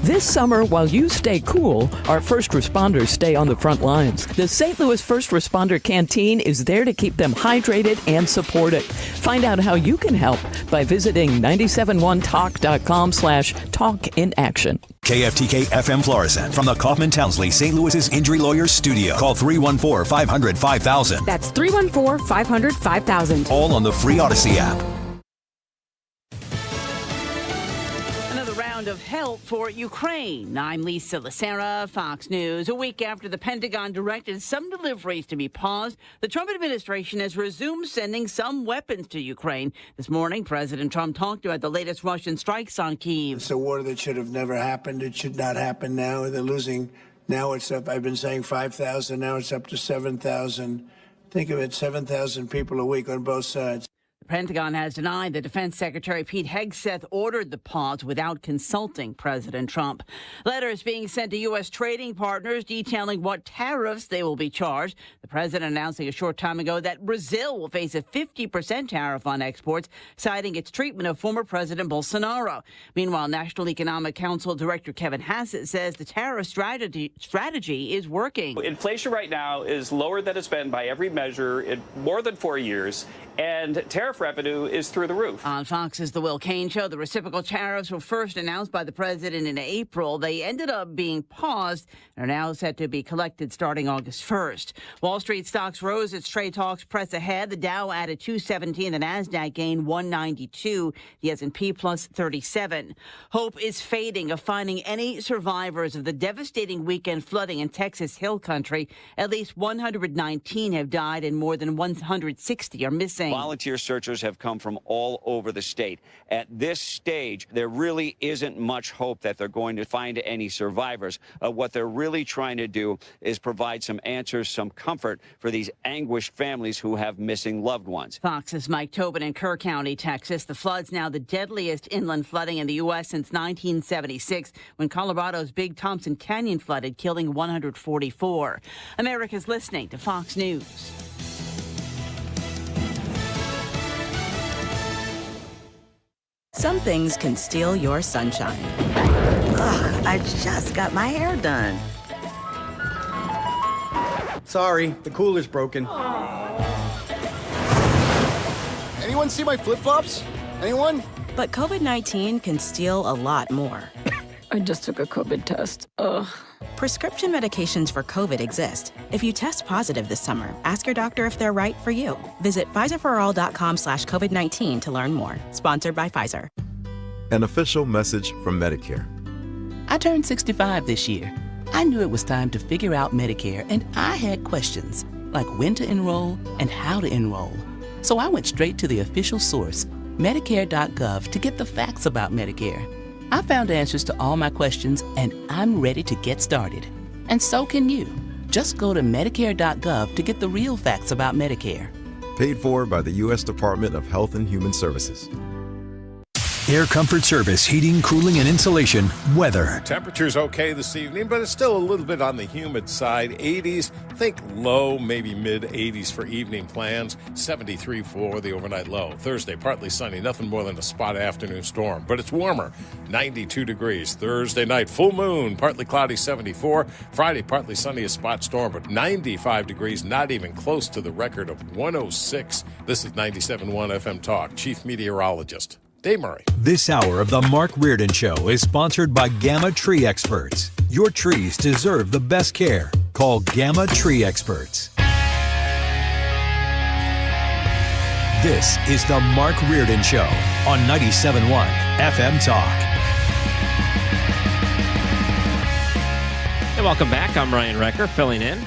This summer, while you stay cool, our first responders stay on the front lines. The St. Louis First Responder Canteen is there to keep them hydrated and supported. Find out how you can help by visiting 971talk.com/talkinaction.
KFTK FM Florissant from the Kaufman Townsley St. Louis's Injury Lawyers Studio. Call 314-500-5000.
That's 314-500-5000.
All on the free Odyssey app.
Of help for Ukraine. I'm Lisa Lacera, Fox News. A week after the Pentagon directed some deliveries to be paused, the Trump administration has resumed sending some weapons to Ukraine. This morning, President Trump talked about the latest Russian strikes on Kyiv.
It's a war that should have never happened. It should not happen now. They're losing. Now it's up. I've been saying 5,000. Now it's up to 7,000. Think of it, 7,000 people a week on both sides.
The Pentagon has denied that Defense Secretary Pete Hegseth ordered the pause without consulting President Trump. Letters being sent to U.S. trading partners detailing what tariffs they will be charged. The president announcing a short time ago that Brazil will face a 50% tariff on exports, citing its treatment of former President Bolsonaro. Meanwhile, National Economic Council Director Kevin Hassett says the tariff strategy is working.
Inflation right now is lower than it's been by every measure in more than 4 years, and tariff revenue is through the roof.
On Fox's The Will Cain Show, the reciprocal tariffs were first announced by the president in April. They ended up being paused and are now set to be collected starting August 1st. Wall Street stocks rose as trade talks press ahead. The Dow added 217, the Nasdaq gained 192, the S&P plus 37. Hope is fading of finding any survivors of the devastating weekend flooding in Texas Hill Country. At least 119 have died and more than 160 are missing.
Volunteer searchers have come from all over the state. At this stage, there really isn't much hope that they're going to find any survivors. What they're really trying to do is provide some answers, some comfort for these anguished families who have missing loved ones.
Fox's Mike Tobin in Kerr County, Texas. The flood's now the deadliest inland flooding in the U.S. since 1976, when Colorado's Big Thompson Canyon flooded, killing 144. America's listening to Fox News.
Some things can steal your sunshine. Ugh, I just got my hair done.
Sorry, the cooler's broken. Anyone see my flip-flops? Anyone?
But COVID-19 can steal a lot more.
I just took a COVID test. Ugh.
Prescription medications for COVID exist. If you test positive this summer, ask your doctor if they're right for you. Visit PfizerForAll.com/COVID-19 to learn more. Sponsored by Pfizer.
An official message from Medicare.
I turned 65 this year. I knew it was time to figure out Medicare, and I had questions, like when to enroll and how to enroll. So I went straight to the official source, Medicare.gov, to get the facts about Medicare. I found answers to all my questions, and I'm ready to get started. And so can you. Just go to Medicare.gov to get the real facts about Medicare.
Paid for by the U.S. Department of Health and Human Services.
Air Comfort Service, heating, cooling, and insulation, weather.
Temperature's okay this evening, but it's still a little bit on the humid side. 80s, think low, maybe mid 80s for evening plans. 73 for the overnight low. Thursday, partly sunny, nothing more than a spot afternoon storm, but it's warmer, 92 degrees. Thursday night, full moon, partly cloudy, 74. Friday, partly sunny, a spot storm, but 95 degrees, not even close to the record of 106. This is 97.1 FM Talk, Chief Meteorologist Dave Murray.
This hour of the Mark Reardon Show is sponsored by Gamma Tree Experts. Your trees deserve the best care. Call Gamma Tree Experts. This is the Mark Reardon Show on 97.1 FM Talk.
Hey, welcome back. I'm Ryan Recker, filling in.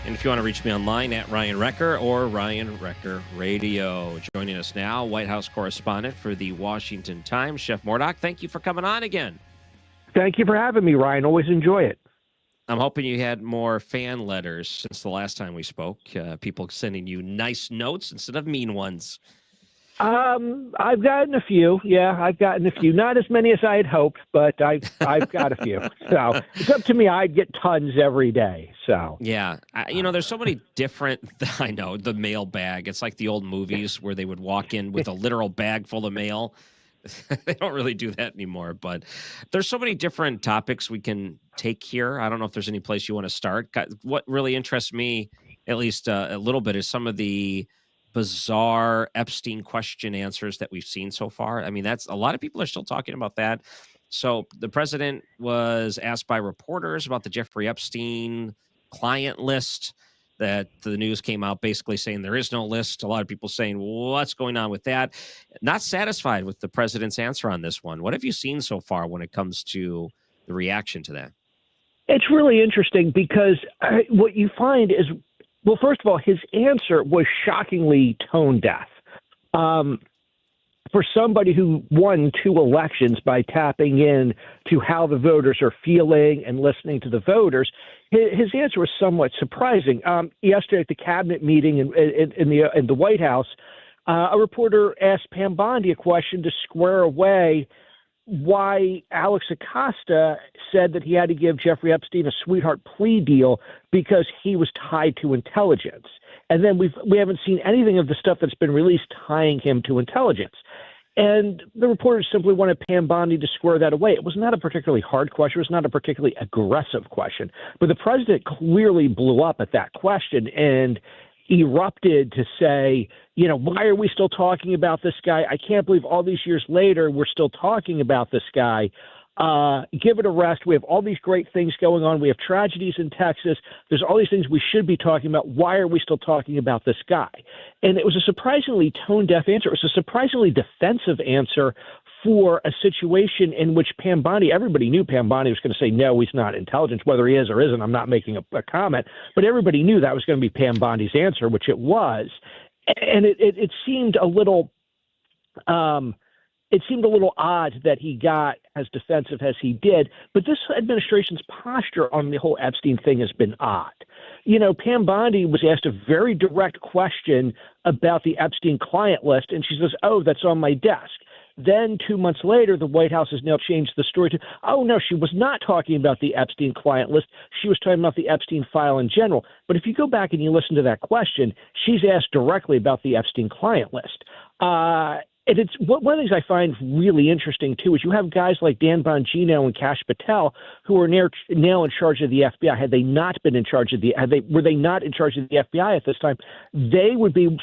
And if you want to reach me online, at Ryan Recker or Ryan Recker Radio. Joining us now, White House correspondent for the Washington Times, Chef Mordock. Thank you for coming on again.
Thank you for having me, Ryan. Always enjoy it.
I'm hoping you had more fan letters since the last time we spoke. People sending you nice notes instead of mean ones.
I've gotten a few. Yeah, I've gotten a few. Not as many as I had hoped, but I've got a few. So it's up to me. I'd get tons every day. So
yeah, there's so many different. I know the mail bag. It's like the old movies where they would walk in with a literal bag full of mail. They don't really do that anymore. But there's so many different topics we can take here. I don't know if there's any place you want to start. What really interests me, at least a little bit, is some of the bizarre Epstein question answers that we've seen so far. I mean, that's a lot of people are still talking about that. So the president was asked by reporters about the Jeffrey Epstein client list, that the news came out basically saying there is no list. A lot of people saying, what's going on with that? Not satisfied with the president's answer on this one. What have you seen so far when it comes to the reaction to that?
It's really interesting because what you find is, well, first of all, his answer was shockingly tone deaf. For somebody who won 2 elections by tapping in to how the voters are feeling and listening to the voters, his answer was somewhat surprising. Yesterday at the cabinet meeting in the White House, a reporter asked Pam Bondi a question to square away why Alex Acosta said that he had to give Jeffrey Epstein a sweetheart plea deal because he was tied to intelligence. And then we haven't seen anything of the stuff that's been released tying him to intelligence. And the reporters simply wanted Pam Bondi to square that away. It was not a particularly hard question. It was not a particularly aggressive question. But the president clearly blew up at that question and erupted to say, why are we still talking about this guy? I can't believe all these years later we're still talking about this guy. Give it a rest. We have all these great things going on. We have tragedies in Texas. There's all these things we should be talking about. Why are we still talking about this guy? And it was a surprisingly tone-deaf answer. It was a surprisingly defensive answer for a situation in which Pam Bondi, everybody knew Pam Bondi was going to say, no, he's not intelligence. Whether he is or isn't, I'm not making a comment. But everybody knew that was going to be Pam Bondi's answer, which it was. And it seemed a little odd that he got as defensive as he did. But this administration's posture on the whole Epstein thing has been odd. Pam Bondi was asked a very direct question about the Epstein client list, and she says, oh, that's on my desk. Then 2 months later, the White House has now changed the story to, oh, no, she was not talking about the Epstein client list. She was talking about the Epstein file in general. But if you go back and you listen to that question, she's asked directly about the Epstein client list. And it's one of the things I find really interesting, too, is you have guys like Dan Bongino and Kash Patel who are now in charge of the FBI. Had they not been in charge of were they not in charge of the FBI at this time, they would be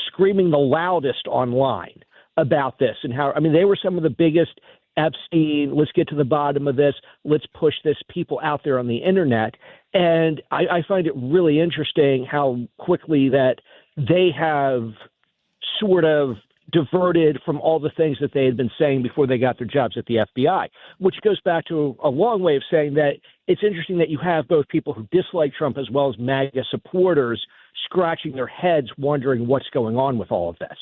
screaming the loudest online about this and how, they were some of the biggest Epstein, let's get to the bottom of this, let's push this people out there on the internet. And I find it really interesting how quickly that they have sort of diverted from all the things that they had been saying before they got their jobs at the FBI, which goes back to a long way of saying that it's interesting that you have both people who dislike Trump as well as MAGA supporters scratching their heads wondering what's going on with all of this.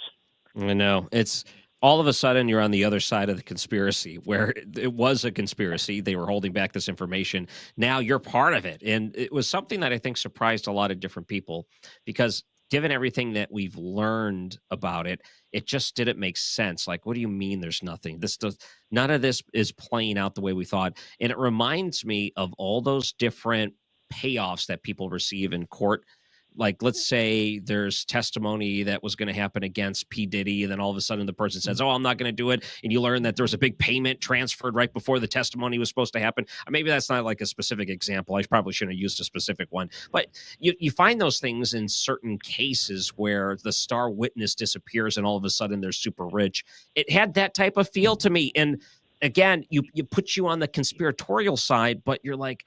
I know. It's all of a sudden you're on the other side of the conspiracy where it was a conspiracy. They were holding back this information. Now you're part of it. And it was something that I think surprised a lot of different people because given everything that we've learned about it, it just didn't make sense. Like, what do you mean there's nothing? None of this is playing out the way we thought. And it reminds me of all those different payoffs that people receive in court. Like, let's say there's testimony that was going to happen against P. Diddy, and then all of a sudden the person says, oh, I'm not going to do it. And you learn that there was a big payment transferred right before the testimony was supposed to happen. Maybe that's not like a specific example. I probably shouldn't have used a specific one. But you find those things in certain cases where the star witness disappears and all of a sudden they're super rich. It had that type of feel to me. And again, you put you on the conspiratorial side, but you're like,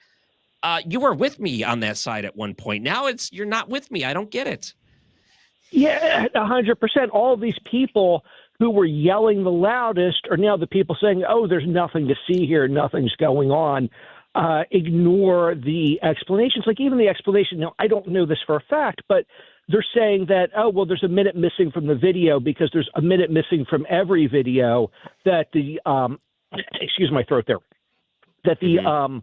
you were with me on that side at one point. Now you're not with me. I don't get it.
Yeah, 100%. All these people who were yelling the loudest are now the people saying, oh, there's nothing to see here. Nothing's going on. Ignore the explanations. Like even the explanation. Now, I don't know this for a fact, but they're saying that, oh, well, there's a minute missing from the video because there's a minute missing from every video that the excuse my throat there, that the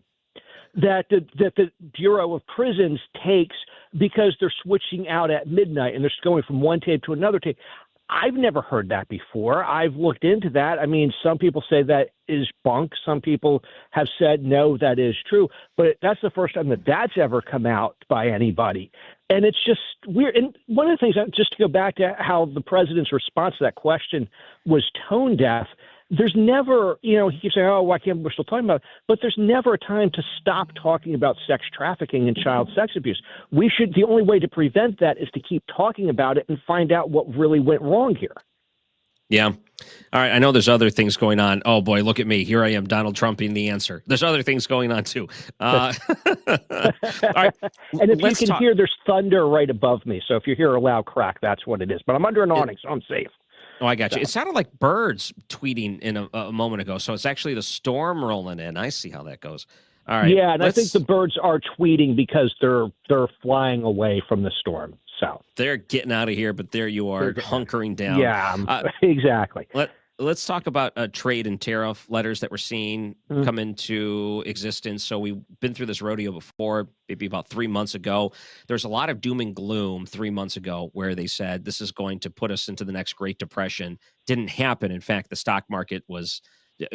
that the Bureau of Prisons takes because they're switching out at midnight and they're going from one tape to another tape. I've never heard that before. I've looked into that. I mean, some people say that is bunk. Some people have said, no, that is true. But that's the first time that that's ever come out by anybody. And it's just weird. And one of the things, just to go back to how the president's response to that question was tone deaf, there's never, he keeps saying, oh, why can't we still talking about it? But there's never a time to stop talking about sex trafficking and child sex abuse. The only way to prevent that is to keep talking about it and find out what really went wrong here.
Yeah. All right. I know there's other things going on. Oh, boy, look at me. Here I am, Donald Trump being the answer. There's other things going on, too. All right.
And if you can hear, there's thunder right above me. So if you hear a loud crack, that's what it is. But I'm under an awning, so I'm safe.
Oh, I got you. It sounded like birds tweeting in a moment ago. So it's actually the storm rolling in. I see how that goes. All right.
Yeah, and I think the birds are tweeting because they're flying away from the storm. So
they're getting out of here, but there you are, hunkering down.
Yeah, exactly.
Let's talk about trade and tariff letters that we're seeing come into existence. So we've been through this rodeo before, maybe about 3 months ago. There's a lot of doom and gloom 3 months ago where they said this is going to put us into the next Great Depression. Didn't happen. In fact, the stock market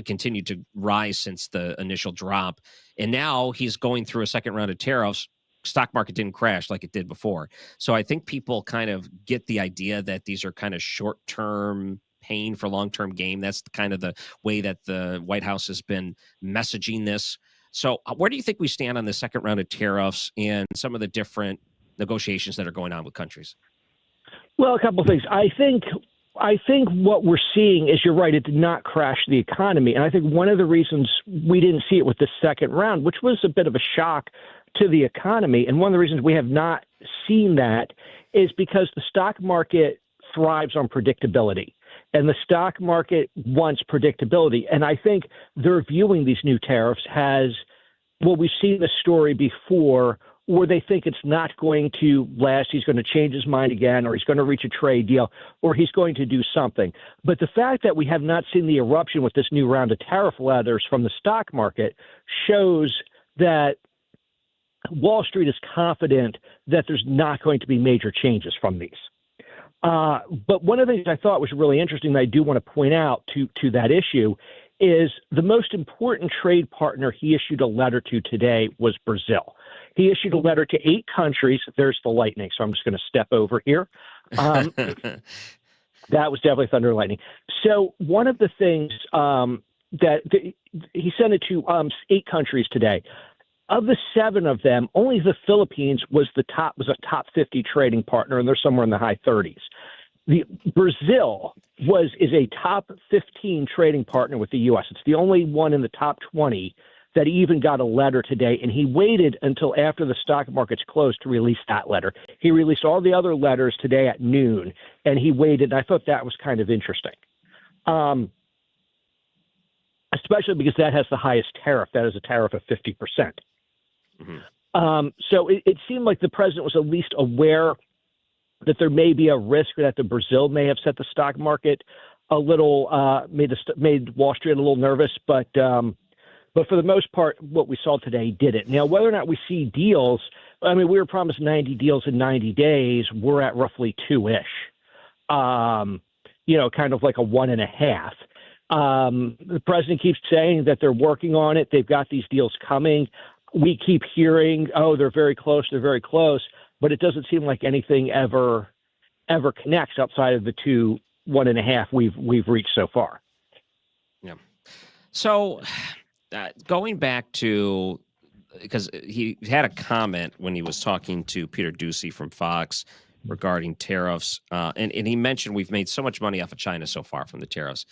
continued to rise since the initial drop. And now he's going through a second round of tariffs. Stock market didn't crash like it did before. So I think people kind of get the idea that these are kind of short-term pain for long-term gain. That's kind of the way that the White House has been messaging this. So where do you think we stand on the second round of tariffs and some of the different negotiations that are going on with countries?
Well, a couple of things. I think what we're seeing is, you're right, it did not crash the economy. And I think one of the reasons we didn't see it with the second round, which was a bit of a shock to the economy, and one of the reasons we have not seen that is because the stock market thrives on predictability. And the stock market wants predictability. And I think they're viewing these new tariffs as, well, we've seen this story before, or they think it's not going to last. He's going to change his mind again, or he's going to reach a trade deal, or he's going to do something. But the fact that we have not seen the eruption with this new round of tariff letters from the stock market shows that Wall Street is confident that there's not going to be major changes from these. But one of the things I thought was really interesting that I do want to point out to that issue is the most important trade partner he issued a letter to today was Brazil. He issued a letter to 8 countries. There's the lightning, so I'm just going to step over here. That was definitely thunder and lightning. So one of the things he sent it to 8 countries today. Of the 7 of them, only the Philippines was a top 50 trading partner, and they're somewhere in the high 30s. Brazil is a top 15 trading partner with the U.S. It's the only one in the top 20 that he even got a letter today, and he waited until after the stock markets closed to release that letter. He released all the other letters today at noon, and he waited. I thought that was kind of interesting, especially because that has the highest tariff. That is a tariff of 50%. So it seemed like the president was at least aware that there may be a risk that the Brazil may have set the stock market a little, made Wall Street a little nervous, but for the most part, what we saw today didn't. Now, whether or not we see deals, I mean, we were promised 90 deals in 90 days. We're at roughly 2-ish, kind of like a 1.5. The president keeps saying that they're working on it. They've got these deals coming. We keep hearing, they're very close, but it doesn't seem like anything ever connects outside of the 1.5 we've reached so far.
Yeah. So going back to, because he had a comment when he was talking to Peter Doocy from Fox regarding tariffs, and he mentioned we've made so much money off of China so far from the tariffs.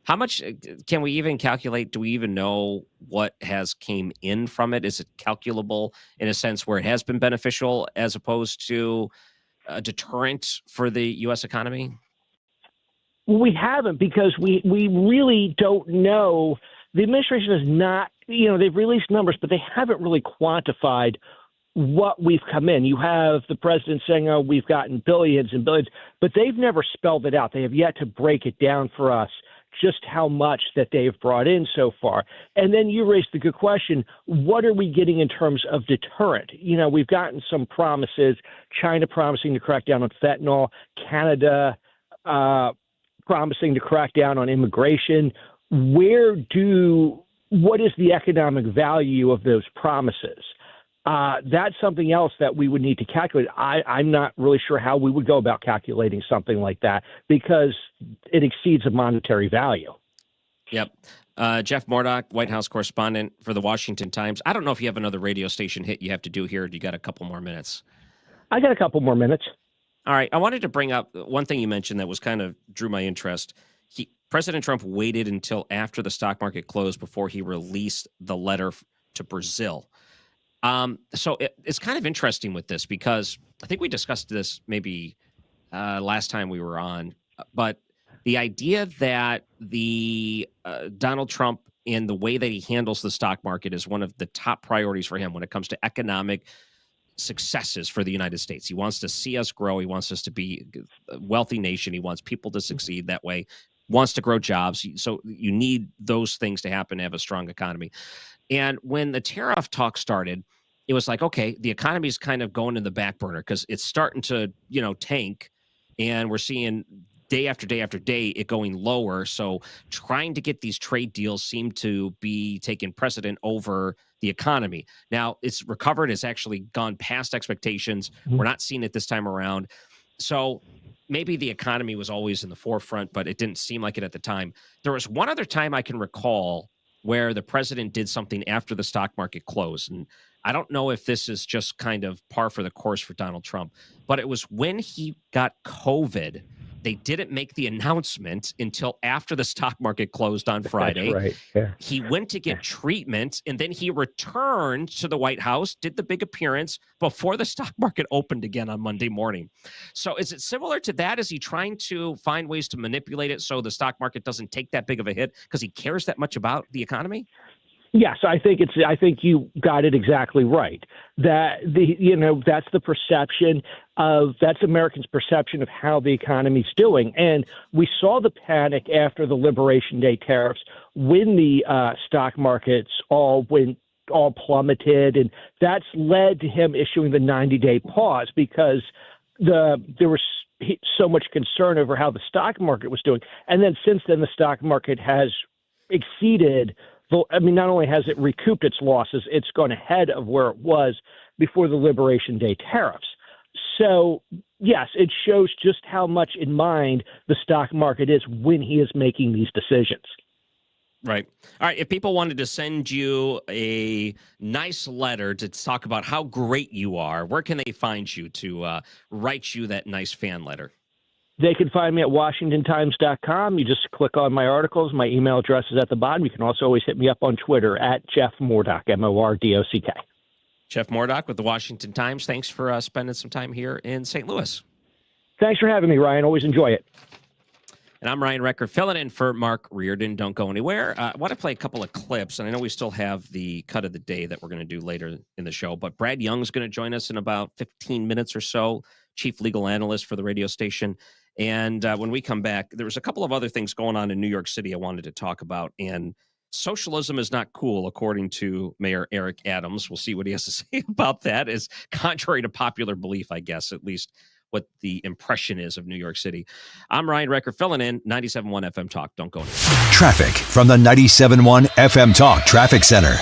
How much can we even calculate? Do we even know what has came in from it? Is it calculable in a sense where it has been beneficial as opposed to a deterrent for the U.S. economy?
Well, we haven't, because we really don't know. The administration has not, they've released numbers, but they haven't really quantified what we've come in. You have the president saying, we've gotten billions and billions, but they've never spelled it out. They have yet to break it down for us, just how much that they've brought in so far. And then you raised the good question, what are we getting in terms of deterrent? We've gotten some promises, China promising to crack down on fentanyl, Canada promising to crack down on immigration. What is the economic value of those promises? That's something else that we would need to calculate. I'm not really sure how we would go about calculating something like that, because it exceeds a monetary value.
Yep. Jeff Mordock, White House correspondent for the Washington Times. I don't know if you have another radio station hit you have to do here, or do you got a couple more minutes?
I got a couple more minutes.
All right. I wanted to bring up one thing you mentioned that was kind of drew my interest. President Trump waited until after the stock market closed before he released the letter to Brazil. So it's kind of interesting with this, because I think we discussed this maybe last time we were on, but the idea that the Donald Trump and the way that he handles the stock market is one of the top priorities for him when it comes to economic successes for the United States. He wants to see us grow. He wants us to be a wealthy nation. He wants people to succeed that way, wants to grow jobs. So you need those things to happen to have a strong economy. And when the tariff talk started, it was like, okay, the economy is kind of going in the back burner because it's starting to, tank, and we're seeing day after day after day it going lower. So trying to get these trade deals seem to be taking precedent over the economy. Now it's recovered. It's actually gone past expectations. We're not seeing it this time around. So maybe the economy was always in the forefront, but it didn't seem like it at the time. There was one other time I can recall where the president did something after the stock market closed. And I don't know if this is just kind of par for the course for Donald Trump, but it was when he got COVID. They didn't make the announcement until after the stock market closed on Friday.
That's right. Yeah.
He went to get treatment, and then he returned to the White House, did the big appearance before the stock market opened again on Monday morning. So is it similar to that? Is he trying to find ways to manipulate it so the stock market doesn't take that big of a hit because he cares that much about the economy?
Yes, I think you got it exactly right. That's the perception that's Americans' perception of how the economy's doing. And we saw the panic after the Liberation Day tariffs when the stock markets all plummeted, and that's led to him issuing the 90-day pause, because there was so much concern over how the stock market was doing. And then since then, the stock market has exceeded. Not only has it recouped its losses, it's gone ahead of where it was before the Liberation Day tariffs. So, yes, it shows just how much in mind the stock market is when he is making these decisions.
Right. All right. If people wanted to send you a nice letter to talk about how great you are, where can they find you to write you that nice fan letter?
They can find me at WashingtonTimes.com. You just click on my articles. My email address is at the bottom. You can also always hit me up on Twitter at Jeff Mordock, Mordock.
Jeff Mordock with the Washington Times. Thanks for spending some time here in St. Louis.
Thanks for having me, Ryan. Always enjoy it.
And I'm Ryan Recker, filling in for Mark Reardon. Don't go anywhere. I want to play a couple of clips, and I know we still have the cut of the day that we're going to do later in the show, but Brad Young's going to join us in about 15 minutes or so, chief legal analyst for the radio station. And when we come back, there was a couple of other things going on in New York City I wanted to talk about. And socialism is not cool, according to Mayor Eric Adams. We'll see what he has to say about that. Is contrary to popular belief, I guess, at least what the impression is of New York City. I'm Ryan Recker, filling in 97.1 FM Talk. Don't go anywhere.
Traffic from the 97.1 FM Talk Traffic Center.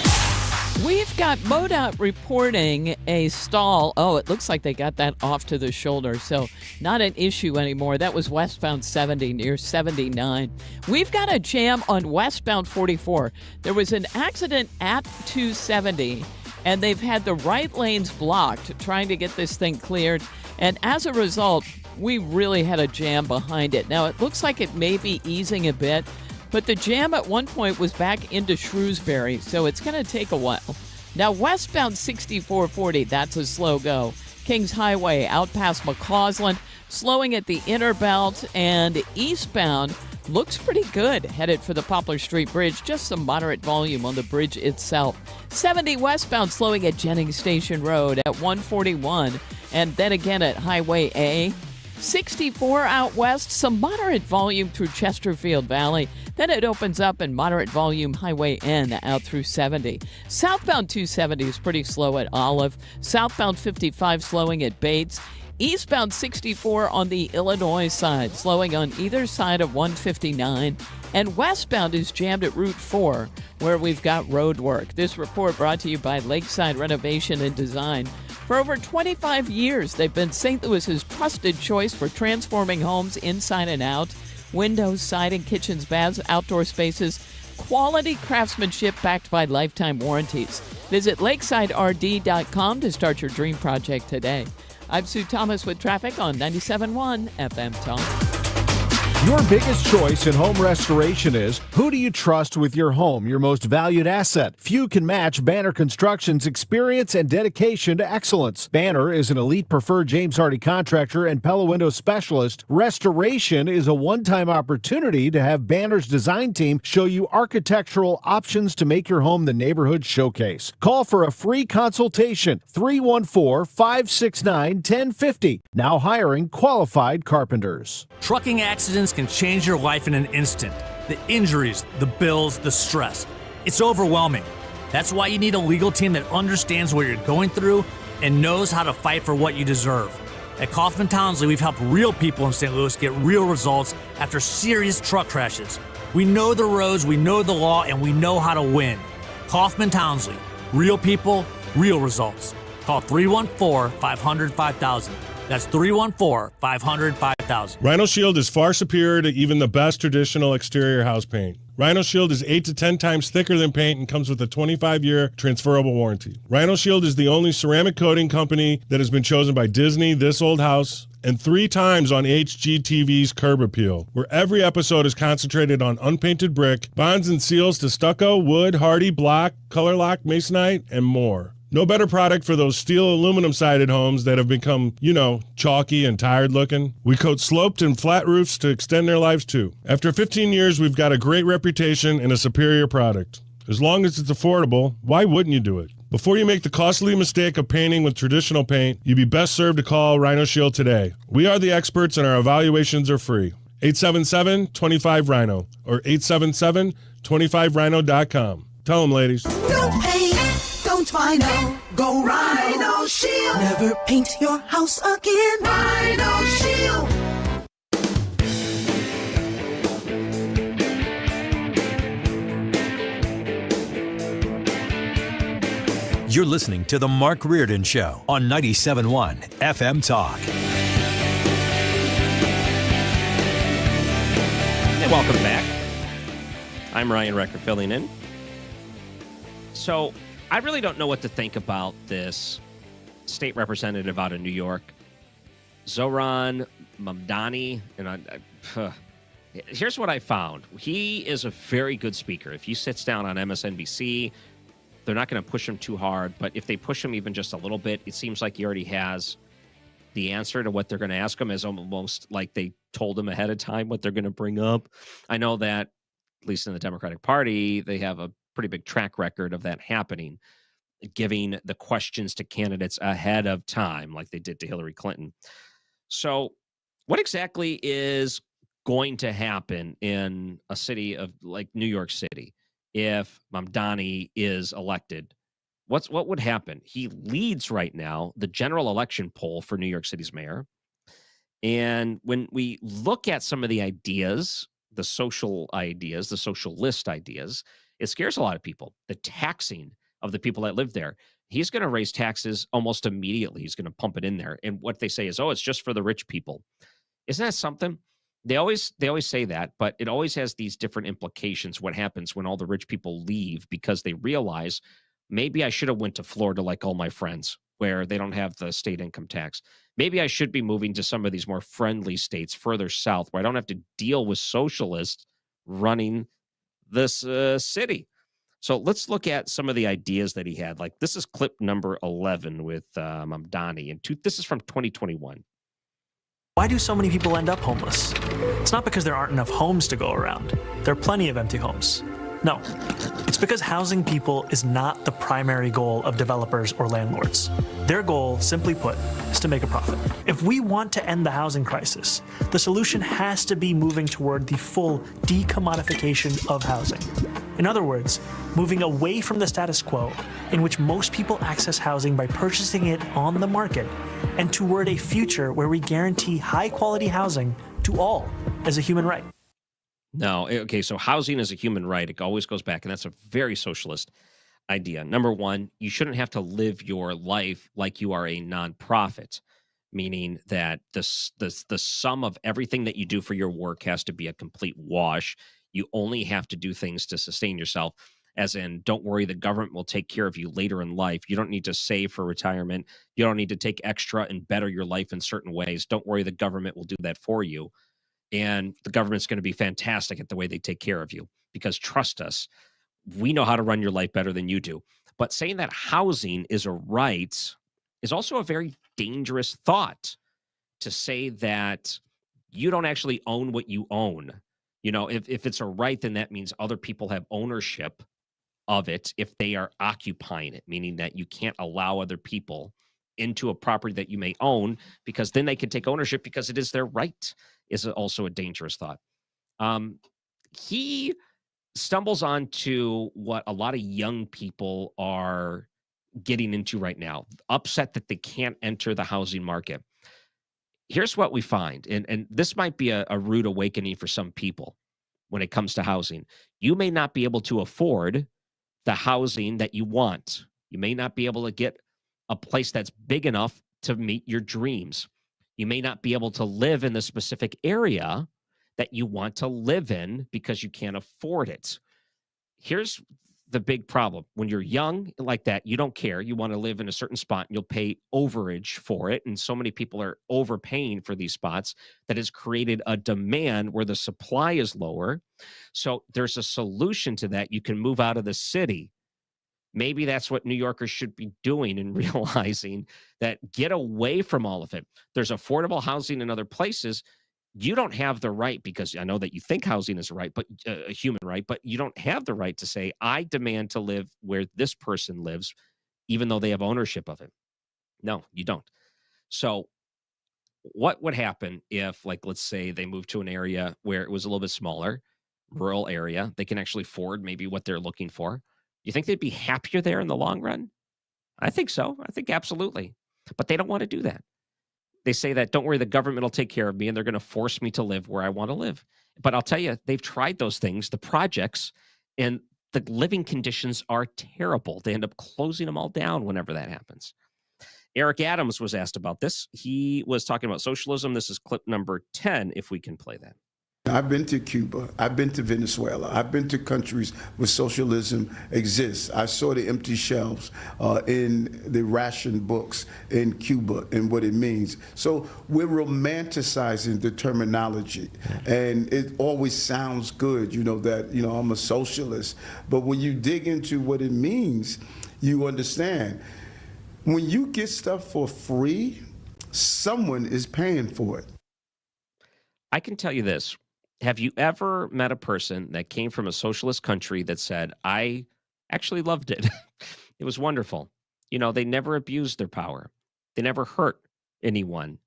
We've got MoDOT reporting a stall. Oh, it looks like they got that off to the shoulder, so not an issue anymore. That was westbound 70 near 79. We've got a jam on westbound 44. There was an accident at 270, and they've had the right lanes blocked trying to get this thing cleared, and as a result, we really had a jam behind it. Now, it looks like it may be easing a bit, but the jam at one point was back into Shrewsbury, so it's going to take a while. Now, westbound 6440, that's a slow go. Kings Highway out past McCausland, slowing at the inner belt, and eastbound looks pretty good, headed for the Poplar Street Bridge. Just some moderate volume on the bridge itself. 70 westbound slowing at Jennings Station Road at 141, and then again at Highway A. 64 out west, some moderate volume through Chesterfield Valley. Then it opens up in moderate volume Highway N out through 70. Southbound 270 is pretty slow at Olive. Southbound 55 slowing at Bates. Eastbound 64 on the Illinois side, slowing on either side of 159. And westbound is jammed at Route 4, where we've got road work. This report brought to you by Lakeside Renovation and Design. For over 25 years, they've been St. Louis's trusted choice for transforming homes inside and out. Windows, siding, kitchens, baths, outdoor spaces. Quality craftsmanship backed by lifetime warranties. Visit lakesiderd.com to start your dream project today. I'm Sue Thomas with traffic on 97.1 FM Talk.
Your biggest choice in home restoration is, who do you trust with your home, your most valued asset? Few can match Banner Construction's experience and dedication to excellence. Banner is an elite preferred James Hardie contractor and Pella Window specialist. Restoration is a one-time opportunity to have Banner's design team show you architectural options to make your home the neighborhood showcase. Call for a free consultation, 314-569-1050. Now hiring qualified carpenters.
Trucking accidents can change your life in an instant. The injuries, the bills, the stress. It's overwhelming. That's why you need a legal team that understands what you're going through and knows how to fight for what you deserve. At Kaufman Townsley, we've helped real people in St. Louis get real results after serious truck crashes. We know the roads, we know the law, and we know how to win. Kaufman Townsley. Real people, real results. Call 314-500-5000. That's 314-500-5000.
Rhino Shield is far superior to even the best traditional exterior house paint. Rhino Shield is 8 to 10 times thicker than paint and comes with a 25-year transferable warranty. Rhino Shield is the only ceramic coating company that has been chosen by Disney, This Old House, and 3 times on HGTV's Curb Appeal, where every episode is concentrated on unpainted brick, bonds and seals to stucco, wood, hardy, block, color lock, masonite, and more. No better product for those steel aluminum-sided homes that have become, chalky and tired looking. We coat sloped and flat roofs to extend their lives too. After 15 years, we've got a great reputation and a superior product. As long as it's affordable, why wouldn't you do it? Before you make the costly mistake of painting with traditional paint, you'd be best served to call Rhino Shield today. We are the experts and our evaluations are free. 877-25-RHINO or 877-25rhino.com. Tell them, ladies.
Don't paint, don't Rhino, go Rhino Shield. Never paint your house again. Rhino Shield.
You're listening to The Mark Reardon Show on 97.1 FM Talk.
And welcome back. I'm Ryan Recker filling in. So I really don't know what to think about this state representative out of New York, Zoran Mamdani, here's what I found. He is a very good speaker. If he sits down on MSNBC, they're not going to push him too hard. But if they push him even just a little bit, it seems like he already has the answer to what they're going to ask him, is almost like they told him ahead of time what they're going to bring up. I know that, at least in the Democratic Party, they have a pretty big track record of that happening, giving the questions to candidates ahead of time, like they did to Hillary Clinton. So what exactly is going to happen in a city of like New York City if Mamdani is elected? What would happen? He leads right now the general election poll for New York City's mayor. And when we look at some of the ideas, the social ideas, the socialist ideas, it scares a lot of people. The taxing of the people that live there. He's going to raise taxes almost immediately. He's going to pump it in there. And what they say is, oh, it's just for the rich people. Isn't that something? They always say that, but it always has these different implications. What happens when all the rich people leave because they realize, maybe I should have went to Florida like all my friends where they don't have the state income tax. Maybe I should be moving to some of these more friendly states further south where I don't have to deal with socialists running this city. So let's look at some of the ideas that he had. Like this is clip number 11 with Mamdani. And this is from 2021.
Why do so many people end up homeless? It's not because there aren't enough homes to go around. There are plenty of empty homes. No, it's because housing people is not the primary goal of developers or landlords. Their goal, simply put, is to make a profit. If we want to end the housing crisis, the solution has to be moving toward the full decommodification of housing. In other words, moving away from the status quo, in which most people access housing by purchasing it on the market, and toward a future where we guarantee high-quality housing to all as a human right.
No, okay, so housing is a human right. It always goes back, and that's a very socialist idea. Number one, you shouldn't have to live your life like you are a nonprofit, meaning that the sum of everything that you do for your work has to be a complete wash. You only have to do things to sustain yourself, as in, don't worry, the government will take care of you later in life. You don't need to save for retirement. You don't need to take extra and better your life in certain ways. Don't worry, the government will do that for you. And the government's going to be fantastic at the way they take care of you, because trust us, we know how to run your life better than you do. But saying that housing is a right is also a very dangerous thought, to say that you don't actually own what you own. You know, if it's a right, then that means other people have ownership of it if they are occupying it, meaning that you can't allow other people into a property that you may own, because then they can take ownership because it is their right, is also a dangerous thought. He stumbles onto what a lot of young people are getting into right now, upset that they can't enter the housing market. Here's what we find, and this might be a rude awakening for some people when it comes to housing. You may not be able to afford the housing that you want. You may not be able to get a place that's big enough to meet your dreams. You may not be able to live in the specific area that you want to live in because you can't afford it. Here's the big problem. When you're young like that, you don't care. You want to live in a certain spot, and you'll pay overage for it. And so many people are overpaying for these spots that has created a demand where the supply is lower. So there's a solution to that. You can move out of the city. Maybe that's what New Yorkers should be doing, and realizing that get away from all of it. There's affordable housing in other places. You don't have the right, because I know that you think housing is a right, but a human right, but you don't have the right to say, I demand to live where this person lives, even though they have ownership of it. No, you don't. So what would happen if, like, let's say they moved to an area where it was a little bit smaller, rural area, they can actually afford maybe what they're looking for? You think they'd be happier there in the long run? I think so. I think absolutely. But they don't want to do that. They say that, don't worry, the government will take care of me, and they're going to force me to live where I want to live. But I'll tell you, they've tried those things, the projects, and the living conditions are terrible. They end up closing them all down whenever that happens. Eric Adams was asked about this. He was talking about socialism. This is clip number 10, if we can play that.
I've been to Cuba. I've been to Venezuela. I've been to countries where socialism exists. I saw the empty shelves in the ration books in Cuba and what it means. So we're romanticizing the terminology, and it always sounds good, that, I'm a socialist. But when you dig into what it means, you understand. When you get stuff for free, someone is paying for it.
I can tell you this. Have you ever met a person that came from a socialist country that said, I actually loved it? It was wonderful. They never abused their power. They never hurt anyone.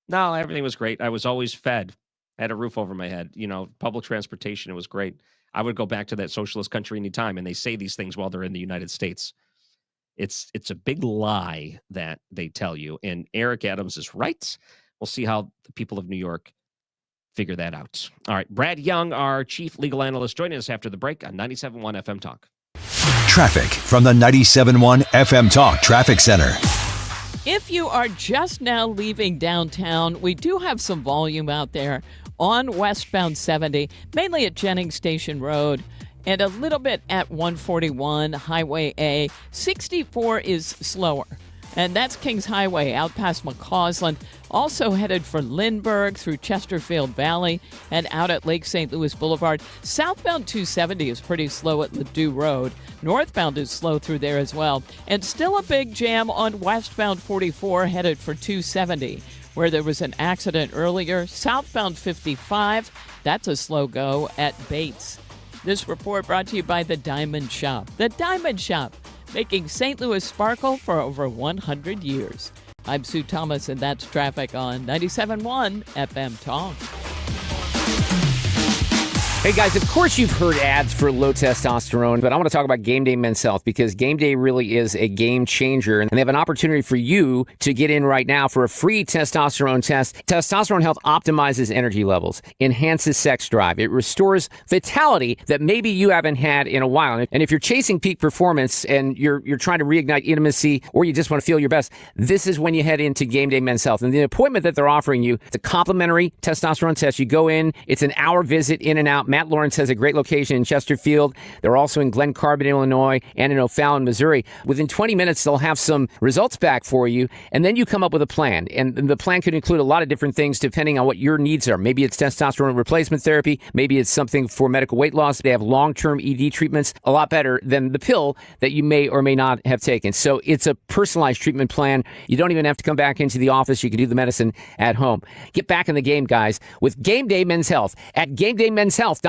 No, everything was great. I was always fed. I had a roof over my head. Public transportation, it was great. I would go back to that socialist country anytime, and they say these things while they're in the United States. It's a big lie that they tell you, and Eric Adams is right. We'll see how the people of New York figure that out. All right, Brad Young, our chief legal analyst, joining us after the break on 97.1 FM Talk.
Traffic from the 97.1 FM Talk Traffic Center.
If you are just now leaving downtown, we do have some volume out there on westbound 70, mainly at Jennings Station Road, and a little bit at 141 Highway A. 64 is slower. And that's Kings Highway out past McCausland, also headed for Lindbergh through Chesterfield Valley and out at Lake St. Louis Boulevard. Southbound 270 is pretty slow at Ladue Road. Northbound is slow through there as well. And still a big jam on westbound 44 headed for 270, where there was an accident earlier. Southbound 55, that's a slow go at Bates. This report brought to you by The Diamond Shop. The Diamond Shop, making St. Louis sparkle for over 100 years. I'm Sue Thomas, and that's traffic on 97.1 FM Talk.
Hey guys, of course you've heard ads for low testosterone, but I want to talk about Game Day Men's Health because Game Day really is a game changer, and they have an opportunity for you to get in right now for a free testosterone test. Testosterone Health optimizes energy levels, enhances sex drive. It restores vitality that maybe you haven't had in a while. And if you're chasing peak performance and you're trying to reignite intimacy or you just want to feel your best, this is when you head into Game Day Men's Health. And the appointment that they're offering you, it's a complimentary testosterone test. You go in, it's an hour visit in and out. Matt Lawrence has a great location in Chesterfield. They're also in Glen Carbon, Illinois, and in O'Fallon, Missouri. Within 20 minutes, they'll have some results back for you, and then you come up with a plan. And the plan could include a lot of different things depending on what your needs are. Maybe it's testosterone replacement therapy. Maybe it's something for medical weight loss. They have long-term ED treatments, a lot better than the pill that you may or may not have taken. So it's a personalized treatment plan. You don't even have to come back into the office. You can do the medicine at home. Get back in the game, guys, with Game Day Men's Health at GameDayMen'sHealth.com.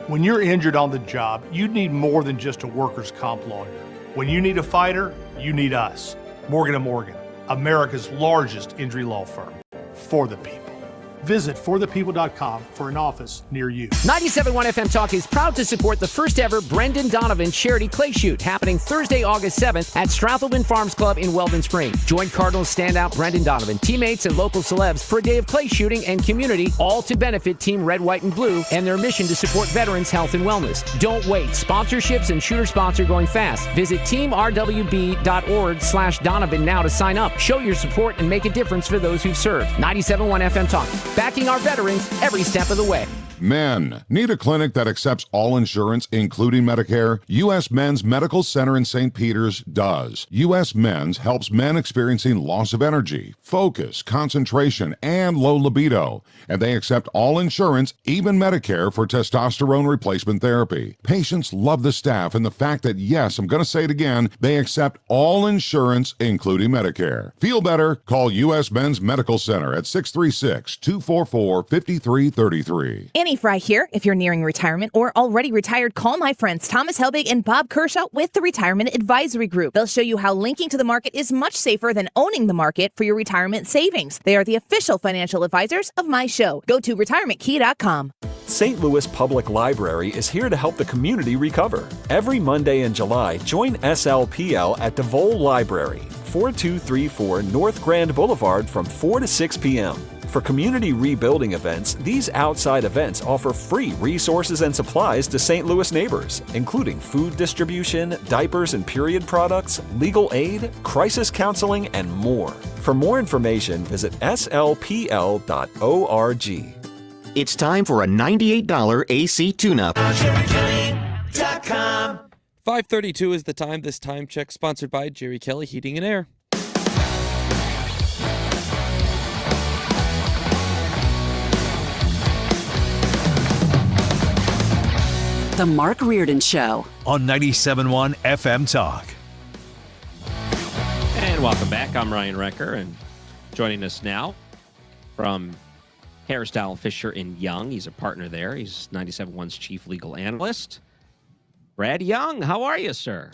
When you're injured on the job, you need more than just a workers' comp lawyer. When you need a fighter, you need us. Morgan & Morgan, America's largest injury law firm. For the people. Visit forthepeople.com for an office near you.
97.1 FM Talk is proud to support the first ever Brendan Donovan charity clay shoot happening Thursday, August 7th at Strathelman Farms Club in Weldon Spring. Join Cardinals standout Brendan Donovan, teammates, and local celebs for a day of clay shooting and community, all to benefit Team Red, White, and Blue and their mission to support veterans' health and wellness. Don't wait. Sponsorships and shooter spots are going fast. Visit teamrwb.org/Donovan now to sign up. Show your support and make a difference for those who've served. 97.1 FM Talk. Backing our veterans every step of the way.
Men. Need a clinic that accepts all insurance, including Medicare? U.S. Men's Medical Center in St. Peters does. U.S. Men's helps men experiencing loss of energy, focus, concentration, and low libido. And they accept all insurance, even Medicare, for testosterone replacement therapy. Patients love the staff and the fact that, yes, I'm going to say it again, they accept all insurance, including Medicare. Feel better? Call U.S. Men's Medical Center at 636-244-5333.
Annie Fry here. If you're nearing retirement or already retired, call my friends Thomas Helbig and Bob Kershaw with the Retirement Advisory Group. They'll show you how linking to the market is much safer than owning the market for your retirement savings. They are the official financial advisors of my show. Go to retirementkey.com.
St. Louis Public Library is here to help the community recover. Every Monday in July, join SLPL at DeVol Library, 4234 North Grand Boulevard from 4 to 6 p.m. For community rebuilding events, these outside events offer free resources and supplies to St. Louis neighbors, including food distribution, diapers and period products, legal aid, crisis counseling, and more. For more information, visit slpl.org.
It's time for a $98 AC tune-up.
5:32 is the time. This time check sponsored by Jerry Kelly Heating and Air.
The Mark Reardon Show
on 97.1 FM Talk.
And welcome back. I'm Ryan Recker, and joining us now from Hairstyle Fisher & Young. He's a partner there. He's 97.1's chief legal analyst. Brad Young, how are you, sir?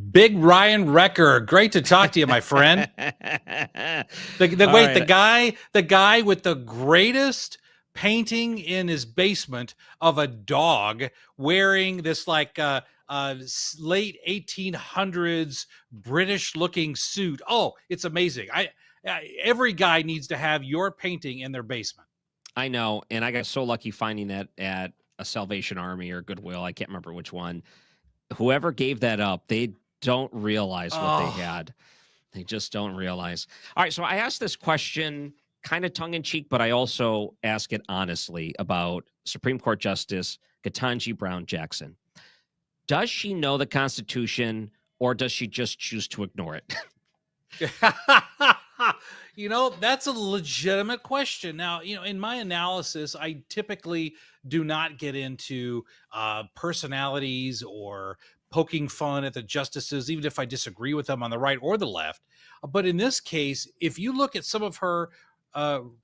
Big Ryan Recker, great to talk to you, my friend. The guy with the greatest painting in his basement of a dog wearing this late 1800s British-looking suit. Oh, it's amazing. Every guy needs to have your painting in their basement.
I know, and I got so lucky finding that at a Salvation Army or Goodwill. I can't remember which one. Whoever gave that up, they don't realize what they had. They just don't realize. All right, so I asked this question kind of tongue-in-cheek, but I also ask it honestly about Supreme Court Justice Ketanji Brown Jackson. Does she know the Constitution, or does she just choose to ignore it?
That's a legitimate question. Now, in my analysis, I typically do not get into personalities or poking fun at the justices, even if I disagree with them on the right or the left. But in this case, if you look at some of her,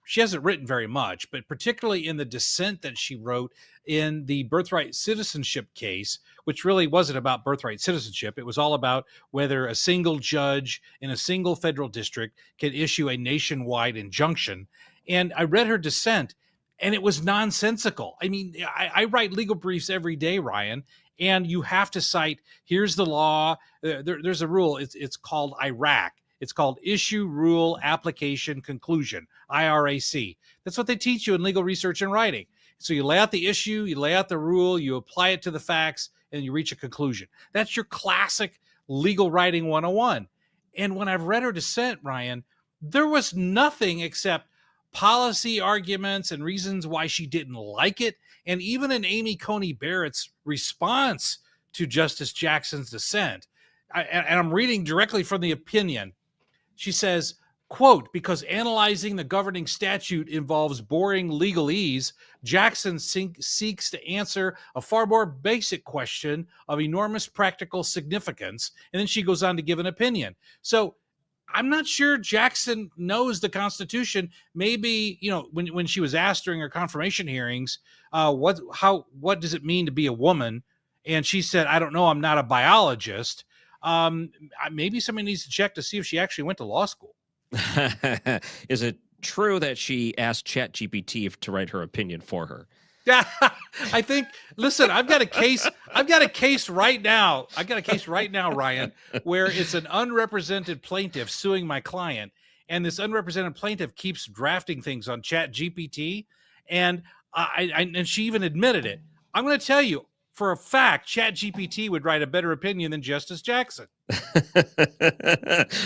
she hasn't written very much, but particularly in the dissent that she wrote in the birthright citizenship case, which really wasn't about birthright citizenship. It was all about whether a single judge in a single federal district can issue a nationwide injunction. And I read her dissent, and it was nonsensical. I mean, I write legal briefs every day, Ryan, and you have to cite, here's the law. There's a rule. It's called IRAC. It's called Issue, Rule, Application, Conclusion, IRAC. That's what they teach you in legal research and writing. So you lay out the issue, you lay out the rule, you apply it to the facts, and you reach a conclusion. That's your classic legal writing 101. And when I've read her dissent, Ryan, there was nothing except policy arguments and reasons why she didn't like it. And even in Amy Coney Barrett's response to Justice Jackson's dissent, and I'm reading directly from the opinion, she says, quote, because analyzing the governing statute involves boring legalese, Jackson seeks to answer a far more basic question of enormous practical significance. And then she goes on to give an opinion. So I'm not sure Jackson knows the Constitution. Maybe, when she was asked during her confirmation hearings, what does it mean to be a woman? And she said, I don't know, I'm not a biologist. Maybe somebody needs to check to see if she actually went to law school.
Is it true that she asked ChatGPT to write her opinion for her?
Yeah, I think. Listen, I've got a case right now, Ryan, where it's an unrepresented plaintiff suing my client, and this unrepresented plaintiff keeps drafting things on ChatGPT, and and she even admitted it. I'm going to tell you, for a fact, ChatGPT would write a better opinion than Justice Jackson.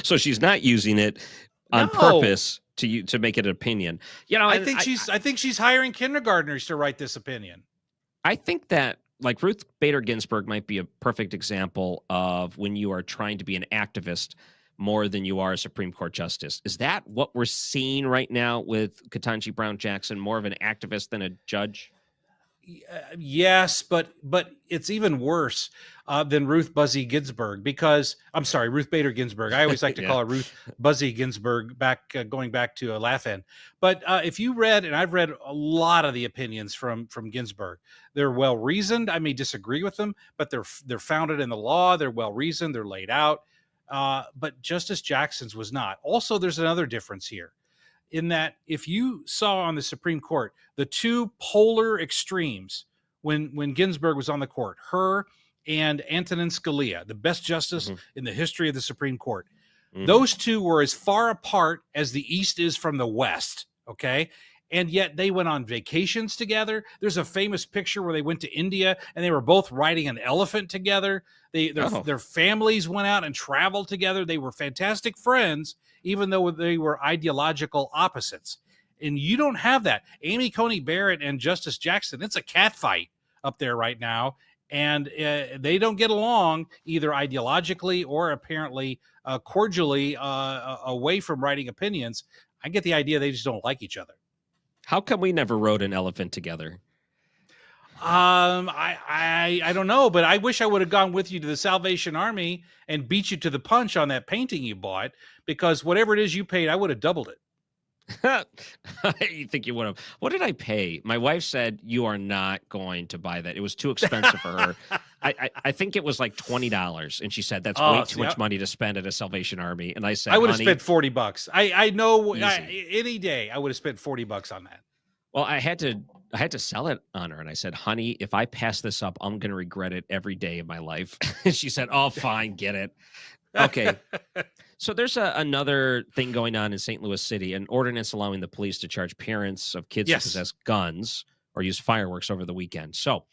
So she's not using it on purpose to make it an opinion.
I think she's hiring kindergartners to write this opinion.
I think that Ruth Bader Ginsburg might be a perfect example of when you are trying to be an activist more than you are a Supreme Court justice. Is that what we're seeing right now with Ketanji Brown Jackson, more of an activist than a judge?
Yes, but it's even worse than Ruth Buzzy Ginsburg Ruth Bader Ginsburg. I always like to call her Ruth Buzzy Ginsburg, going back to Laugh-In. But if you read, and I've read a lot of the opinions from Ginsburg, they're well reasoned. I may disagree with them, but they're founded in the law. They're well reasoned. They're laid out. But Justice Jackson's was not. Also, there's another difference here, in that if you saw on the Supreme Court the two polar extremes when Ginsburg was on the court, her and Antonin Scalia, the best justice in the history of the Supreme Court, those two were as far apart as the East is from the West, okay? And yet they went on vacations together. There's a famous picture where they went to India and they were both riding an elephant together. Their families went out and traveled together. They were fantastic friends, even though they were ideological opposites. And you don't have that. Amy Coney Barrett and Justice Jackson, it's a cat fight up there right now. And they don't get along either ideologically or apparently cordially away from writing opinions. I get the idea they just don't like each other.
How come we never rode an elephant together?
I don't know, but I wish I would have gone with you to the Salvation Army and beat you to the punch on that painting you bought, because whatever it is you paid, I would have doubled it.
You think you would have? What did I pay? My wife said you are not going to buy that. It was too expensive for her. I think it was like $20, and she said that's way too much money to spend at a Salvation Army. And I said
I would have spent $40. I know any day I would have spent $40 on that.
Well, I had to sell it on her, and I said, "Honey, if I pass this up, I'm going to regret it every day of my life." And she said, "Oh, fine, get it." Okay. So there's another thing going on in St. Louis City, an ordinance allowing the police to charge parents of kids who possess guns or use fireworks over the weekend. So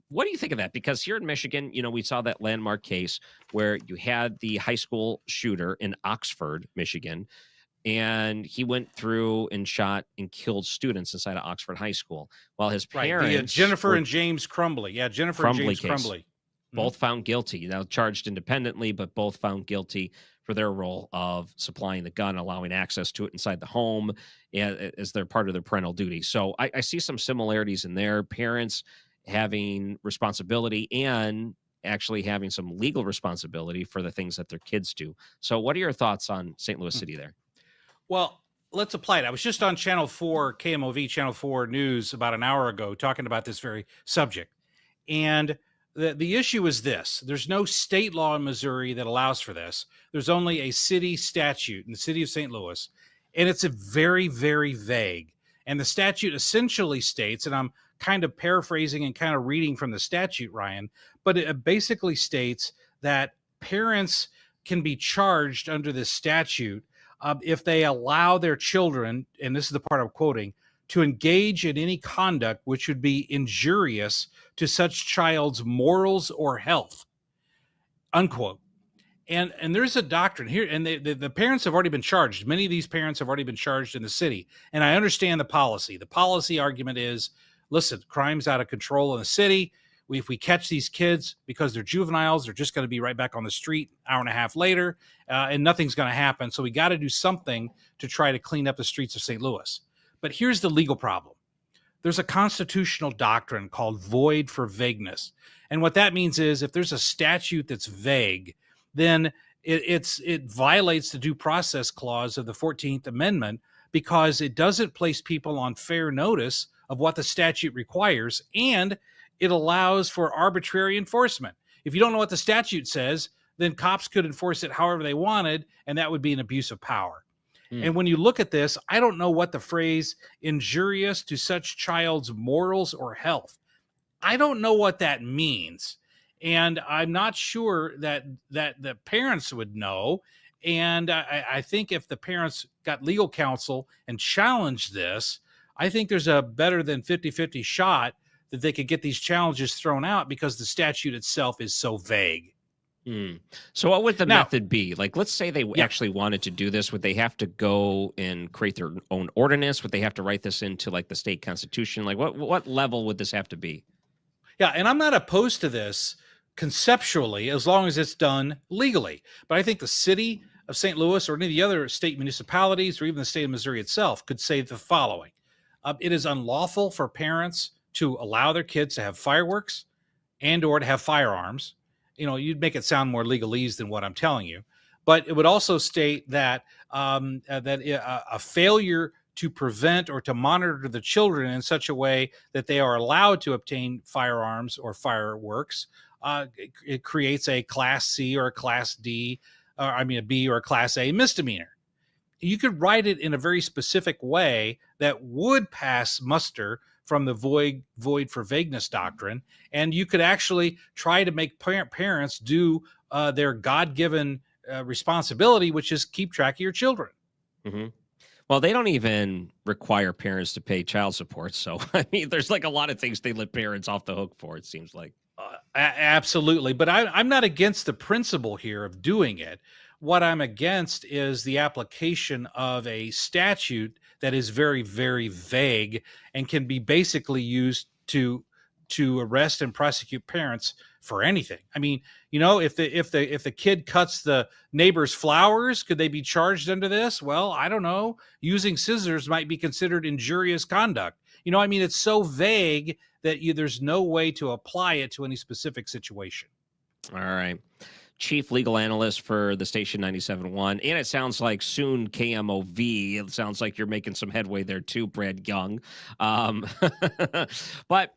what do you think of that? Because here in Michigan, we saw that landmark case where you had the high school shooter in Oxford, Michigan, and he went through and shot and killed students inside of Oxford High School. While his parents...
Jennifer and James Crumbly. Yeah, Jennifer and James Crumbly.
Both found guilty. Now charged independently, but both found guilty for their role of supplying the gun, allowing access to it inside the home as they're part of their parental duty. So I see some similarities in there. Parents having responsibility and actually having some legal responsibility for the things that their kids do. So what are your thoughts on St. Louis City there?
Well, let's apply it. I was just on Channel 4, KMOV, Channel 4 News about an hour ago talking about this very subject. And the issue is this. There's no state law in Missouri that allows for this. There's only a city statute in the city of St. Louis, and it's a very, very vague. And the statute essentially states, and I'm kind of paraphrasing and kind of reading from the statute, Ryan, but it basically states that parents can be charged under this statute if they allow their children, and this is the part I'm quoting, to engage in any conduct which would be injurious to such child's morals or health, unquote. And there's a doctrine here, and the parents have already been charged. Many of these parents have already been charged in the city. And I understand the policy. The policy argument is, listen, crime's out of control in the city. If we catch these kids because they're juveniles, they're just going to be right back on the street an hour and a half later, and nothing's going to happen. So we got to do something to try to clean up the streets of St. Louis. But here's the legal problem. There's a constitutional doctrine called void for vagueness. And what that means is if there's a statute that's vague, then it violates the due process clause of the 14th Amendment because it doesn't place people on fair notice of what the statute requires, and it allows for arbitrary enforcement. If you don't know what the statute says, then cops could enforce it however they wanted, and that would be an abuse of power. And when you look at this, I don't know what the phrase injurious to such child's morals or health, I don't know what that means. And I'm not sure that the parents would know. And I think if the parents got legal counsel and challenged this, I think there's a better than 50-50 shot that they could get these challenges thrown out because the statute itself is so vague.
So what would the method be? Like, let's say they actually wanted to do this. Would they have to go and create their own ordinance? Would they have to write this into like the state constitution? Like what level would this have to be?
Yeah. And I'm not opposed to this conceptually, as long as it's done legally. But I think the city of St. Louis or any of the other state municipalities or even the state of Missouri itself could say the following. It is unlawful for parents to allow their kids to have fireworks and or to have firearms. You'd make it sound more legalese than what I'm telling you. But it would also state that a failure to prevent or to monitor the children in such a way that they are allowed to obtain firearms or fireworks, it creates a Class C or a Class D, a B or a Class A misdemeanor. You could write it in a very specific way that would pass muster from the void for vagueness doctrine, and you could actually try to make parents do their God-given responsibility, which is keep track of your children.
Mm-hmm. Well, they don't even require parents to pay child support, so there's like a lot of things they let parents off the hook for, it seems like.
Absolutely, but I'm not against the principle here of doing it. What I'm against is the application of a statute that is very, very vague and can be basically used to arrest and prosecute parents for anything. I mean, if the kid cuts the neighbor's flowers, could they be charged under this? Well, I don't know. Using scissors might be considered injurious conduct. I mean, it's so vague that there's no way to apply it to any specific situation.
All right. Chief legal analyst for the station 97.1. And it sounds like soon KMOV. It sounds like you're making some headway there too, Brad Young. But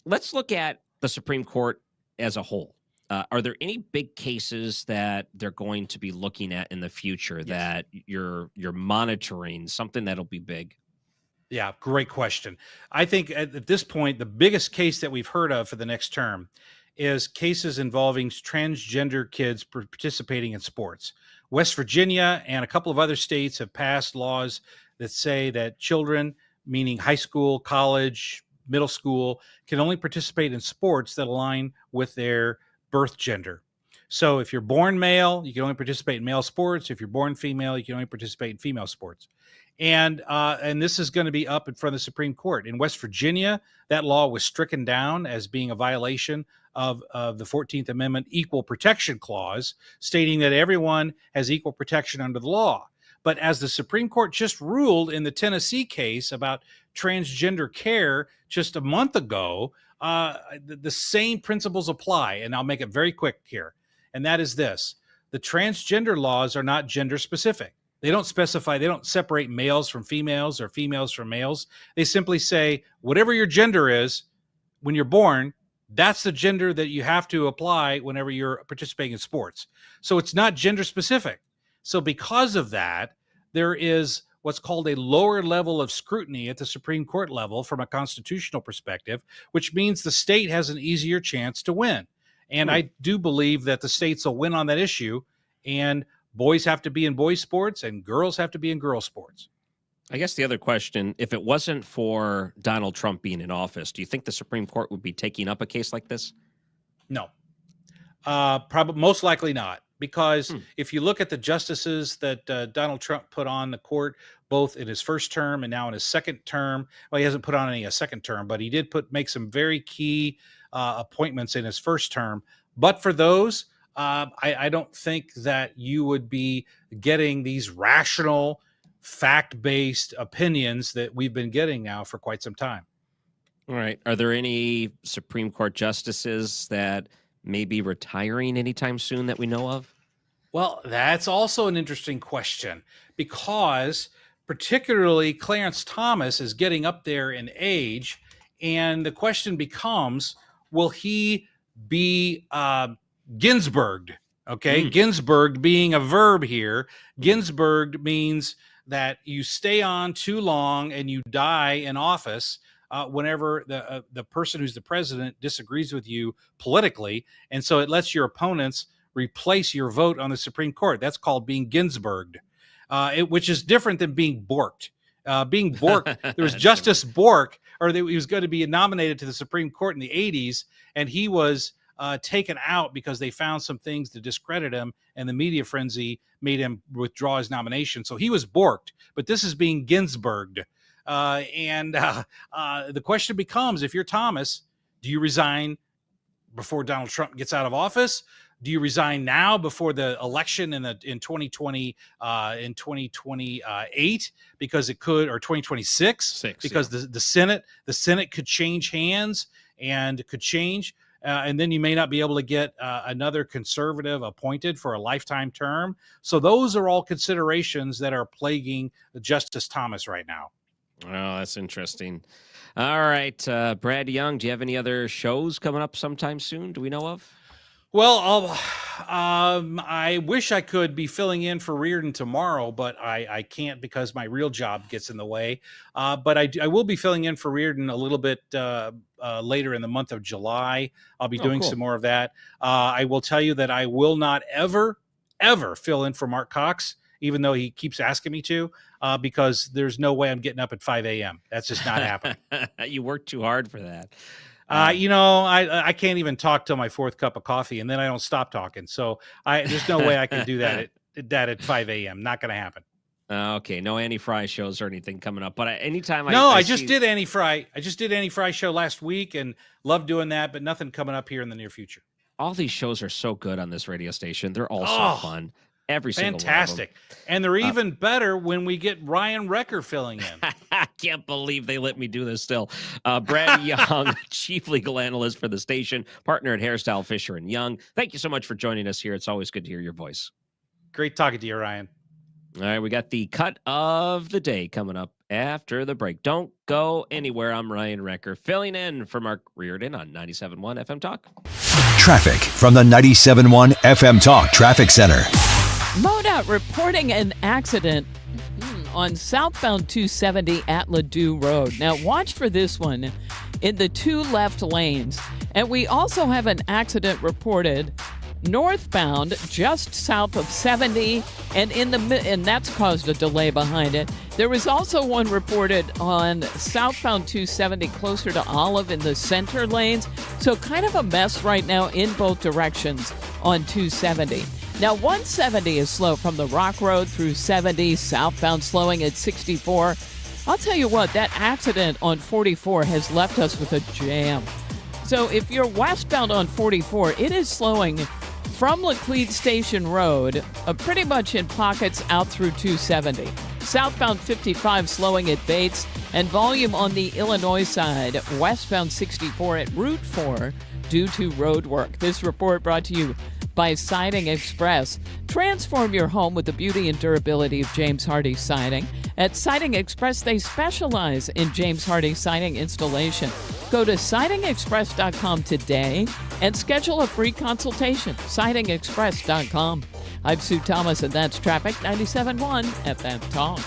let's look at the Supreme Court as a whole. Are there any big cases that they're going to be looking at in the future that you're monitoring, something that'll be big?
Yeah, great question. I think at this point, the biggest case that we've heard of for the next term is cases involving transgender kids participating in sports. West Virginia and a couple of other states have passed laws that say that children, meaning high school, college, middle school, can only participate in sports that align with their birth gender. So if you're born male, you can only participate in male sports. If you're born female, you can only participate in female sports. And this is going to be up in front of the Supreme Court. In West Virginia, that law was stricken down as being a violation of the 14th Amendment Equal Protection Clause, stating that everyone has equal protection under the law. But as the Supreme Court just ruled in the Tennessee case about transgender care just a month ago, the same principles apply. And I'll make it very quick here. And that is this: the transgender laws are not gender specific. They don't specify, they don't separate males from females or females from males. They simply say, whatever your gender is when you're born, that's the gender that you have to apply whenever you're participating in sports. So it's not gender specific. So because of that, there is what's called a lower level of scrutiny at the Supreme Court level from a constitutional perspective, which means the state has an easier chance to win. And I do believe that the states will win on that issue, and boys have to be in boys sports and girls have to be in girls sports.
I guess the other question, if it wasn't for Donald Trump being in office, do you think the Supreme Court would be taking up a case like this?
No, probably most likely not. Because if you look at the justices that Donald Trump put on the court, both in his first term and now in his second term, well, he hasn't put on any a second term, but he did make some very key appointments in his first term. But for those, I don't think that you would be getting these rational, fact-based opinions that we've been getting now for quite some time.
All right. Are there any Supreme Court justices that may be retiring anytime soon that we know of?
Well, that's also an interesting question, because particularly Clarence Thomas is getting up there in age, and the question becomes, will he be Ginsburged? Okay, Ginsburg being a verb here. Ginsburg means that you stay on too long and you die in office whenever the person who's the president disagrees with you politically, and so it lets your opponents replace your vote on the Supreme Court. That's called being Ginsburged, which is different than being borked. Being borked, there was Justice Bork, he was going to be nominated to the Supreme Court in the 80s, and he was taken out because they found some things to discredit him, and the media frenzy made him withdraw his nomination. So he was borked, but this is being Ginsburged. The question becomes, if you're Thomas, do you resign before Donald Trump gets out of office? Do you resign now before the election in 2028 because it could, or 2026 because the Senate could change hands and could change, and then you may not be able to get another conservative appointed for a lifetime term. So those are all considerations that are plaguing Justice Thomas right now.
Oh, that's interesting. All right, Brad Young, do you have any other shows coming up sometime soon? Do we know of?
Well, I wish I could be filling in for Reardon tomorrow, but I can't because my real job gets in the way. But I will be filling in for Reardon a little bit later in the month of July. I'll be doing some more of that. I will tell you that I will not ever fill in for Mark Cox, even though he keeps asking me to, because there's no way I'm getting up at 5 a.m. That's just not happening.
You work too hard for that.
I can't even talk till my fourth cup of coffee, and then I don't stop talking. So there's no way I can do that at 5 a.m. Not going to happen.
Okay, no Annie Fry shows or anything coming up. But anytime
I just did Annie Fry. I just did Annie Fry show last week and loved doing that, but nothing coming up here in the near future.
All these shows are so good on this radio station. They're all so fun. Every single
fantastic.
one of them.
And they're even better when we get Ryan Recker filling in.
I can't believe they let me do this still. Brad Young, Chief Legal Analyst for the station, partner at Hairstyle Fisher & Young. Thank you so much for joining us here. It's always good to hear your voice.
Great talking to you, Ryan.
All right, we got the cut of the day coming up after the break. Don't go anywhere. I'm Ryan Recker, filling in for Mark Reardon on 97.1 FM Talk.
Traffic from the 97.1 FM Talk Traffic Center.
MoDOT reporting an accident on southbound 270 at Ladue Road. Now, watch for this one in the two left lanes. And we also have an accident reported northbound just south of 70, and that's caused a delay behind it. There was also one reported on southbound 270 closer to Olive in the center lanes. So kind of a mess right now in both directions on 270. Now 170 is slow from the Rock Road through 70, southbound slowing at 64. I'll tell you what, that accident on 44 has left us with a jam. So if you're westbound on 44, it is slowing from Laclede Station Road, pretty much in pockets out through 270. Southbound 55 slowing at Bates, and volume on the Illinois side, westbound 64 at Route 4 due to road work. This report brought to you by Siding Express. Transform your home with the beauty and durability of James Hardie Siding. At Siding Express, they specialize in James Hardie siding installation. Go to sidingexpress.com today and schedule a free consultation. Sidingexpress.com. I'm Sue Thomas, and that's Traffic 97.1 FM Talk.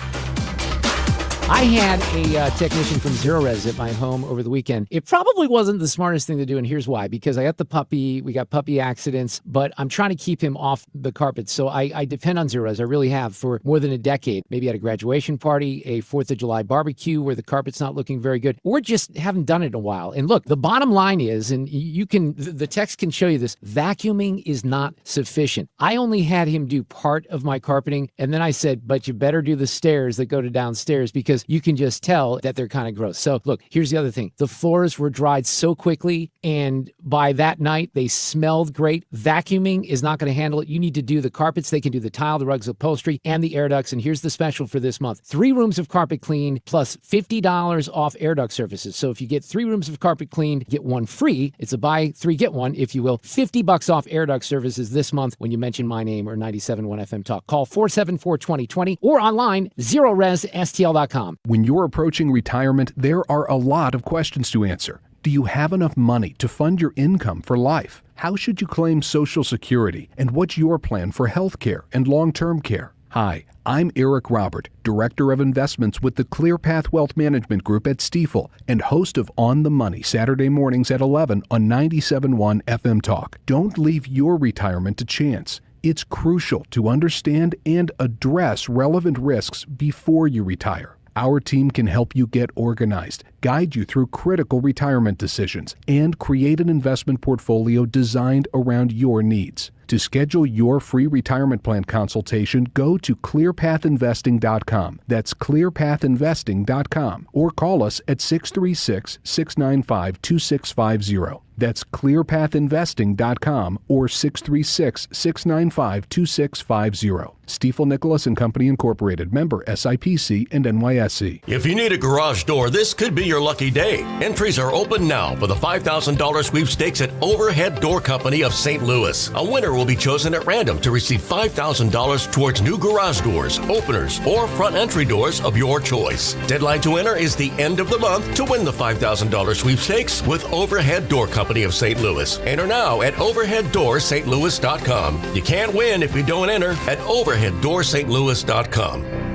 I had a technician from Zero Res at my home over the weekend. It probably wasn't the smartest thing to do, and here's why. Because I got the puppy, we got puppy accidents, but I'm trying to keep him off the carpet. So I depend on Zero Res. I really have for more than a decade. Maybe at a graduation party, a 4th of July barbecue where the carpet's not looking very good, or just haven't done it in a while. And look, the bottom line is, and you can, the text can show you this, vacuuming is not sufficient. I only had him do part of my carpeting, and then I said, but you better do the stairs that go to downstairs, because you can just tell that they're kind of gross. So look, here's the other thing. The floors were dried so quickly, and by that night, they smelled great. Vacuuming is not going to handle it. You need to do the carpets. They can do the tile, the rugs, upholstery, and the air ducts. And here's the special for this month. 3 rooms of carpet clean plus $50 off air duct services. So if you get 3 rooms of carpet cleaned, get 1 free. It's a buy 3, get 1, if you will. $50 off air duct services this month when you mention my name or 97.1 FM Talk. Call 474-2020 or online, zeroresstl.com.
When you're approaching retirement, there are a lot of questions to answer. Do you have enough money to fund your income for life? How should you claim Social Security? And what's your plan for health care and long-term care? Hi, I'm Eric Robert, Director of Investments with the ClearPath Wealth Management Group at Stifel, and host of On the Money Saturday mornings at 11 on 97.1 FM Talk. Don't leave your retirement to chance. It's crucial to understand and address relevant risks before you retire. Our team can help you get organized, guide you through critical retirement decisions, and create an investment portfolio designed around your needs. To schedule your free retirement plan consultation, go to clearpathinvesting.com. That's clearpathinvesting.com. Or call us at 636-695-2650. That's clearpathinvesting.com or 636-695-2650. Stifel Nicholas and Company Incorporated, member SIPC and NYSE.
If you need a garage door, this could be your lucky day. Entries are open now for the $5,000 sweepstakes at Overhead Door Company of St. Louis. A winner will be chosen at random to receive $5,000 towards new garage doors, openers, or front entry doors of your choice. Deadline to enter is the end of the month to win the $5,000 sweepstakes with Overhead Door Company of St. Louis. Enter now at overheaddoorstlouis.com. You can't win if you don't enter at overheaddoorstlouis.com.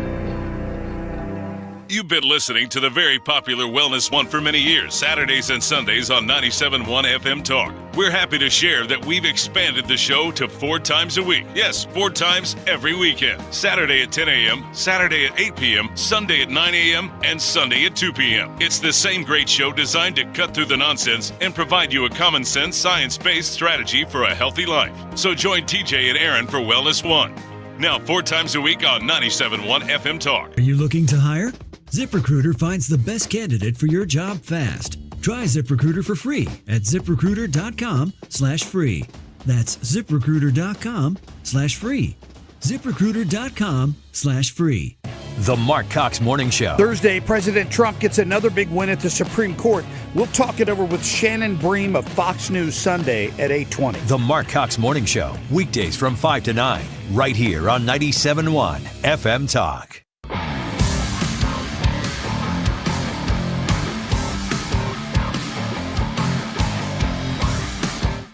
You've been listening to the very popular Wellness One for many years, Saturdays and Sundays on 97.1 FM Talk. We're happy to share that we've expanded the show to 4 times a week. Yes, 4 times every weekend. Saturday at 10 a.m., Saturday at 8 p.m., Sunday at 9 a.m., and Sunday at 2 p.m. It's the same great show designed to cut through the nonsense and provide you a common sense, science-based strategy for a healthy life. So join TJ and Aaron for Wellness One. Now 4 times a week on 97.1 FM Talk.
Are you looking to hire? ZipRecruiter finds the best candidate for your job fast. Try ZipRecruiter for free at ZipRecruiter.com/free. That's ZipRecruiter.com/free. ZipRecruiter.com/free.
The Mark Cox Morning Show.
Thursday, President Trump gets another big win at the Supreme Court. We'll talk it over with Shannon Bream of Fox News Sunday at 8:20.
The Mark Cox Morning Show. Weekdays from 5 to 9. Right here on 97.1 FM Talk.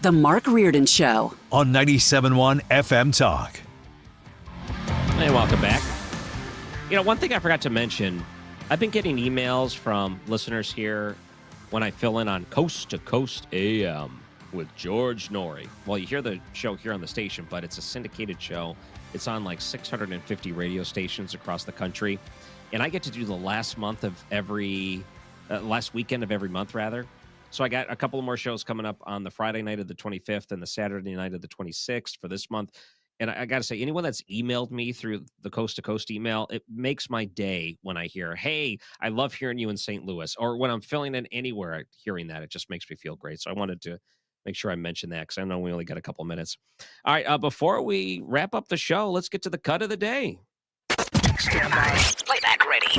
The Mark Reardon Show.
On 97.1 FM Talk.
Hey, welcome back. You know, one thing I forgot to mention, I've been getting emails from listeners here when I fill in on Coast to Coast AM with George Norrie. Well, you hear the show here on the station, but it's a syndicated show. It's on like 650 radio stations across the country. And I get to do the last weekend of every month, rather. So I got a couple of more shows coming up on the Friday night of the 25th and the Saturday night of the 26th for this month. And I got to say, anyone that's emailed me through the Coast to Coast email, it makes my day when I hear, hey, I love hearing you in St. Louis. Or when I'm filling in anywhere, hearing that, it just makes me feel great. So I wanted to make sure I mention that because I know we only got a couple minutes. All right, before we wrap up the show, let's get to the cut of the day.
Stand by. Playback ready.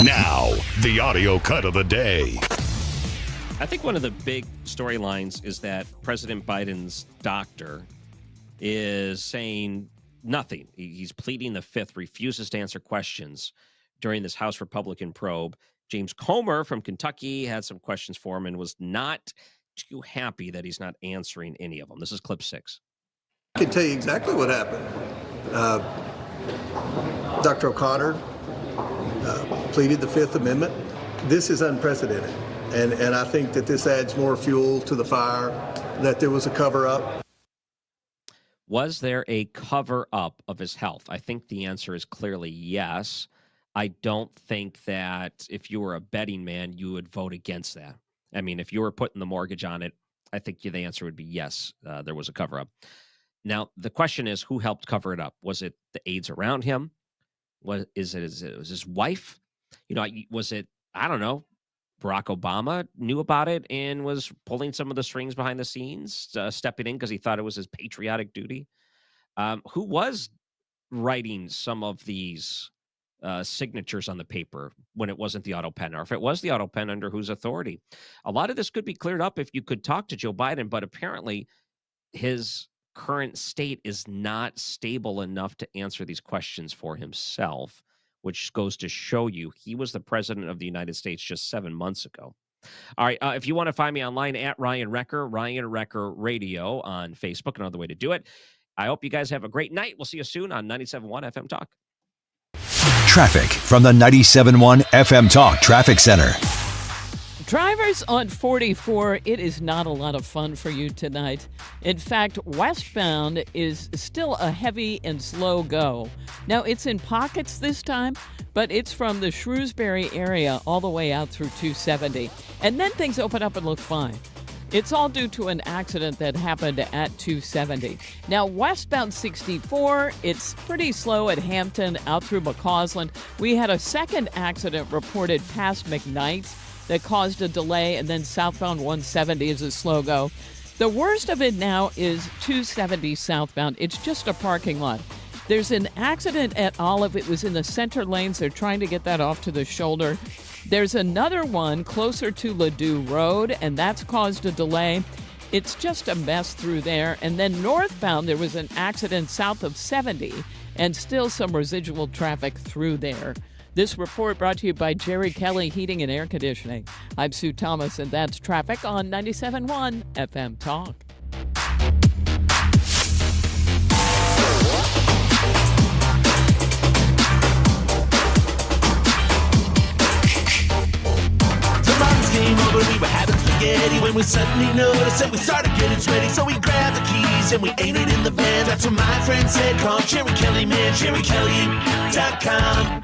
Now, the audio cut of the day.
I think one of the big storylines is that President Biden's doctor is saying nothing. He's pleading the fifth, refuses to answer questions during this House Republican probe. James Comer from Kentucky had some questions for him and was not too happy that he's not answering any of them. This is clip 6.
I can tell you exactly what happened. Dr. O'Connor pleaded the Fifth Amendment. This is unprecedented. And I think that this adds more fuel to the fire, that there was a cover-up.
Was there a cover-up of his health? I think the answer is clearly yes. I don't think that if you were a betting man, you would vote against that. I mean, if you were putting the mortgage on it, I think the answer would be yes, there was a cover-up. Now, the question is, who helped cover it up? Was it the aides around him? Was it his wife? You know, was it, I don't know, Barack Obama knew about it and was pulling some of the strings behind the scenes, stepping in because he thought it was his patriotic duty. Who was writing some of these signatures on the paper when it wasn't the auto pen, or if it was the auto pen, under whose authority? A lot of this could be cleared up if you could talk to Joe Biden, but apparently his current state is not stable enough to answer these questions for himself, which goes to show you he was the president of the United States just 7 months ago. All right, if you want to find me online at Ryan Wrecker Radio on Facebook, another way to do it. I hope you guys have a great night. We'll see you soon on 97.1 FM Talk.
Traffic from the 97.1 FM Talk Traffic Center.
Drivers on 44, it is not a lot of fun for you tonight. In fact, westbound is still a heavy and slow go. Now, it's in pockets this time, but it's from the Shrewsbury area all the way out through 270. And then things open up and look fine. It's all due to an accident that happened at 270. Now, westbound 64, it's pretty slow at Hampton out through McCausland. We had a second accident reported past McKnight that caused a delay, and then southbound 170 is a slow go. The worst of it now is 270 southbound. It's just a parking lot. There's an accident at Olive. It was in the center lanes. They're trying to get that off to the shoulder. There's another one closer to Ladue Road, and that's caused a delay. It's just a mess through there. And then northbound, there was an accident south of 70, and still some residual traffic through there. This report brought to you by Jerry Kelly Heating and Air Conditioning. I'm Sue Thomas, and that's traffic on 97.1 FM Talk.
Game over, we were having spaghetti when we suddenly noticed that we started getting sweaty. So we grabbed the keys and we ate it in the van. That's what my friend said. Call Jerry Kelly, man, JerryKelly.com.